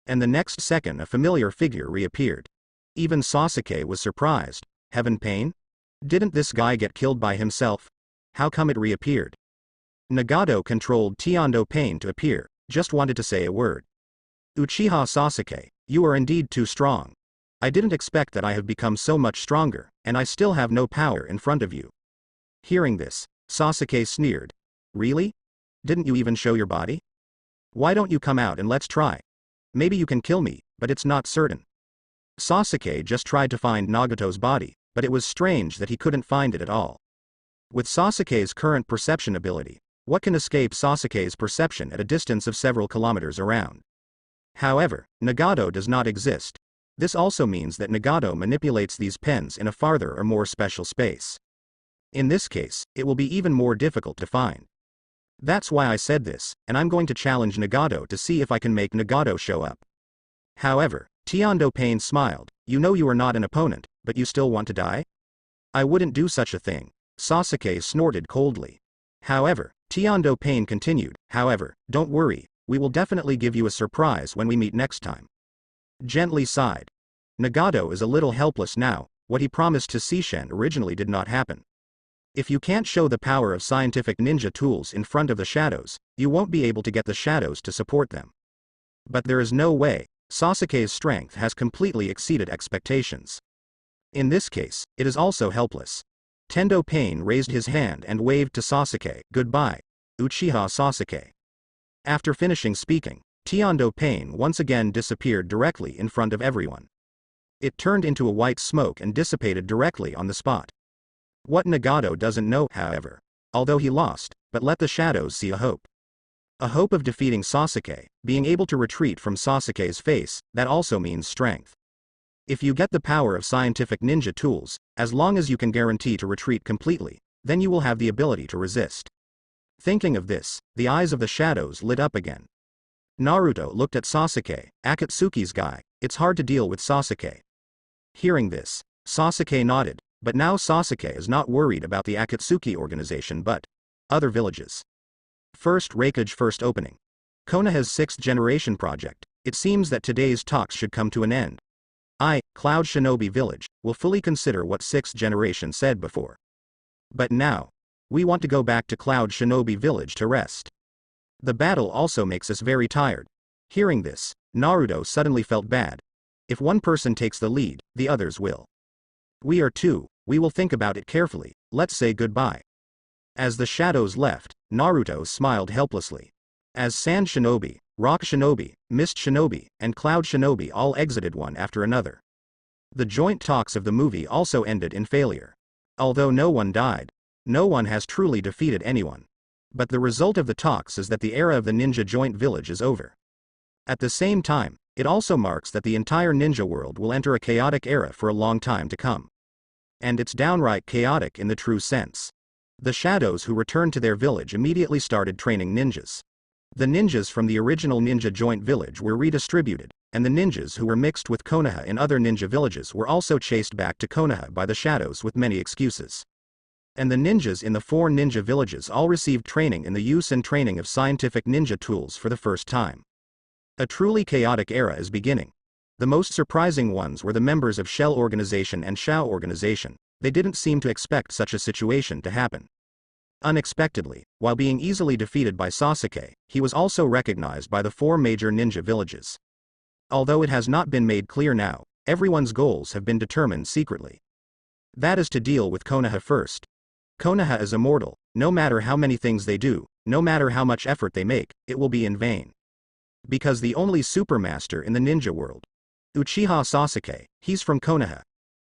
And the next second a familiar figure reappeared. Even Sasuke was surprised. Heaven Pain? Didn't this guy get killed by himself? How come it reappeared? Nagato controlled Teondo Pain to appear, just wanted to say a word. Uchiha Sasuke, you are indeed too strong. I didn't expect that I have become so much stronger, and I still have no power in front of you. Hearing this, Sasuke sneered. Really? Didn't you even show your body? Why don't you come out and let's try? Maybe you can kill me, but it's not certain. Sasuke just tried to find Nagato's body, but it was strange that he couldn't find it at all. With Sasuke's current perception ability, what can escape Sasuke's perception at a distance of several kilometers around? However, Nagato does not exist. This also means that Nagato manipulates these pens in a farther or more special space. In this case, it will be even more difficult to find. That's why I said this, and I'm going to challenge Nagato to see if I can make Nagato show up. However, Teondo Pain smiled. You know you are not an opponent, but you still want to die? I wouldn't do such a thing. Sasuke snorted coldly. However, Teondo Pain continued. However, don't worry, we will definitely give you a surprise when we meet next time. Gently sighed. Nagato is a little helpless now. What he promised to Sishen originally did not happen. If you can't show the power of scientific ninja tools in front of the shadows, you won't be able to get the shadows to support them. But there is no way. Sasuke's strength has completely exceeded expectations. In this case, it is also helpless. Tendo Pain raised his hand and waved to Sasuke. Goodbye, Uchiha Sasuke. After finishing speaking, Teondo Pain once again disappeared directly in front of everyone. It turned into a white smoke and dissipated directly on the spot. What Nagato doesn't know, however, although he lost, but let the shadows see a hope. A hope of defeating Sasuke, being able to retreat from Sasuke's face, that also means strength. If you get the power of scientific ninja tools, as long as you can guarantee to retreat completely, then you will have the ability to resist. Thinking of this, the eyes of the shadows lit up again. Naruto looked at Sasuke, Akatsuki's guy. It's hard to deal with Sasuke. Hearing this, Sasuke nodded, but now Sasuke is not worried about the Akatsuki organization but other villages. First Raikage first opening. Konoha's 6th generation project. It seems that today's talks should come to an end. Cloud Shinobi Village, will fully consider what 6th generation said before. But now, we want to go back to Cloud Shinobi Village to rest. The battle also makes us very tired. Hearing this, Naruto suddenly felt bad. If one person takes the lead, the others will. We are two, we will think about it carefully, let's say goodbye. As the shadows left, Naruto smiled helplessly. As Sand Shinobi, Rock Shinobi, Mist Shinobi, and Cloud Shinobi all exited one after another. The joint talks of the movie also ended in failure. Although no one died, no one has truly defeated anyone. But the result of the talks is that the era of the ninja joint village is over. At the same time, it also marks that the entire ninja world will enter a chaotic era for a long time to come. And it's downright chaotic in the true sense. The shadows who returned to their village immediately started training ninjas. The ninjas from the original ninja joint village were redistributed, and the ninjas who were mixed with Konoha in other ninja villages were also chased back to Konoha by the shadows with many excuses. And the ninjas in the 4 ninja villages all received training in the use and training of scientific ninja tools for the first time. A truly chaotic era is beginning. The most surprising ones were the members of Shell Organization and Shao Organization. They didn't seem to expect such a situation to happen. Unexpectedly, while being easily defeated by Sasuke, he was also recognized by the 4 major ninja villages. Although it has not been made clear now, everyone's goals have been determined secretly. That is to deal with Konoha first. Konoha is immortal. No matter how many things they do, no matter how much effort they make, it will be in vain. Because the only supermaster in the ninja world, Uchiha Sasuke, he's from Konoha.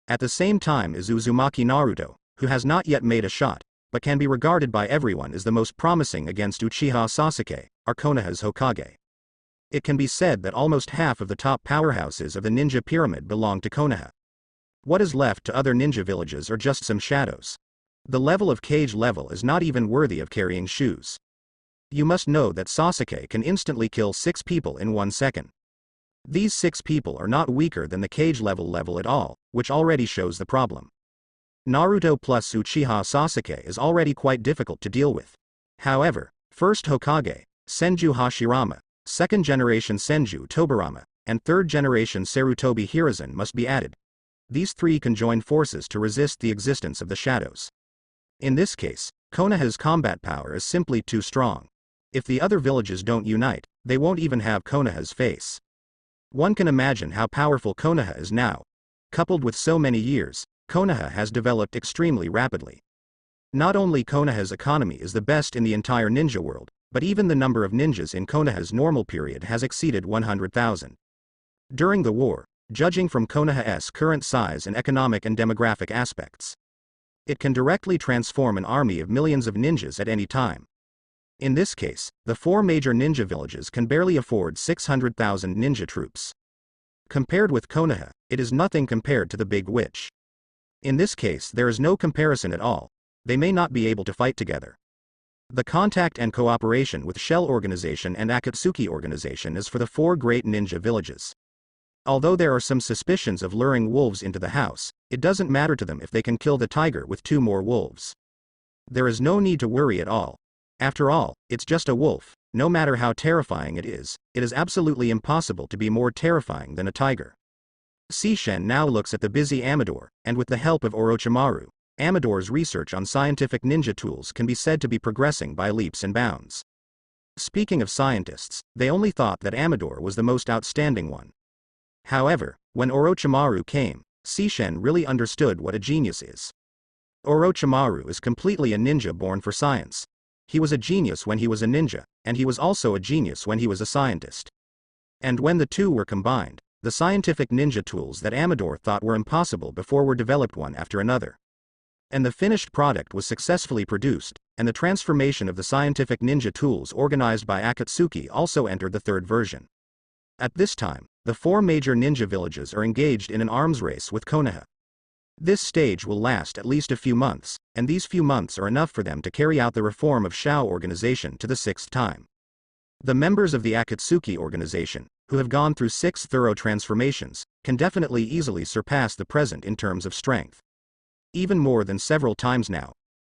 At the same time is Uzumaki Naruto, who has not yet made a shot, but can be regarded by everyone as the most promising against Uchiha Sasuke, are Konoha's Hokage. It can be said that almost half of the top powerhouses of the ninja pyramid belong to Konoha. What is left to other ninja villages are just some shadows. The level of cage level is not even worthy of carrying shoes. You must know that Sasuke can instantly kill 6 people in 1 second. These 6 people are not weaker than the cage level at all, which already shows the problem. Naruto plus Uchiha Sasuke is already quite difficult to deal with. However, first Hokage, Senju Hashirama, 2nd generation Senju Tobirama, and 3rd generation Sarutobi Hiruzen must be added. These 3 can join forces to resist the existence of the shadows. In this case, Konoha's combat power is simply too strong. If the other villages don't unite, they won't even have Konoha's face. One can imagine how powerful Konoha is now. Coupled with so many years, Konoha has developed extremely rapidly. Not only Konoha's economy is the best in the entire ninja world, but even the number of ninjas in Konoha's normal period has exceeded 100,000. During the war, judging from Konoha's current size and economic and demographic aspects, it can directly transform an army of millions of ninjas at any time. In this case, the 4 major ninja villages can barely afford 600,000 ninja troops. Compared with Konoha, it is nothing compared to the Big Witch. In this case there is no comparison at all. They may not be able to fight together. The contact and cooperation with Shell Organization and Akatsuki Organization is for the 4 great ninja villages. Although there are some suspicions of luring wolves into the house, it doesn't matter to them if they can kill the tiger with 2 more wolves. There is no need to worry at all. After all, it's just a wolf. No matter how terrifying it is absolutely impossible to be more terrifying than a tiger. Sishen now looks at the busy Amador, and with the help of Orochimaru, Amador's research on scientific ninja tools can be said to be progressing by leaps and bounds. Speaking of scientists, they only thought that Amador was the most outstanding one. However, when Orochimaru came, Sishen really understood what a genius is. Orochimaru is completely a ninja born for science. He was a genius when he was a ninja, and he was also a genius when he was a scientist. And when the two were combined, the scientific ninja tools that Amador thought were impossible before were developed one after another. And the finished product was successfully produced, and the transformation of the scientific ninja tools organized by Akatsuki also entered the third version. At this time, the 4 major ninja villages are engaged in an arms race with Konoha. This stage will last at least a few months, and these few months are enough for them to carry out the reform of Shao organization to the 6th time. The members of the Akatsuki organization, who have gone through 6 thorough transformations, can definitely easily surpass the present in terms of strength. Even more than several times now.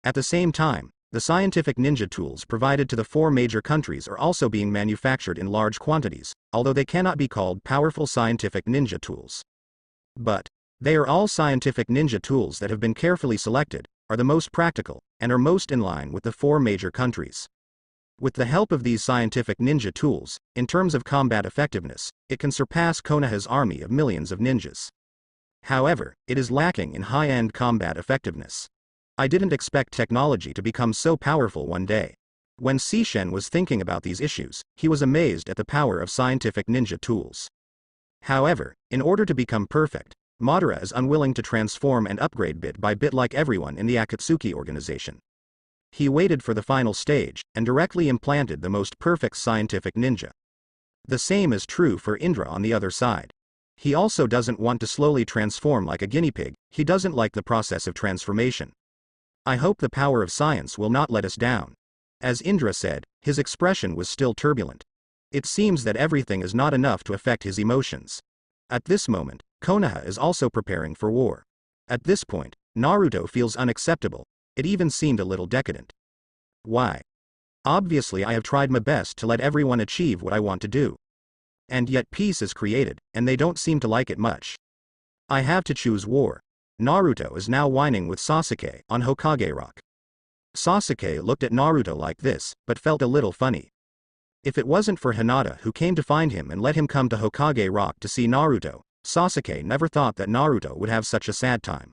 At the same time, the scientific ninja tools provided to the 4 major countries are also being manufactured in large quantities, although they cannot be called powerful scientific ninja tools. But they are all scientific ninja tools that have been carefully selected, are the most practical, and are most in line with the 4 major countries. With the help of these scientific ninja tools, in terms of combat effectiveness, it can surpass Konoha's army of millions of ninjas. However, it is lacking in high-end combat effectiveness. I didn't expect technology to become so powerful one day. When Sishen was thinking about these issues, he was amazed at the power of scientific ninja tools. However, in order to become perfect, Madara is unwilling to transform and upgrade bit by bit like everyone in the Akatsuki organization. He waited for the final stage, and directly implanted the most perfect scientific ninja. The same is true for Indra on the other side. He also doesn't want to slowly transform like a guinea pig, he doesn't like the process of transformation. I hope the power of science will not let us down. As Indra said, his expression was still turbulent. It seems that everything is not enough to affect his emotions. At this moment, Konoha is also preparing for war. At this point, Naruto feels unacceptable, it even seemed a little decadent. Why? Obviously I have tried my best to let everyone achieve what I want to do. And yet peace is created, and they don't seem to like it much. I have to choose war. Naruto is now whining with Sasuke on Hokage Rock. Sasuke looked at Naruto like this, but felt a little funny. If it wasn't for Hinata who came to find him and let him come to Hokage Rock to see Naruto, Sasuke never thought that Naruto would have such a sad time.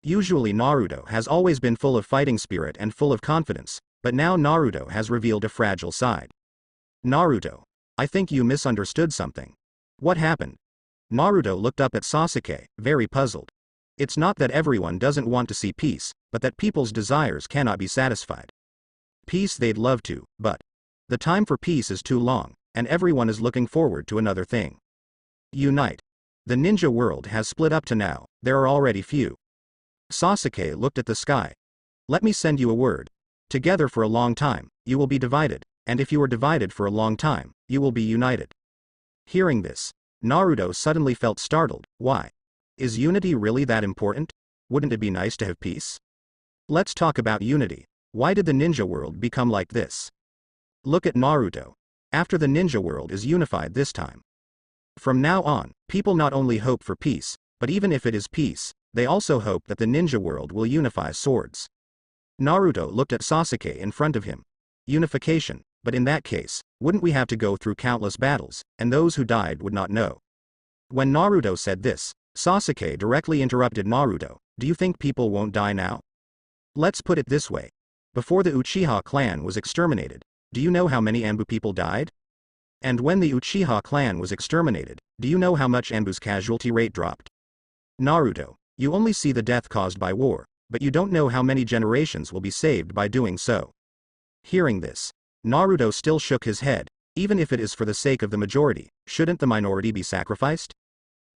Usually Naruto has always been full of fighting spirit and full of confidence, but now Naruto has revealed a fragile side. Naruto, I think you misunderstood something. What happened? Naruto looked up at Sasuke, very puzzled. It's not that everyone doesn't want to see peace, but that people's desires cannot be satisfied. Peace they'd love to, but the time for peace is too long, and everyone is looking forward to another thing. Unite. The ninja world has split up to now, there are already few. Sasuke looked at the sky. Let me send you a word. Together for a long time, you will be divided, and if you are divided for a long time, you will be united. Hearing this, Naruto suddenly felt startled. Why? Is unity really that important? Wouldn't it be nice to have peace? Let's talk about unity. Why did the ninja world become like this? Look at Naruto. After the ninja world is unified this time. From now on, people not only hope for peace, but even if it is peace, they also hope that the ninja world will unify swords. Naruto looked at Sasuke in front of him. Unification, but in that case, wouldn't we have to go through countless battles, and those who died would not know? When Naruto said this, Sasuke directly interrupted Naruto. Do you think people won't die now? Let's put it this way. Before the Uchiha clan was exterminated, do you know how many Anbu people died? And when the Uchiha clan was exterminated, do you know how much Anbu's casualty rate dropped? Naruto, you only see the death caused by war, but you don't know how many generations will be saved by doing so. Hearing this, Naruto still shook his head. Even if it is for the sake of the majority, shouldn't the minority be sacrificed?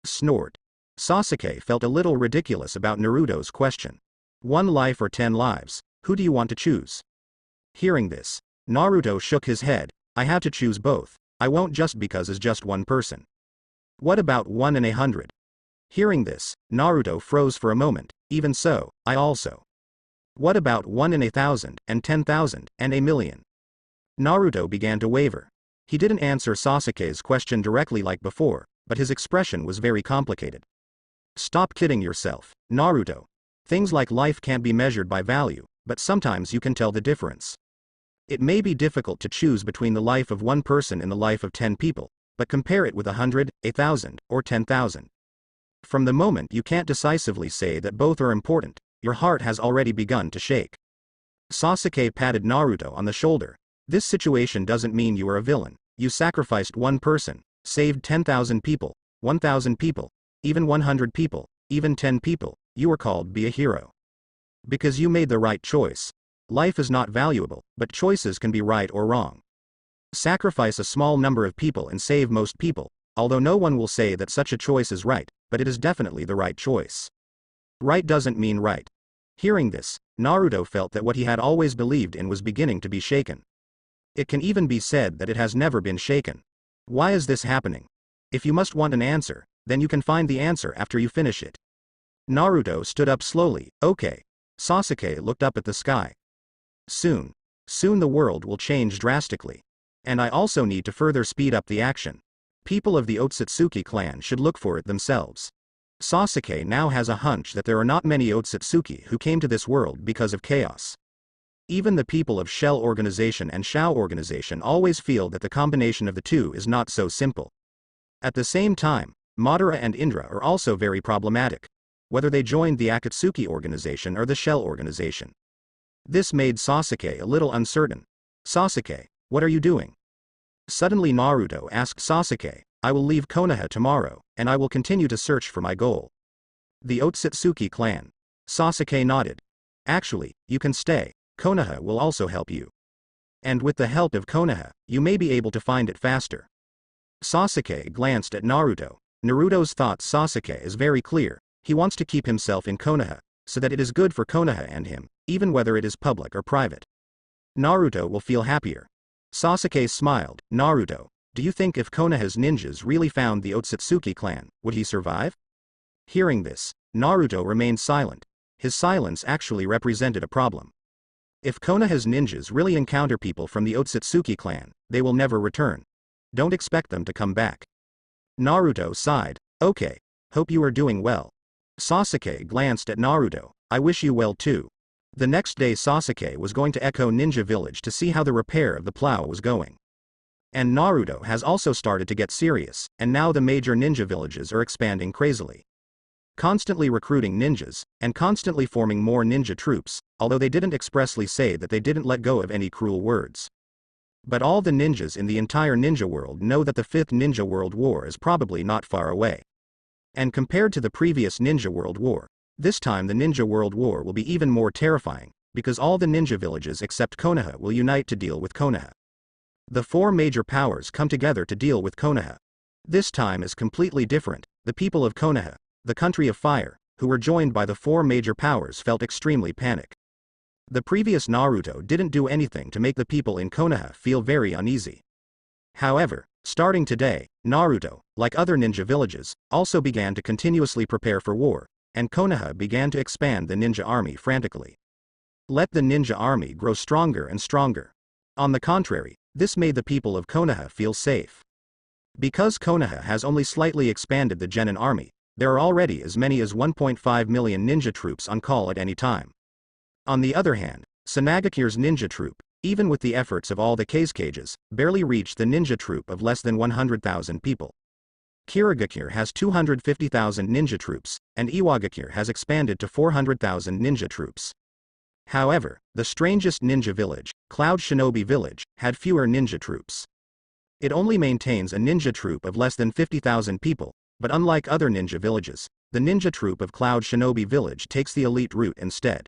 Snort. Sasuke felt a little ridiculous about Naruto's question. 1 life or 10 lives, who do you want to choose? Hearing this, Naruto shook his head. I have to choose both, I won't just because is just one person. What about 1 in 100? Hearing this, Naruto froze for a moment. Even so, I also. What about 1 in 1,000, and 10,000, and 1,000,000? Naruto began to waver. He didn't answer Sasuke's question directly like before, but his expression was very complicated. Stop kidding yourself, Naruto. Things like life can't be measured by value, but sometimes you can tell the difference. It may be difficult to choose between the life of one person and the life of 10 people, but compare it with 100, 1,000, or 10,000. From the moment you can't decisively say that both are important, your heart has already begun to shake. Sasuke patted Naruto on the shoulder. This situation doesn't mean you are a villain. You sacrificed one person, saved 10,000 people, 1,000 people, even 100 people, even 10 people, you are called be a hero. Because you made the right choice. Life is not valuable, but choices can be right or wrong. Sacrifice a small number of people and save most people, although no one will say that such a choice is right, but it is definitely the right choice. Right doesn't mean right. Hearing this, Naruto felt that what he had always believed in was beginning to be shaken. It can even be said that it has never been shaken. Why is this happening? If you must want an answer, then you can find the answer after you finish it. Naruto stood up slowly. Okay. Sasuke looked up at the sky. Soon the world will change drastically. And I also need to further speed up the action. People of the Otsutsuki clan should look for it themselves. Sasuke now has a hunch that there are not many Otsutsuki who came to this world because of chaos. Even the people of Shell Organization and Shao Organization always feel that the combination of the two is not so simple. At the same time, Madara and Indra are also very problematic, whether they joined the Akatsuki Organization or the Shell Organization. This made Sasuke a little uncertain. Sasuke, what are you doing? Suddenly Naruto asked Sasuke, I will leave Konoha tomorrow, and I will continue to search for my goal. The Otsutsuki clan. Sasuke nodded. Actually, you can stay, Konoha will also help you. And with the help of Konoha, you may be able to find it faster. Sasuke glanced at Naruto. Naruto's thoughts Sasuke is very clear, he wants to keep himself in Konoha, so that it is good for Konoha and him, even whether it is public or private. Naruto will feel happier. Sasuke smiled. Naruto, do you think if Konoha's ninjas really found the Otsutsuki clan, would he survive? Hearing this, Naruto remained silent. His silence actually represented a problem. If Konoha's ninjas really encounter people from the Otsutsuki clan, they will never return. Don't expect them to come back. Naruto sighed. Okay. Hope you are doing well. Sasuke glanced at Naruto. I wish you well too. The next day Sasuke was going to Echo Ninja Village to see how the repair of the plow was going. And Naruto has also started to get serious, and now the major ninja villages are expanding crazily. Constantly recruiting ninjas, and constantly forming more ninja troops, although they didn't expressly say that they didn't let go of any cruel words. But all the ninjas in the entire ninja world know that the 5th Ninja World War is probably not far away. And compared to the previous Ninja World War, this time the Ninja World War will be even more terrifying, because all the ninja villages except Konoha will unite to deal with Konoha. The 4 major powers come together to deal with Konoha. This time is completely different. The people of Konoha, the country of fire, who were joined by the 4 major powers felt extremely panic. The previous Naruto didn't do anything to make the people in Konoha feel very uneasy. However, starting today, Naruto, like other ninja villages, also began to continuously prepare for war, and Konoha began to expand the ninja army frantically. Let the ninja army grow stronger and stronger. On the contrary, this made the people of Konoha feel safe. Because Konoha has only slightly expanded the genin army, there are already as many as 1.5 million ninja troops on call at any time. On the other hand, Sanagakure's ninja troop, even with the efforts of all the Kages, barely reached the ninja troop of less than 100,000 people. Kirigakure has 250,000 ninja troops, and Iwagakure has expanded to 400,000 ninja troops. However, the strangest ninja village, Cloud Shinobi Village, had fewer ninja troops. It only maintains a ninja troop of less than 50,000 people, but unlike other ninja villages, the ninja troop of Cloud Shinobi Village takes the elite route instead.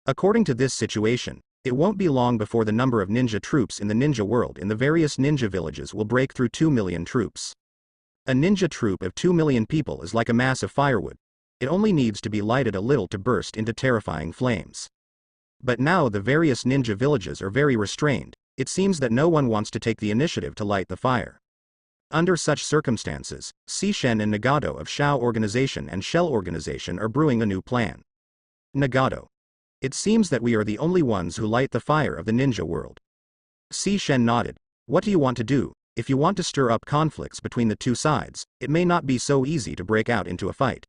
According to this situation, it won't be long before the number of ninja troops in the ninja world in the various ninja villages will break through 2 million troops. A ninja troop of 2 million people is like a mass of firewood. It only needs to be lighted a little to burst into terrifying flames. But now the various ninja villages are very restrained. It seems that no one wants to take the initiative to light the fire. Under such circumstances, Sishen and Nagato of Shao Organization and Shell Organization are brewing a new plan. Nagato. It seems that we are the only ones who light the fire of the ninja world. Sishen nodded. What do you want to do? If you want to stir up conflicts between the two sides, it may not be so easy to break out into a fight.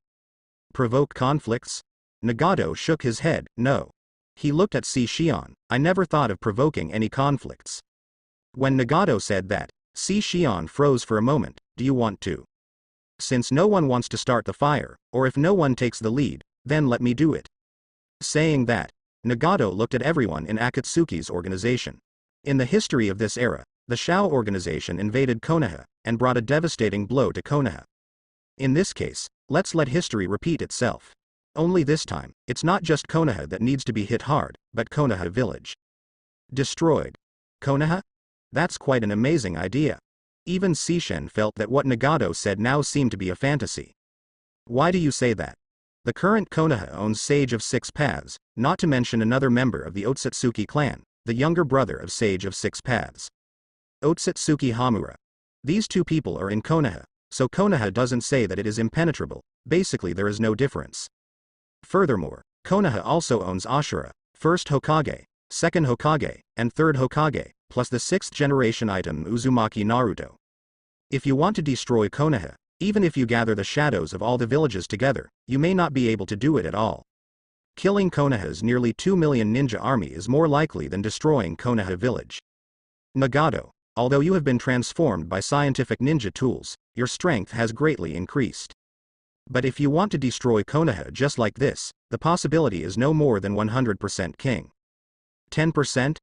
Provoke conflicts? Nagato shook his head. No. He looked at Sishion. I never thought of provoking any conflicts. When Nagato said that, Sishion froze for a moment. Do you want to? Since no one wants to start the fire, or if no one takes the lead, then let me do it. Saying that, Nagato looked at everyone in Akatsuki's organization. In the history of this era, the Shao organization invaded Konoha, and brought a devastating blow to Konoha. In this case, let's let history repeat itself. Only this time, it's not just Konoha that needs to be hit hard, but Konoha village. Destroyed. Konoha? That's quite an amazing idea. Even Sishen felt that what Nagato said now seemed to be a fantasy. Why do you say that? The current Konoha owns Sage of Six Paths, not to mention another member of the Otsutsuki clan, the younger brother of Sage of Six Paths. Otsutsuki Hamura. These two people are in Konoha, so Konoha doesn't say that it is impenetrable. Basically there is no difference. Furthermore, Konoha also owns Ashura, first Hokage, second Hokage, and third Hokage, plus the 6th generation item Uzumaki Naruto. If you want to destroy Konoha, even if you gather the shadows of all the villages together, you may not be able to do it at all. Killing Konoha's nearly 2 million ninja army is more likely than destroying Konoha village. Nagato, although you have been transformed by scientific ninja tools, your strength has greatly increased. But if you want to destroy Konoha just like this, the possibility is no more than 100% king. 10%?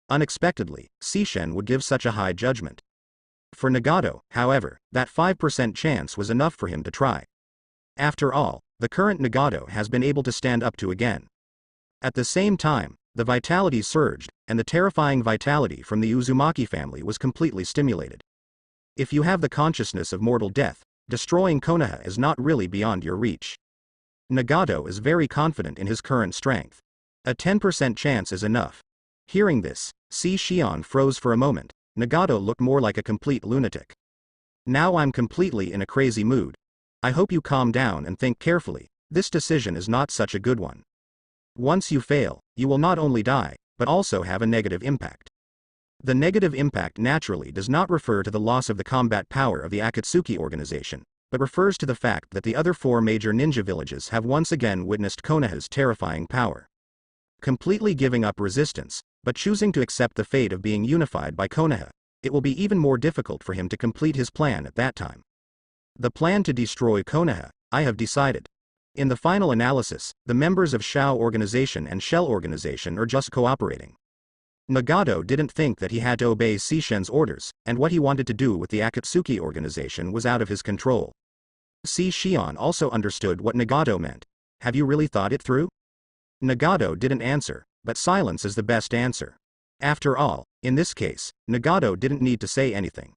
Unexpectedly, Sishen would give such a high judgment. For Nagato, however, that 5% chance was enough for him to try. After all, the current Nagato has been able to stand up to again. At the same time, the vitality surged, and the terrifying vitality from the Uzumaki family was completely stimulated. If you have the consciousness of mortal death, destroying Konoha is not really beyond your reach. Nagato is very confident in his current strength. A 10% chance is enough. Hearing this, Sishen froze for a moment. Nagato looked more like a complete lunatic. Now I'm completely in a crazy mood. I hope you calm down and think carefully. This decision is not such a good one. Once you fail, you will not only die, but also have a negative impact. The negative impact naturally does not refer to the loss of the combat power of the Akatsuki organization, but refers to the fact that the other 4 major ninja villages have once again witnessed Konoha's terrifying power. Completely giving up resistance, but choosing to accept the fate of being unified by Konoha, it will be even more difficult for him to complete his plan at that time. The plan to destroy Konoha, I have decided. In the final analysis, the members of Shao organization and Shell organization are just cooperating. Nagato didn't think that he had to obey Sishen's orders, and what he wanted to do with the Akatsuki organization was out of his control. Sishen also understood what Nagato meant. Have you really thought it through? Nagato didn't answer, but silence is the best answer. After all, in this case, Nagato didn't need to say anything.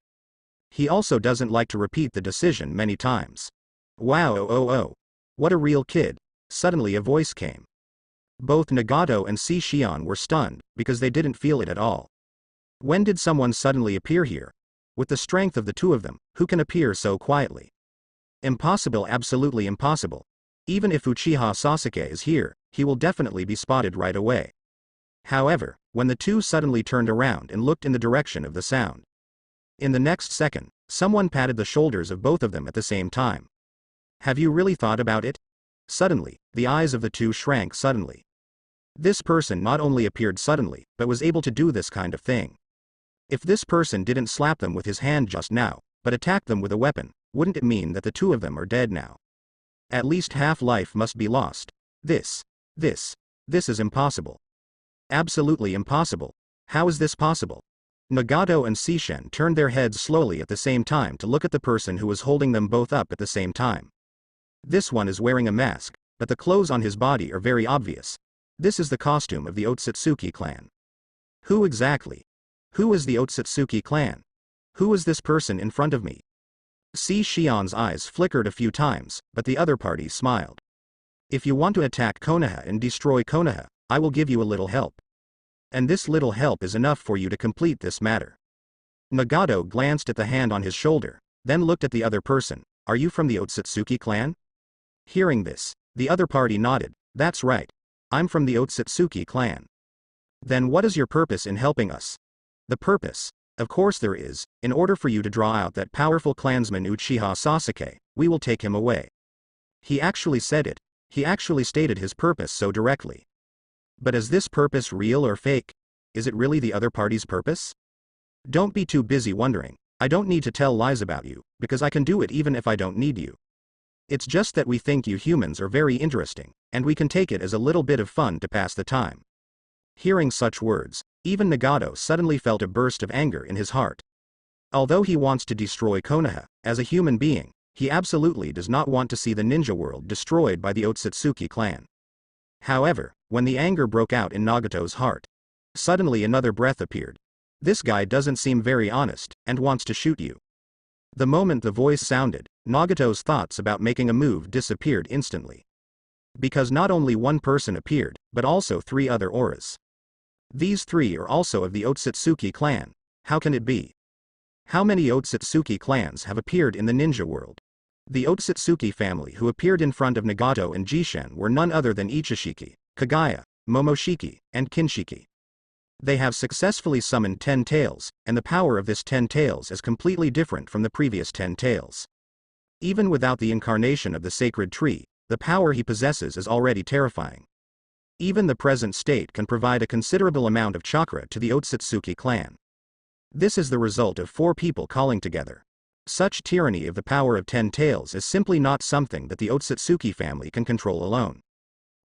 He also doesn't like to repeat the decision many times. Wow, what a real kid. Suddenly a voice came. Both Nagato and Sishen were stunned, because they didn't feel it at all. When did someone suddenly appear here? With the strength of the two of them, who can appear so quietly? Impossible, absolutely impossible. Even if Uchiha Sasuke is here, he will definitely be spotted right away. However, when the two suddenly turned around and looked in the direction of the sound. In the next second, someone patted the shoulders of both of them at the same time. Have you really thought about it? Suddenly, the eyes of the two shrank suddenly. This person not only appeared suddenly, but was able to do this kind of thing. If this person didn't slap them with his hand just now, but attacked them with a weapon, wouldn't it mean that the two of them are dead now? At least half life must be lost. This is impossible. Absolutely impossible. How is this possible? Nagato and Sishen turned their heads slowly at the same time to look at the person who was holding them both up at the same time. This one is wearing a mask, but the clothes on his body are very obvious. This is the costume of the Otsutsuki clan. Who exactly? Who is the Otsutsuki clan? Who is this person in front of me? Sishen's eyes flickered a few times, but the other party smiled. If you want to attack Konoha and destroy Konoha, I will give you a little help. And this little help is enough for you to complete this matter. Nagato glanced at the hand on his shoulder, then looked at the other person. Are you from the Otsutsuki clan? Hearing this, the other party nodded. That's right. I'm from the Otsutsuki clan. Then what is your purpose in helping us? The purpose? Of course there is. In order for you to draw out that powerful clansman Uchiha Sasuke, we will take him away. He actually said it. He actually stated his purpose so directly. But is this purpose real or fake? Is it really the other party's purpose? Don't be too busy wondering. I don't need to tell lies about you, because I can do it even if I don't need you. It's just that we think you humans are very interesting, and we can take it as a little bit of fun to pass the time. Hearing such words, even Nagato suddenly felt a burst of anger in his heart. Although he wants to destroy Konoha, as a human being, He absolutely does not want to see the ninja world destroyed by the Otsutsuki clan. However, when the anger broke out in Nagato's heart, suddenly another breath appeared. This guy doesn't seem very honest, and wants to shoot you. The moment the voice sounded, Nagato's thoughts about making a move disappeared instantly. Because not only one person appeared, but also 3 other auras. These 3 are also of the Otsutsuki clan. How can it be? How many Otsutsuki clans have appeared in the ninja world? The Otsutsuki family who appeared in front of Nagato and Jishen were none other than Ichishiki, Kagaya, Momoshiki, and Kinshiki. They have successfully summoned 10 tails, and the power of this 10 tails is completely different from the previous 10 tails. Even without the incarnation of the sacred tree, the power he possesses is already terrifying. Even the present state can provide a considerable amount of chakra to the Otsutsuki clan. This is the result of 4 people calling together. Such tyranny of the power of 10 tails is simply not something that the Otsutsuki family can control alone.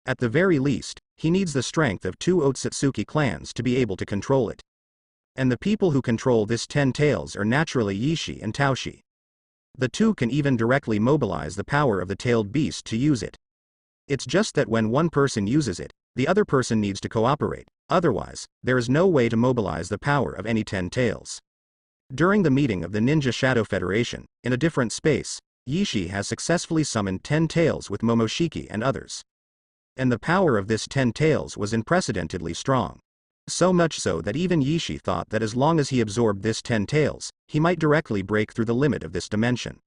At the very least, he needs the strength of 2 Otsutsuki clans to be able to control it. And the people who control this 10 tails are naturally Yishi and Taoshi. The 2 can even directly mobilize the power of the tailed beast to use it. It's just that when one person uses it, the other person needs to cooperate, otherwise, there is no way to mobilize the power of any 10 tails. During the meeting of the Ninja Shadow Federation, in a different space, Yishi has successfully summoned 10 tails with Momoshiki and others. And the power of this 10 tails was unprecedentedly strong. So much so that even Yishi thought that as long as he absorbed this 10 tails, he might directly break through the limit of this dimension.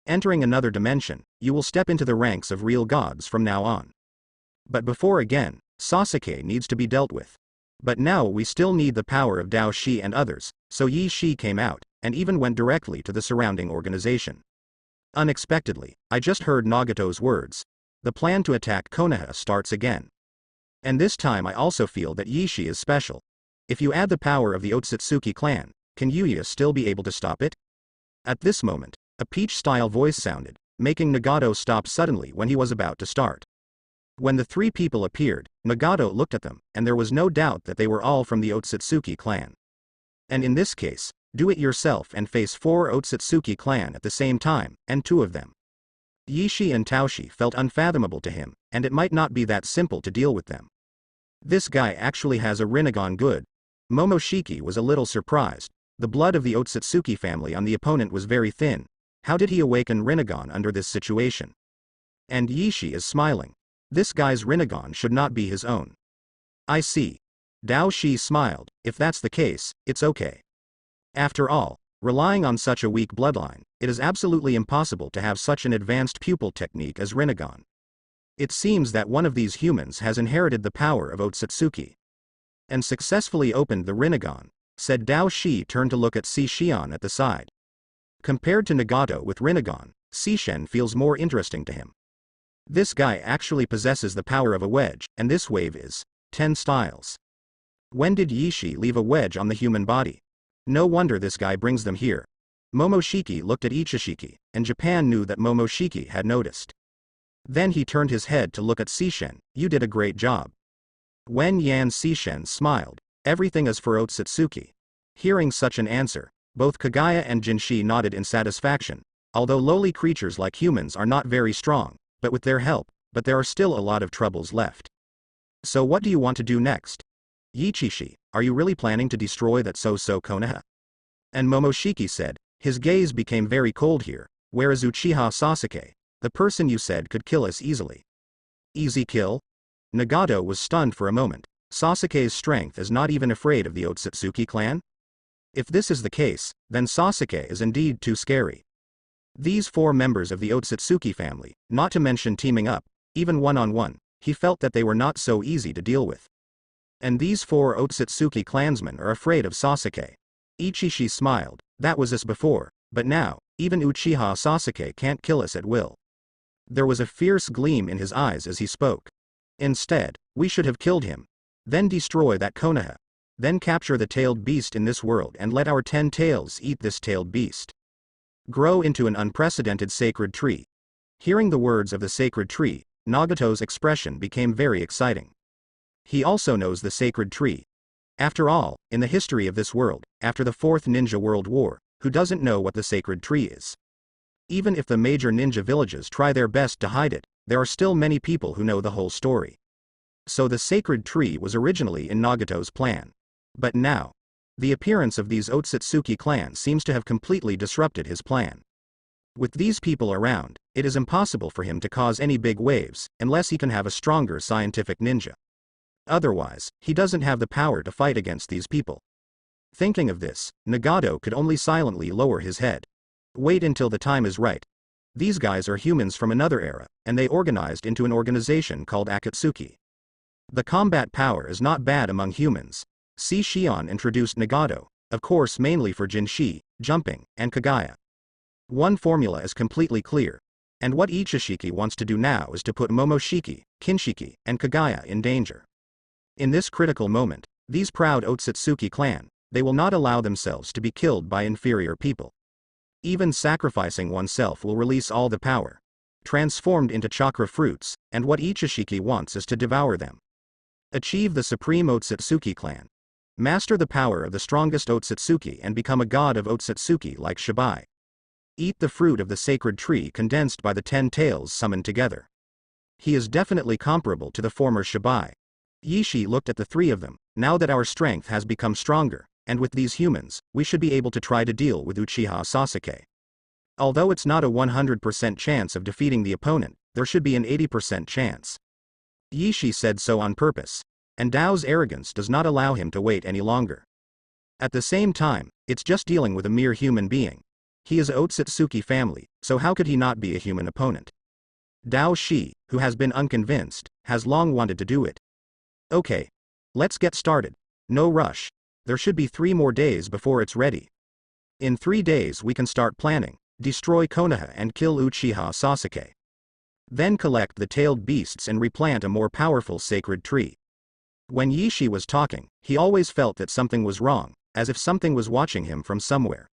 Entering another dimension, you will step into the ranks of real gods from now on. But before again, Sasuke needs to be dealt with. But now we still need the power of Dao Shi and others, so Yi Shi came out, and even went directly to the surrounding organization. Unexpectedly, I just heard Nagato's words. The plan to attack Konoha starts again. And this time I also feel that Yi Shi is special. If you add the power of the Otsutsuki clan, can Yuya still be able to stop it? At this moment, a Peach-style voice sounded, making Nagato stop suddenly when he was about to start. When the 3 people appeared, Nagato looked at them, and there was no doubt that they were all from the Otsutsuki clan. And in this case, do it yourself and face 4 Otsutsuki clan at the same time, and 2 of them. Yishi and Taoshi felt unfathomable to him, and it might not be that simple to deal with them. This guy actually has a Rinnegan good. Momoshiki was a little surprised. The blood of the Otsutsuki family on the opponent was very thin. How did he awaken Rinnegan under this situation? And Yishi is smiling. This guy's Rinnegan should not be his own. I see. Dao Shi smiled. If that's the case, it's okay. After all, relying on such a weak bloodline, it is absolutely impossible to have such an advanced pupil technique as Rinnegan. It seems that one of these humans has inherited the power of Otsutsuki. And successfully opened the Rinnegan, said Dao Shi turned to look at Sishion at the side. Compared to Nagato with Rinnegan, Sishen feels more interesting to him. This guy actually possesses the power of a wedge, and this wave is 10 styles. When did Yishi leave a wedge on the human body? No wonder this guy brings them here. Momoshiki looked at Ichishiki, and Japan knew that Momoshiki had noticed. Then he turned his head to look at Sishen. You did a great job. When Yan Sishen smiled. Everything is for Otsutsuki. Hearing such an answer, both Kagaya and Jinshi nodded in satisfaction. Although lowly creatures like humans are not very strong, but with their help, but there are still a lot of troubles left. So what do you want to do next? Yichishi, are you really planning to destroy that so-so Konoha? And Momoshiki said, his gaze became very cold here. Where is Uchiha Sasuke? The person you said could kill us easily. Easy kill? Nagato was stunned for a moment. Sasuke's strength is not even afraid of the Otsutsuki clan? If this is the case, then Sasuke is indeed too scary. These 4 members of the Otsutsuki family, not to mention teaming up, even one-on-one, he felt that they were not so easy to deal with. And these 4 Otsutsuki clansmen are afraid of Sasuke. Ichishi smiled. That was us before, but now, even Uchiha Sasuke can't kill us at will. There was a fierce gleam in his eyes as he spoke. Instead, we should have killed him. Then destroy that Konoha. Then capture the tailed beast in this world and let our 10 tails eat this tailed beast. Grow into an unprecedented sacred tree. Hearing the words of the sacred tree, Nagato's expression became very exciting. He also knows the sacred tree. After all, in the history of this world, after the 4th Ninja World War, who doesn't know what the sacred tree is? Even if the major ninja villages try their best to hide it, there are still many people who know the whole story. So the sacred tree was originally in Nagato's plan. But now, the appearance of these Otsutsuki clan seems to have completely disrupted his plan. With these people around, it is impossible for him to cause any big waves, unless he can have a stronger scientific ninja. Otherwise, he doesn't have the power to fight against these people. Thinking of this, Nagato could only silently lower his head. Wait until the time is right. These guys are humans from another era, and they organized into an organization called Akatsuki. The combat power is not bad among humans. See, Shion introduced Nagato, of course mainly for Jinshi, jumping, and Kagaya. One formula is completely clear. And what Ichishiki wants to do now is to put Momoshiki, Kinshiki, and Kagaya in danger. In this critical moment, these proud Otsutsuki clan, they will not allow themselves to be killed by inferior people. Even sacrificing oneself will release all the power, transformed into chakra fruits, and what Ichishiki wants is to devour them. Achieve the supreme Otsutsuki clan. Master the power of the strongest Otsutsuki and become a god of Otsutsuki like Shibai. Eat the fruit of the sacred tree condensed by the 10 tails summoned together. He is definitely comparable to the former Shibai. Yishi looked at the three of them. Now that our strength has become stronger, and with these humans, we should be able to try to deal with Uchiha Sasuke. Although it's not a 100% chance of defeating the opponent, there should be an 80% chance. Yishi said so on purpose, and Dao's arrogance does not allow him to wait any longer. At the same time, it's just dealing with a mere human being. He is Otsutsuki family, so how could he not be a human opponent? Dao Shi, who has been unconvinced, has long wanted to do it. Okay. Let's get started. No rush. There should be 3 more days before it's ready. In 3 days we can start planning, destroy Konoha and kill Uchiha Sasuke. Then collect the tailed beasts and replant a more powerful sacred tree. When Yishi was talking, he always felt that something was wrong, as if something was watching him from somewhere.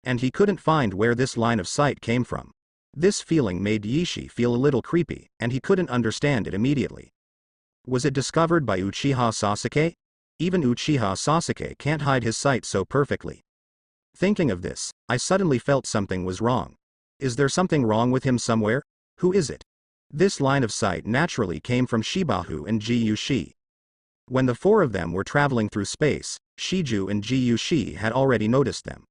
And he couldn't find where this line of sight came from. This feeling made Yishi feel a little creepy, and he couldn't understand it immediately. Was it discovered by Uchiha Sasuke? Even Uchiha Sasuke can't hide his sight so perfectly. Thinking of this, I suddenly felt something was wrong. Is there something wrong with him somewhere? Who is it? This line of sight naturally came from Shibahu and Jiyushi. When the 4 of them were traveling through space, Shiju and Jiyushi had already noticed them.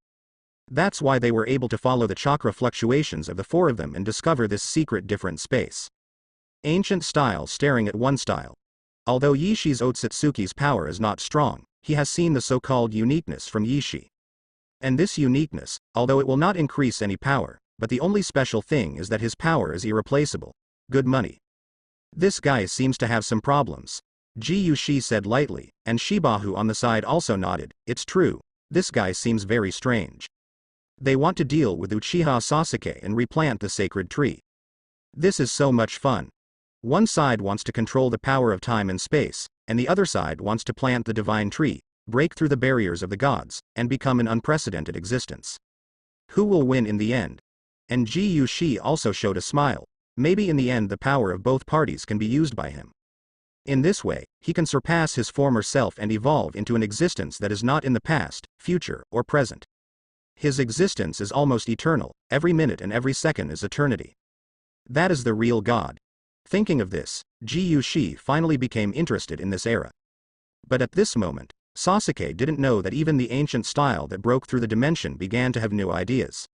That's why they were able to follow the chakra fluctuations of the 4 of them and discover this secret different space. Ancient style staring at one style. Although Yishi's Otsutsuki's power is not strong, he has seen the so-called uniqueness from Yishi. And this uniqueness, although it will not increase any power, but the only special thing is that his power is irreplaceable. Good money. This guy seems to have some problems. Jiyushi said lightly, and Shibahu on the side also nodded. It's true, this guy seems very strange. They want to deal with Uchiha Sasuke and replant the sacred tree. This is so much fun. One side wants to control the power of time and space, and the other side wants to plant the divine tree, break through the barriers of the gods, and become an unprecedented existence. Who will win in the end? And Jiyushi also showed a smile. Maybe in the end the power of both parties can be used by him. In this way, he can surpass his former self and evolve into an existence that is not in the past, future, or present. His existence is almost eternal, every minute and every second is eternity. That is the real God. Thinking of this, Jiyushi finally became interested in this era. But at this moment, Sasuke didn't know that even the ancient style that broke through the dimension began to have new ideas.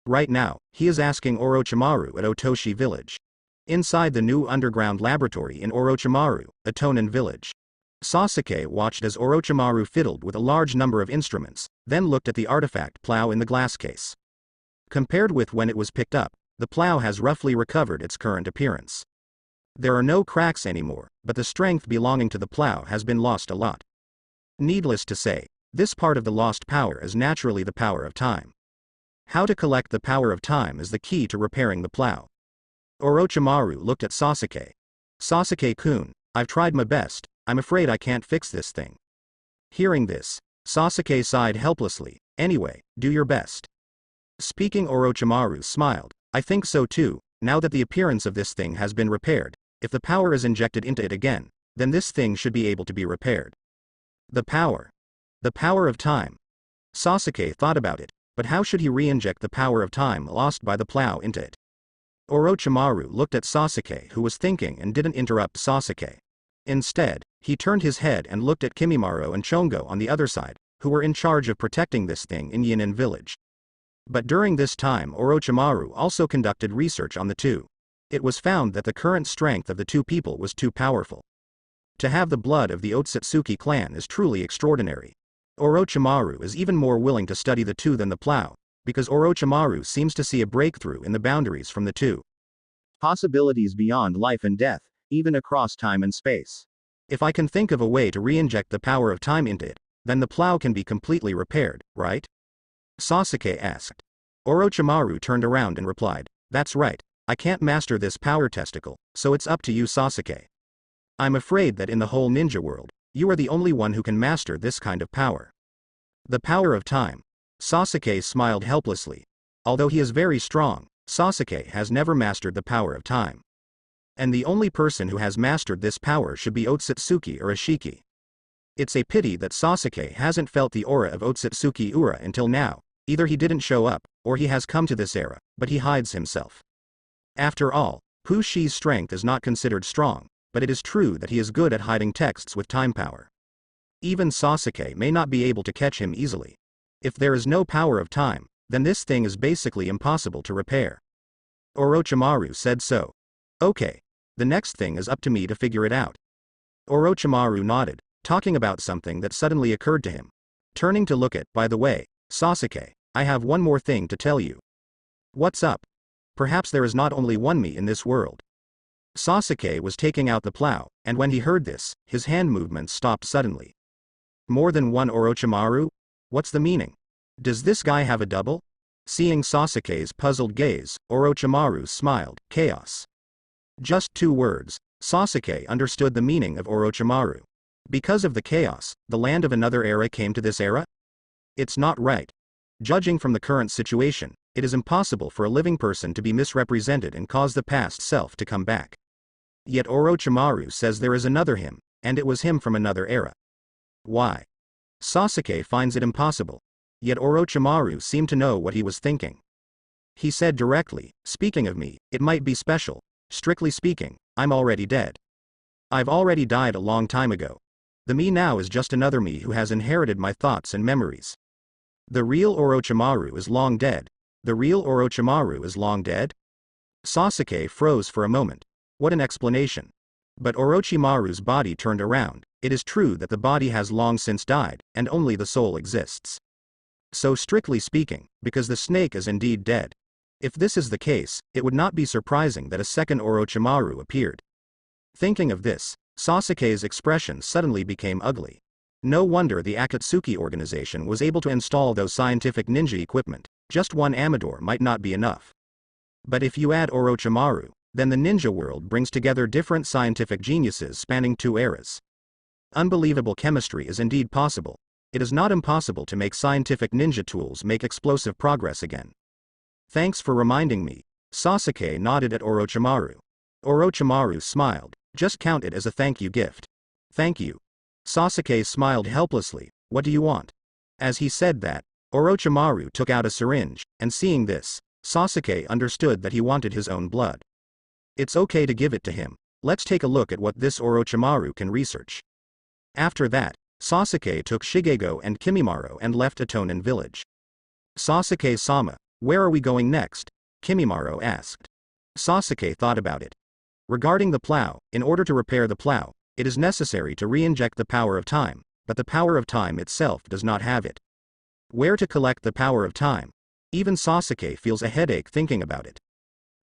Right now, he is asking Orochimaru at Otoshi village. Inside the new underground laboratory in Orochimaru, a Tonin village. Sasuke watched as Orochimaru fiddled with a large number of instruments, then looked at the artifact plow in the glass case. Compared with when it was picked up, the plow has roughly recovered its current appearance. There are no cracks anymore, but the strength belonging to the plow has been lost a lot. Needless to say, this part of the lost power is naturally the power of time. How to collect the power of time is the key to repairing the plow. Orochimaru looked at Sasuke. Sasuke-kun, I've tried my best, I'm afraid I can't fix this thing. Hearing this, Sasuke sighed helplessly. Anyway, do your best. Speaking, Orochimaru smiled. I think so too. Now that the appearance of this thing has been repaired, if the power is injected into it again, then this thing should be able to be repaired. The power. The power of time. Sasuke thought about it. But how should he re-inject the power of time lost by the plow into it? Orochimaru looked at Sasuke, who was thinking, and didn't interrupt Sasuke. Instead, he turned his head and looked at Kimimaro and Chongo on the other side, who were in charge of protecting this thing in Yinin village. But during this time Orochimaru also conducted research on the two. It was found that the current strength of the two people was too powerful. To have the blood of the Otsutsuki clan is truly extraordinary. Orochimaru is even more willing to study the two than the plow, because Orochimaru seems to see a breakthrough in the boundaries from the two. Possibilities beyond life and death, even across time and space. If I can think of a way to re-inject the power of time into it, then the plow can be completely repaired, right? Sasuke asked. Orochimaru turned around and replied, "That's right. I can't master this power testicle, so it's up to you, Sasuke. I'm afraid that in the whole ninja world, you are the only one who can master this kind of power." The power of time. Sasuke smiled helplessly. Although he is very strong, Sasuke has never mastered the power of time. And the only person who has mastered this power should be Otsutsuki Urashiki. It's a pity that Sasuke hasn't felt the aura of Otsutsuki Ura until now. Either he didn't show up, or he has come to this era, but he hides himself. After all, Pushi's strength is not considered strong, but it is true that he is good at hiding texts with time power. Even Sasuke may not be able to catch him easily. If there is no power of time, then this thing is basically impossible to repair. Orochimaru said so. Okay. The next thing is up to me to figure it out. Orochimaru nodded, talking about something that suddenly occurred to him. Turning to look at, by the way, Sasuke, I have one more thing to tell you. What's up? Perhaps there is not only one me in this world. Sasuke was taking out the plow, and when he heard this, his hand movements stopped suddenly. More than one Orochimaru? What's the meaning? Does this guy have a double? Seeing Sasuke's puzzled gaze, Orochimaru smiled, chaos. Just 2 words, Sasuke understood the meaning of Orochimaru. Because of the chaos, the land of another era came to this era? It's not right. Judging from the current situation, it is impossible for a living person to be misrepresented and cause the past self to come back. Yet Orochimaru says there is another him, and it was him from another era. Why? Sasuke finds it impossible. Yet Orochimaru seemed to know what he was thinking. He said directly, "Speaking of me, it might be special. Strictly speaking, I'm already dead. I've already died a long time ago. The me now is just another me who has inherited my thoughts and memories. The real Orochimaru is long dead. The real Orochimaru is long dead?" Sasuke froze for a moment. What an explanation. But Orochimaru's body turned around. It is true that the body has long since died, and only the soul exists. So strictly speaking, because the snake is indeed dead. If this is the case, it would not be surprising that a second Orochimaru appeared. Thinking of this, Sasuke's expression suddenly became ugly. No wonder the Akatsuki organization was able to install those scientific ninja equipment. Just one Amador might not be enough. But if you add Orochimaru, then the ninja world brings together different scientific geniuses spanning 2 eras. Unbelievable chemistry is indeed possible. It is not impossible to make scientific ninja tools make explosive progress again. Thanks for reminding me. Sasuke nodded at Orochimaru. Orochimaru smiled. Just count it as a thank you gift. Thank you. Sasuke smiled helplessly. What do you want? As he said that, Orochimaru took out a syringe, and seeing this, Sasuke understood that he wanted his own blood. It's okay to give it to him. Let's take a look at what this Orochimaru can research. After that, Sasuke took Shigego and Kimimaro and left Atonin village. Sasuke-sama, where are we going next? Kimimaro asked. Sasuke thought about it. Regarding the plow, in order to repair the plow, it is necessary to re-inject the power of time, but the power of time itself does not have it. Where to collect the power of time? Even Sasuke feels a headache thinking about it.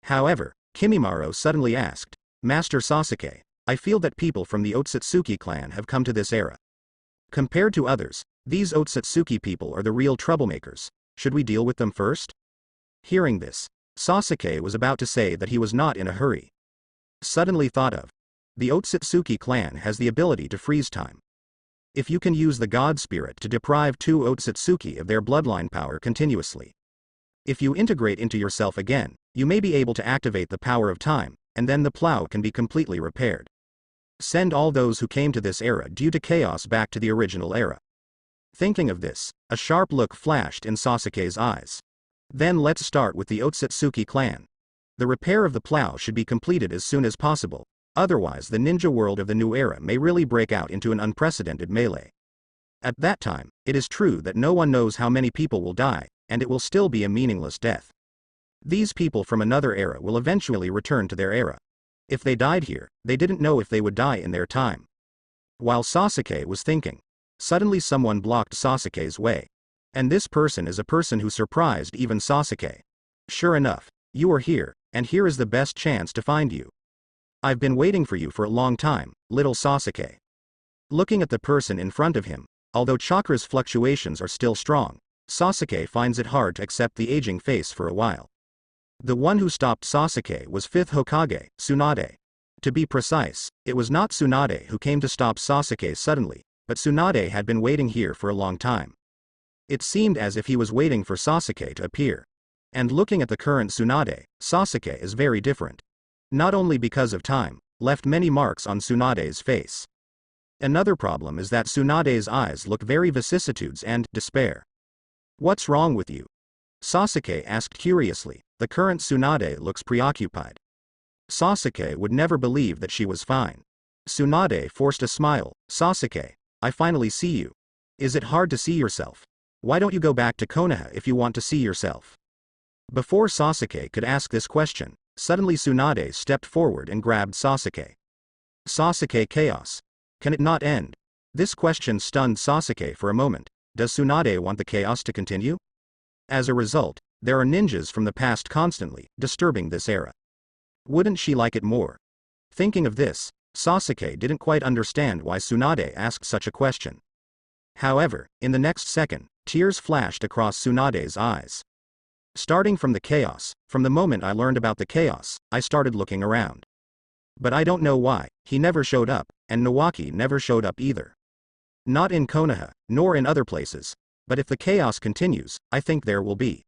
However, Kimimaro suddenly asked, "Master Sasuke, I feel that people from the Otsutsuki clan have come to this era. Compared to others, these Otsutsuki people are the real troublemakers. Should we deal with them first?" Hearing this, Sasuke was about to say that he was not in a hurry. Suddenly thought of. The Otsutsuki clan has the ability to freeze time. If you can use the God Spirit to deprive 2 Otsutsuki of their bloodline power continuously. If you integrate into yourself again, you may be able to activate the power of time, and then the plow can be completely repaired. Send all those who came to this era due to chaos back to the original era. Thinking of this, a sharp look flashed in Sasuke's eyes. Then let's start with the Otsutsuki clan. The repair of the plow should be completed as soon as possible, otherwise the ninja world of the new era may really break out into an unprecedented melee. At that time, it is true that no one knows how many people will die, and it will still be a meaningless death. These people from another era will eventually return to their era. If they died here, they didn't know if they would die in their time. While Sasuke was thinking, suddenly someone blocked Sasuke's way. And this person is a person who surprised even Sasuke. Sure enough, you are here, and here is the best chance to find you. I've been waiting for you for a long time, little Sasuke. Looking at the person in front of him, although chakra's fluctuations are still strong, Sasuke finds it hard to accept the aging face for a while. The one who stopped Sasuke was 5th Hokage, Tsunade. To be precise, it was not Tsunade who came to stop Sasuke suddenly, but Tsunade had been waiting here for a long time. It seemed as if he was waiting for Sasuke to appear. And looking at the current Tsunade, Sasuke is very different. Not only because of time, left many marks on Tsunade's face. Another problem is that Tsunade's eyes look very vicissitudes and despair. What's wrong with you? Sasuke asked curiously. The current Tsunade looks preoccupied. Sasuke would never believe that she was fine. Tsunade forced a smile. Sasuke, I finally see you. Is it hard to see yourself? Why don't you go back to Konoha if you want to see yourself? Before Sasuke could ask this question, suddenly Tsunade stepped forward and grabbed Sasuke. Sasuke chaos. Can it not end? This question stunned Sasuke for a moment. Does Tsunade want the chaos to continue? As a result, there are ninjas from the past constantly disturbing this era. Wouldn't she like it more? Thinking of this, Sasuke didn't quite understand why Tsunade asked such a question. However, in the next second, tears flashed across Tsunade's eyes. Starting from the chaos, from the moment I learned about the chaos, I started looking around. But I don't know why, he never showed up, and Nawaki never showed up either. Not in Konoha, nor in other places, but if the chaos continues, I think there will be.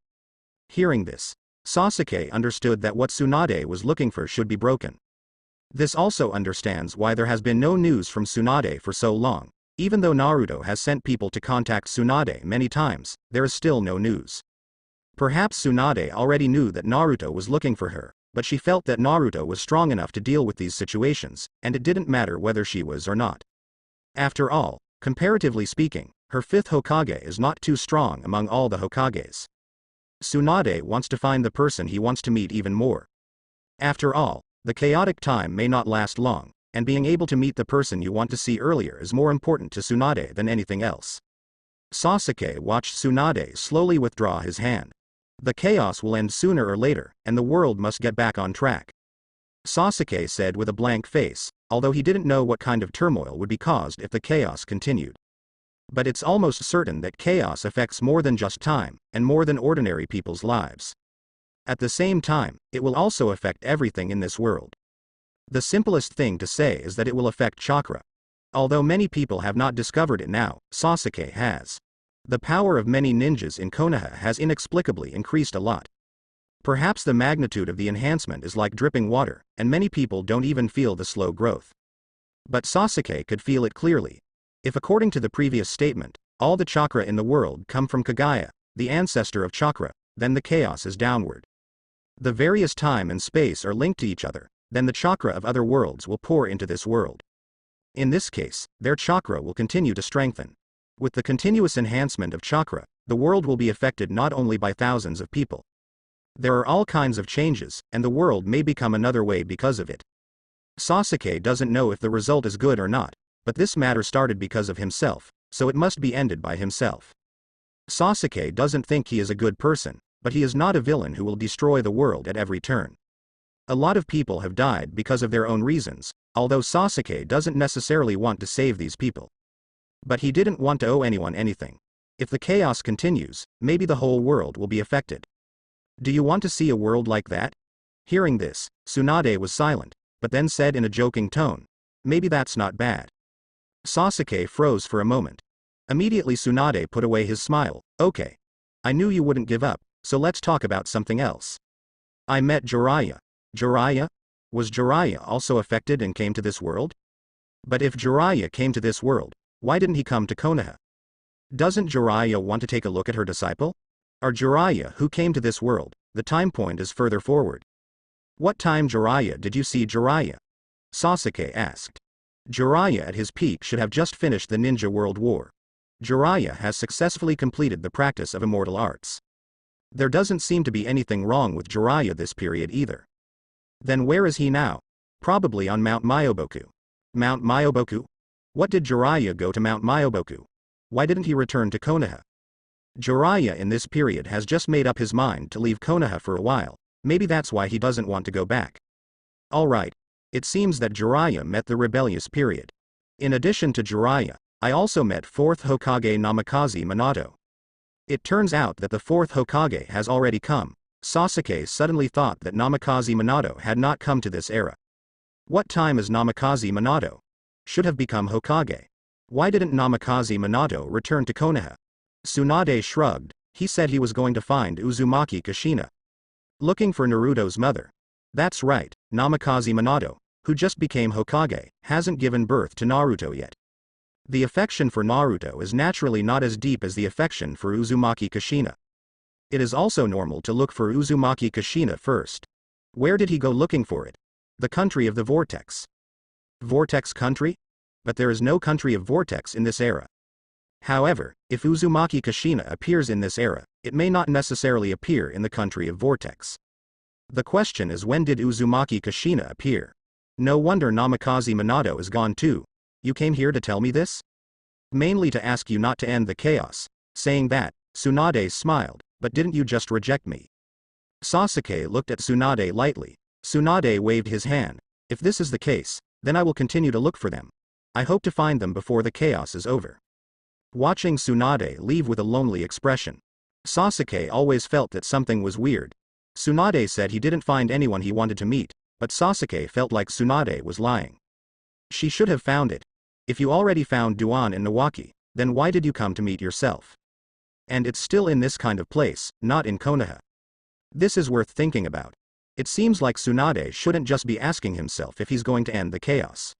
Hearing this, Sasuke understood that what Tsunade was looking for should be broken. This also understands why there has been no news from Tsunade for so long. Even though Naruto has sent people to contact Tsunade many times, there is still no news. Perhaps Tsunade already knew that Naruto was looking for her, but she felt that Naruto was strong enough to deal with these situations, and it didn't matter whether she was or not. After all, comparatively speaking, her 5th Hokage is not too strong among all the Hokages. Tsunade wants to find the person he wants to meet even more. After all, the chaotic time may not last long, and being able to meet the person you want to see earlier is more important to Tsunade than anything else. Sasuke watched Tsunade slowly withdraw his hand. The chaos will end sooner or later, and the world must get back on track. Sasuke said with a blank face, although he didn't know what kind of turmoil would be caused if the chaos continued. But it's almost certain that chaos affects more than just time, and more than ordinary people's lives. At the same time, it will also affect everything in this world. The simplest thing to say is that it will affect chakra. Although many people have not discovered it now, Sasuke has. The power of many ninjas in Konoha has inexplicably increased a lot. Perhaps the magnitude of the enhancement is like dripping water, and many people don't even feel the slow growth. But Sasuke could feel it clearly. If according to the previous statement, all the chakra in the world come from Kagaya, the ancestor of chakra, then the chaos is downward. The various time and space are linked to each other, then the chakra of other worlds will pour into this world. In this case, their chakra will continue to strengthen. With the continuous enhancement of chakra, the world will be affected not only by thousands of people. There are all kinds of changes, and the world may become another way because of it. Sasuke doesn't know if the result is good or not, but this matter started because of himself, so it must be ended by himself. Sasuke doesn't think he is a good person, but he is not a villain who will destroy the world at every turn. A lot of people have died because of their own reasons, although Sasuke doesn't necessarily want to save these people. But he didn't want to owe anyone anything. If the chaos continues, maybe the whole world will be affected. Do you want to see a world like that? Hearing this, Tsunade was silent, but then said in a joking tone, maybe that's not bad. Sasuke froze for a moment. Immediately Tsunade put away his smile. Okay. I knew you wouldn't give up, so let's talk about something else. I met Jiraiya. Jiraiya? Was Jiraiya also affected and came to this world? But if Jiraiya came to this world, why didn't he come to Konoha? Doesn't Jiraiya want to take a look at her disciple? Or Jiraiya who came to this world? The time point is further forward. What time Jiraiya did you see Jiraiya? Sasuke asked. Jiraiya at his peak should have just finished the Ninja World War. Jiraiya has successfully completed the practice of immortal arts. There doesn't seem to be anything wrong with Jiraiya this period either. Then where is he now? Probably on Mount Myoboku. Mount Myoboku? What did Jiraiya go to Mount Myoboku? Why didn't he return to Konoha? Jiraiya in this period has just made up his mind to leave Konoha for a while. Maybe that's why he doesn't want to go back. Alright. It seems that Jiraiya met the rebellious period. In addition to Jiraiya, I also met 4th Hokage Namikaze Minato. It turns out that the 4th Hokage has already come. Sasuke suddenly thought that Namikaze Minato had not come to this era. What time is Namikaze Minato? Should have become Hokage. Why didn't Namikaze Minato return to Konoha? Tsunade shrugged. He said he was going to find Uzumaki Kushina. Looking for Naruto's mother. That's right, Namikaze Minato, who just became Hokage, hasn't given birth to Naruto yet. The affection for Naruto is naturally not as deep as the affection for Uzumaki Kushina. It is also normal to look for Uzumaki Kushina first. Where did he go looking for it? The country of the Vortex. Vortex country? But there is no country of Vortex in this era. However, if Uzumaki Kushina appears in this era, it may not necessarily appear in the country of Vortex. The question is, when did Uzumaki Kushina appear? No wonder Namikaze Minato is gone too. You came here to tell me this? Mainly to ask you not to end the chaos. Saying that, Tsunade smiled, but didn't you just reject me? Sasuke looked at Tsunade lightly. Tsunade waved his hand. If this is the case, then I will continue to look for them. I hope to find them before the chaos is over. Watching Tsunade leave with a lonely expression. Sasuke always felt that something was weird. Tsunade said he didn't find anyone he wanted to meet, but Sasuke felt like Tsunade was lying. She should have found it. If you already found Duan in Nawaki, then why did you come to meet yourself? And it's still in this kind of place, not in Konoha. This is worth thinking about. It seems like Tsunade shouldn't just be asking himself if he's going to end the chaos.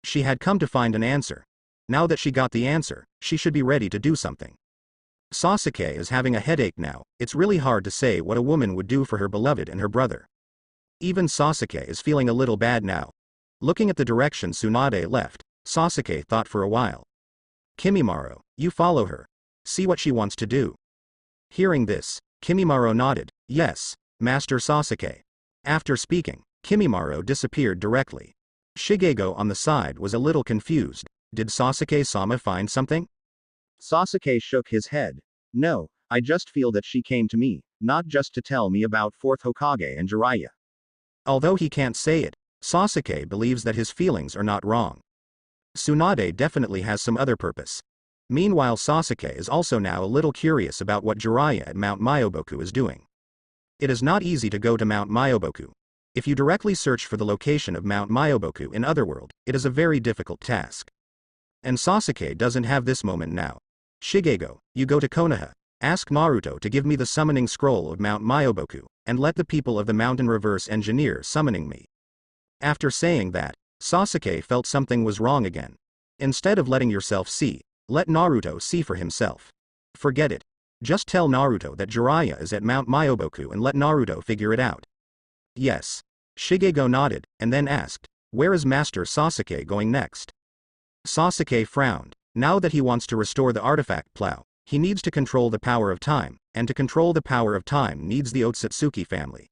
She had come to find an answer. Now that she got the answer, she should be ready to do something. Sasuke is having a headache now. It's really hard to say what a woman would do for her beloved and her brother. Even Sasuke is feeling a little bad now. Looking at the direction Tsunade left, Sasuke thought for a while. Kimimaro, you follow her. See what she wants to do. Hearing this, Kimimaro nodded. Yes, Master Sasuke. After speaking, Kimimaro disappeared directly. Shigego on the side was a little confused. Did Sasuke-sama find something? Sasuke shook his head. No, I just feel that she came to me, not just to tell me about 4th Hokage and Jiraiya. Although he can't say it, Sasuke believes that his feelings are not wrong. Tsunade definitely has some other purpose. Meanwhile, Sasuke is also now a little curious about what Jiraiya at Mount Myoboku is doing. It is not easy to go to Mount Myoboku. If you directly search for the location of Mount Myoboku in Otherworld, it is a very difficult task. And Sasuke doesn't have this moment now. Shigego, you go to Konoha. Ask Naruto to give me the summoning scroll of Mount Myoboku, and let the people of the mountain reverse engineer summoning me. After saying that, Sasuke felt something was wrong again. Instead of letting yourself see, let Naruto see for himself. Forget it. Just tell Naruto that Jiraiya is at Mount Myoboku and let Naruto figure it out. Yes. Shigego nodded, and then asked, where is Master Sasuke going next? Sasuke frowned. Now that he wants to restore the artifact plow, he needs to control the power of time, and to control the power of time needs the Otsutsuki family.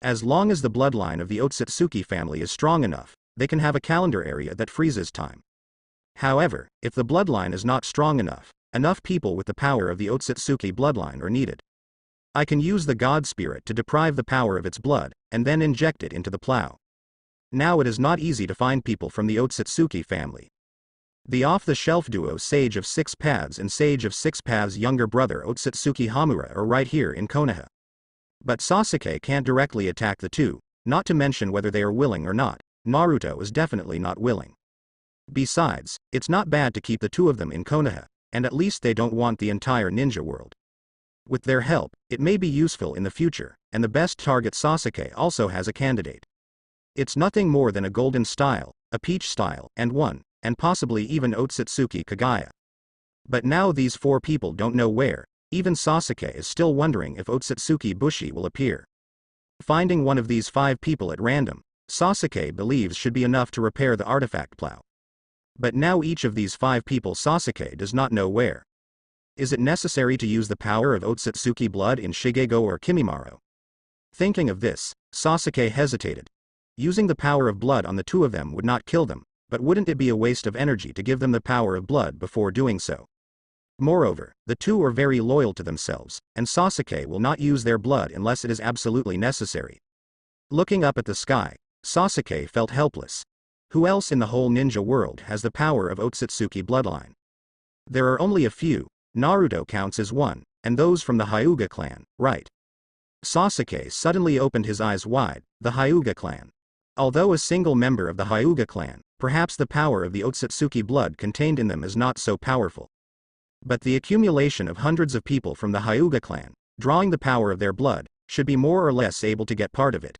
As long as the bloodline of the Otsutsuki family is strong enough, they can have a calendar area that freezes time. However, if the bloodline is not strong enough, enough people with the power of the Otsutsuki bloodline are needed. I can use the God Spirit to deprive the power of its blood, and then inject it into the plow. Now it is not easy to find people from the Otsutsuki family. The off-the-shelf duo Sage of Six Paths and Sage of Six Paths' younger brother Otsutsuki Hamura are right here in Konoha. But Sasuke can't directly attack the two, not to mention whether they are willing or not. Naruto is definitely not willing. Besides, it's not bad to keep the two of them in Konoha, and at least they don't want the entire ninja world. With their help, it may be useful in the future, and the best target Sasuke also has a candidate. It's nothing more than a golden style, a peach style, and possibly even Otsutsuki Kagaya. But now these 4 people don't know where. Even Sasuke is still wondering if Otsutsuki Bushi will appear. Finding one of these 5 people at random, Sasuke believes should be enough to repair the artifact plow. But now each of these 5 people Sasuke does not know where. Is it necessary to use the power of Otsutsuki blood in Shigego or Kimimaro? Thinking of this, Sasuke hesitated. Using the power of blood on the 2 of them would not kill them, but wouldn't it be a waste of energy to give them the power of blood before doing so? Moreover, the 2 are very loyal to themselves, and Sasuke will not use their blood unless it is absolutely necessary. Looking up at the sky, Sasuke felt helpless. Who else in the whole ninja world has the power of Otsutsuki bloodline? There are only a few. Naruto counts as one, and those from the Hyuga clan, right? Sasuke suddenly opened his eyes wide. The Hyuga clan. Although a single member of the Hyuga clan, perhaps the power of the Otsutsuki blood contained in them is not so powerful. But the accumulation of hundreds of people from the Hyuga clan, drawing the power of their blood, should be more or less able to get part of it.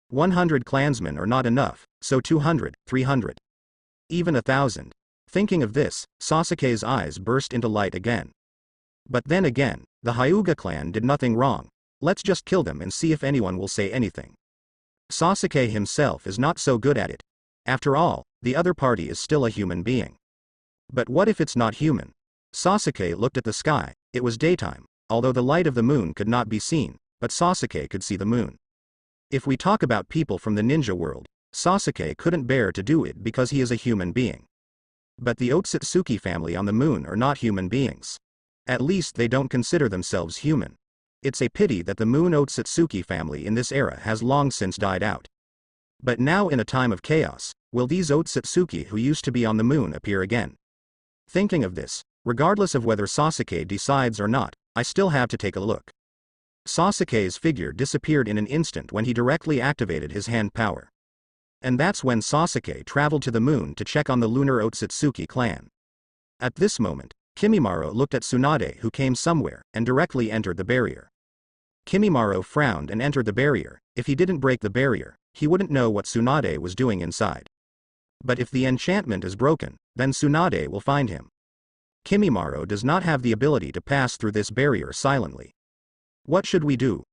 100 clansmen are not enough, so 200, 300. Even 1,000. Thinking of this, Sasuke's eyes burst into light again. But then again, the Hyuga clan did nothing wrong. Let's just kill them and see if anyone will say anything. Sasuke himself is not so good at it. After all, the other party is still a human being. But what if it's not human? Sasuke looked at the sky. It was daytime, although the light of the moon could not be seen, but Sasuke could see the moon. If we talk about people from the ninja world, Sasuke couldn't bear to do it because he is a human being. But the Otsutsuki family on the moon are not human beings. At least they don't consider themselves human. It's a pity that the Moon Otsutsuki family in this era has long since died out. But now in a time of chaos, will these Otsutsuki who used to be on the moon appear again? Thinking of this, regardless of whether Sasuke decides or not, I still have to take a look. Sasuke's figure disappeared in an instant when he directly activated his hand power. And that's when Sasuke traveled to the moon to check on the lunar Otsutsuki clan. At this moment, Kimimaro looked at Tsunade who came somewhere, and directly entered the barrier. Kimimaro frowned and entered the barrier. If he didn't break the barrier, he wouldn't know what Tsunade was doing inside. But if the enchantment is broken, then Tsunade will find him. Kimimaro does not have the ability to pass through this barrier silently. What should we do?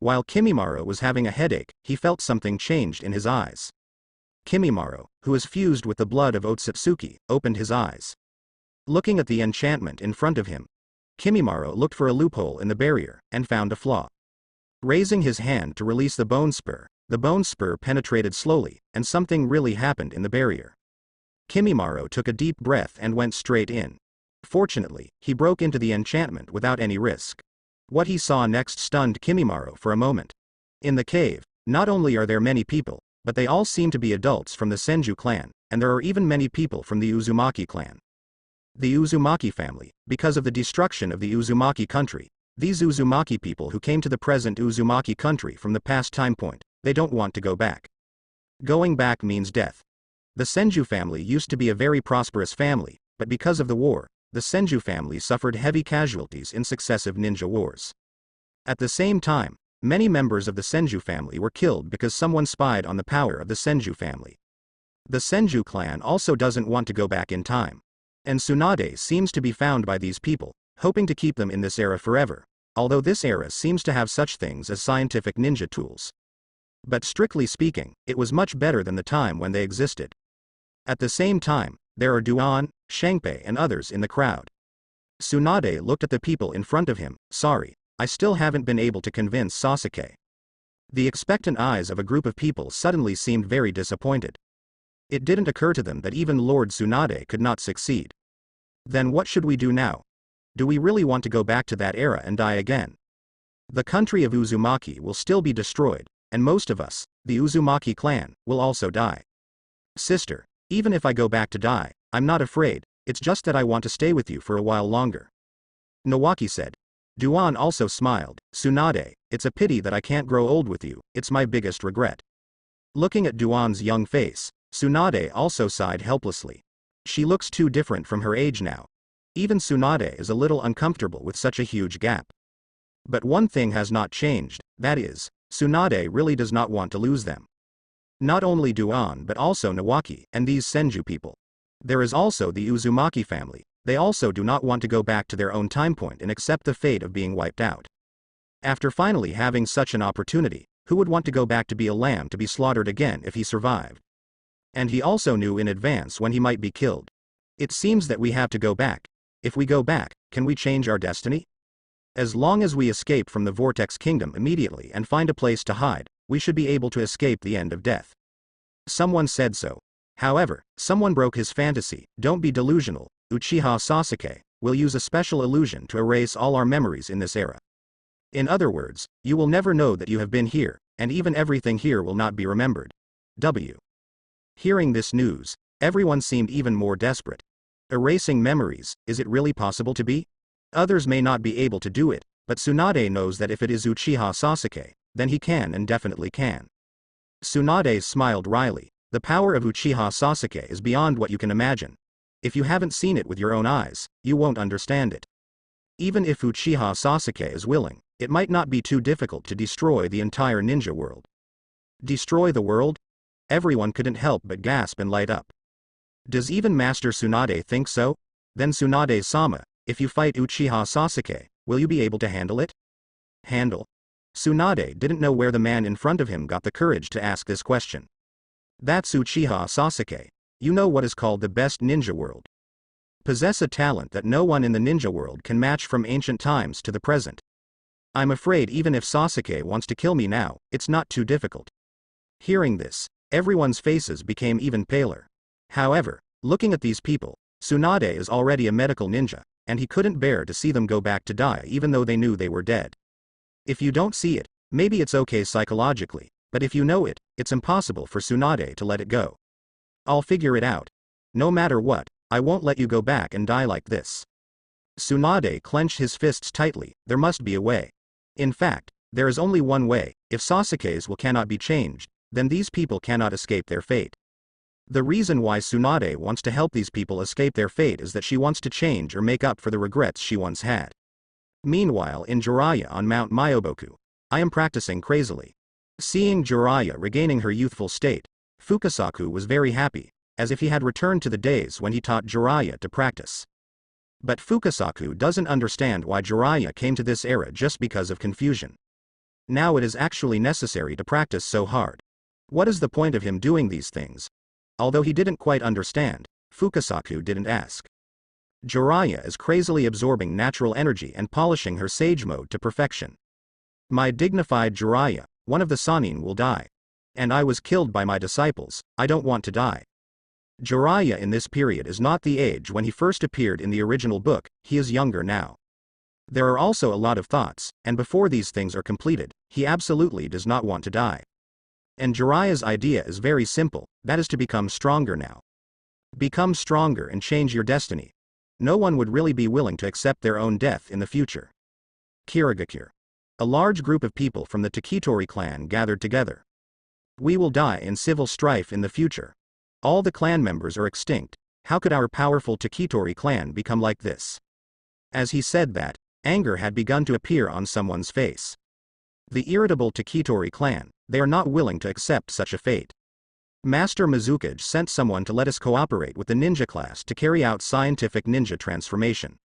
While Kimimaro was having a headache, he felt something changed in his eyes. Kimimaro, who is fused with the blood of Otsutsuki, opened his eyes. Looking at the enchantment in front of him, Kimimaro looked for a loophole in the barrier, and found a flaw. Raising his hand to release the bone spur penetrated slowly, and something really happened in the barrier. Kimimaro took a deep breath and went straight in. Fortunately, he broke into the enchantment without any risk. What he saw next stunned Kimimaro for a moment. In the cave, not only are there many people, but they all seem to be adults from the Senju clan, and there are even many people from the Uzumaki clan. The Uzumaki family, because of the destruction of the Uzumaki country, these Uzumaki people who came to the present Uzumaki country from the past time point, they don't want to go back. Going back means death. The Senju family used to be a very prosperous family, but because of the war, the Senju family suffered heavy casualties in successive ninja wars. At the same time, many members of the Senju family were killed because someone spied on the power of the Senju family. The Senju clan also doesn't want to go back in time. And Tsunade seems to be found by these people, hoping to keep them in this era forever, although this era seems to have such things as scientific ninja tools. But strictly speaking, it was much better than the time when they existed. At the same time, there are Duan, Shenpei and others in the crowd. Tsunade looked at the people in front of him. Sorry, I still haven't been able to convince Sasuke. The expectant eyes of a group of people suddenly seemed very disappointed. It didn't occur to them that even Lord Tsunade could not succeed. Then what should we do now? Do we really want to go back to that era and die again? The country of Uzumaki will still be destroyed, and most of us, the Uzumaki clan, will also die. Sister, even if I go back to die, I'm not afraid, it's just that I want to stay with you for a while longer. Nawaki said. Duan also smiled. Tsunade, it's a pity that I can't grow old with you, it's my biggest regret. Looking at Duan's young face, Tsunade also sighed helplessly. She looks too different from her age now. Even Tsunade is a little uncomfortable with such a huge gap. But one thing has not changed, that is, Tsunade really does not want to lose them. Not only Duan but also Nawaki and these Senju people. There is also the Uzumaki family, they also do not want to go back to their own time point and accept the fate of being wiped out. After finally having such an opportunity, who would want to go back to be a lamb to be slaughtered again if he survived? And he also knew in advance when he might be killed. It seems that we have to go back. If we go back, can we change our destiny? As long as we escape from the Vortex Kingdom immediately and find a place to hide, we should be able to escape the end of death. Someone said so. However, someone broke his fantasy. Don't be delusional. Uchiha Sasuke will use a special illusion to erase all our memories in this era. In other words, you will never know that you have been here, and even everything here will not be remembered. Hearing this news, everyone seemed even more desperate. Erasing memories, is it really possible to be? Others may not be able to do it, but Tsunade knows that if it is Uchiha Sasuke, then he can and definitely can. Tsunade smiled wryly. The power of Uchiha Sasuke is beyond what you can imagine. If you haven't seen it with your own eyes, you won't understand it. Even if Uchiha Sasuke is willing, it might not be too difficult to destroy the entire ninja world. Destroy the world? Everyone couldn't help but gasp and light up. Does even Master Tsunade think so? Then Tsunade-sama, if you fight Uchiha Sasuke, will you be able to handle it? Handle? Tsunade didn't know where the man in front of him got the courage to ask this question. That's Uchiha Sasuke. You know what is called the best ninja world. Possess a talent that no one in the ninja world can match from ancient times to the present. I'm afraid even if Sasuke wants to kill me now, it's not too difficult. Hearing this, everyone's faces became even paler. However, looking at these people, Tsunade is already a medical ninja, and he couldn't bear to see them go back to die even though they knew they were dead. If you don't see it, maybe it's okay psychologically, but if you know it, it's impossible for Tsunade to let it go. I'll figure it out. No matter what, I won't let you go back and die like this. Tsunade clenched his fists tightly. There must be a way. In fact, there is only one way. If Sasuke's will cannot be changed, then these people cannot escape their fate. The reason why Tsunade wants to help these people escape their fate is that she wants to change or make up for the regrets she once had. Meanwhile in Jiraiya on Mount Myoboku, I am practicing crazily. Seeing Jiraiya regaining her youthful state, Fukasaku was very happy, as if he had returned to the days when he taught Jiraiya to practice. But Fukasaku doesn't understand why Jiraiya came to this era just because of confusion. Now it is actually necessary to practice so hard. What is the point of him doing these things? Although he didn't quite understand, Fukasaku didn't ask. Jiraiya is crazily absorbing natural energy and polishing her sage mode to perfection. My dignified Jiraiya, one of the Sannin will die. And I was killed by my disciples, I don't want to die. Jiraiya in this period is not the age when he first appeared in the original book, he is younger now. There are also a lot of thoughts, and before these things are completed, he absolutely does not want to die. And Jiraiya's idea is very simple, that is to become stronger now. Become stronger and change your destiny. No one would really be willing to accept their own death in the future. Kirigakure. A large group of people from the Takitori clan gathered together. We will die in civil strife in the future. All the clan members are extinct. How could our powerful Takitori clan become like this? As he said that, anger had begun to appear on someone's face. The irritable Takitori clan, they are not willing to accept such a fate. Master Mizukage sent someone to let us cooperate with the ninja class to carry out scientific ninja transformation.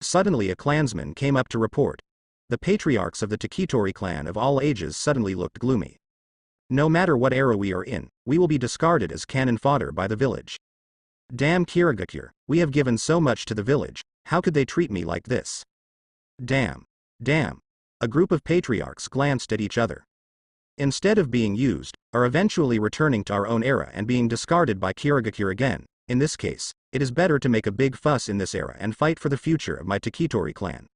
Suddenly a clansman came up to report. The patriarchs of the Takitori clan of all ages suddenly looked gloomy. No matter what era we are in, we will be discarded as cannon fodder by the village. Damn Kirigakure, we have given so much to the village, how could they treat me like this? Damn. Damn. A group of patriarchs glanced at each other. Instead of being used, are eventually returning to our own era and being discarded by Kirigakure again. In this case, it is better to make a big fuss in this era and fight for the future of my Takitori clan.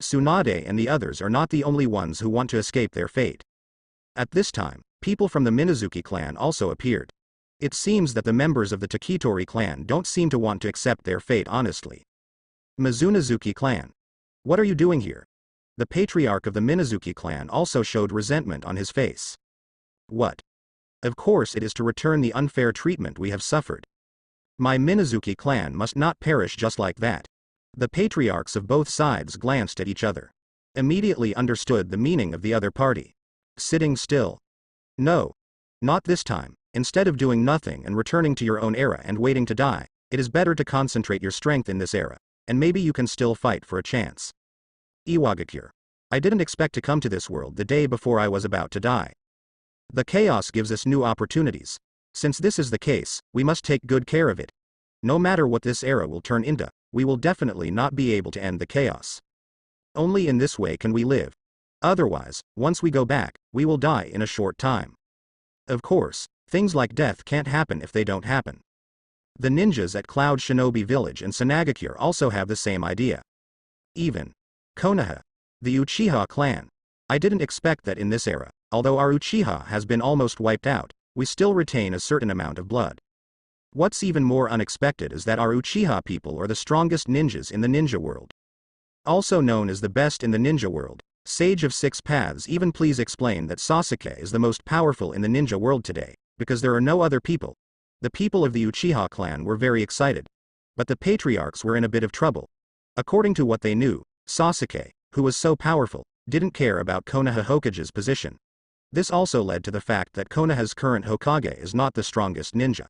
Tsunade and the others are not the only ones who want to escape their fate. At this time, people from the Minazuki clan also appeared. It seems that the members of the Takitori clan don't seem to want to accept their fate honestly. Mizunazuki clan. What are you doing here? The patriarch of the Minazuki clan also showed resentment on his face. What? Of course it is to return the unfair treatment we have suffered. My Minazuki clan must not perish just like that. The patriarchs of both sides glanced at each other. Immediately understood the meaning of the other party. Sitting still. No. Not this time. Instead of doing nothing and returning to your own era and waiting to die, It is better to concentrate your strength in this era, and maybe you can still fight for a chance. Iwagakure. I didn't expect to come to this world the day before I was about to die. The chaos gives us new opportunities. Since this is the case, we must take good care of it. No matter what this era will turn into, we will definitely not be able to end the chaos. Only in this way can we live. Otherwise, once we go back, we will die in a short time. Of course, things like death can't happen if they don't happen. The ninjas at Cloud Shinobi Village and Sanagakure also have the same idea. Even Konoha, the Uchiha clan. I didn't expect that in this era, although our Uchiha has been almost wiped out, we still retain a certain amount of blood. What's even more unexpected is that our Uchiha people are the strongest ninjas in the ninja world. Also known as the best in the ninja world, Sage of Six Paths even please explain that Sasuke is the most powerful in the ninja world today, because there are no other people. The people of the Uchiha clan were very excited. But the patriarchs were in a bit of trouble. According to what they knew, Sasuke, who was so powerful, didn't care about Konoha Hokage's position. This also led to the fact that Konoha's current Hokage is not the strongest ninja.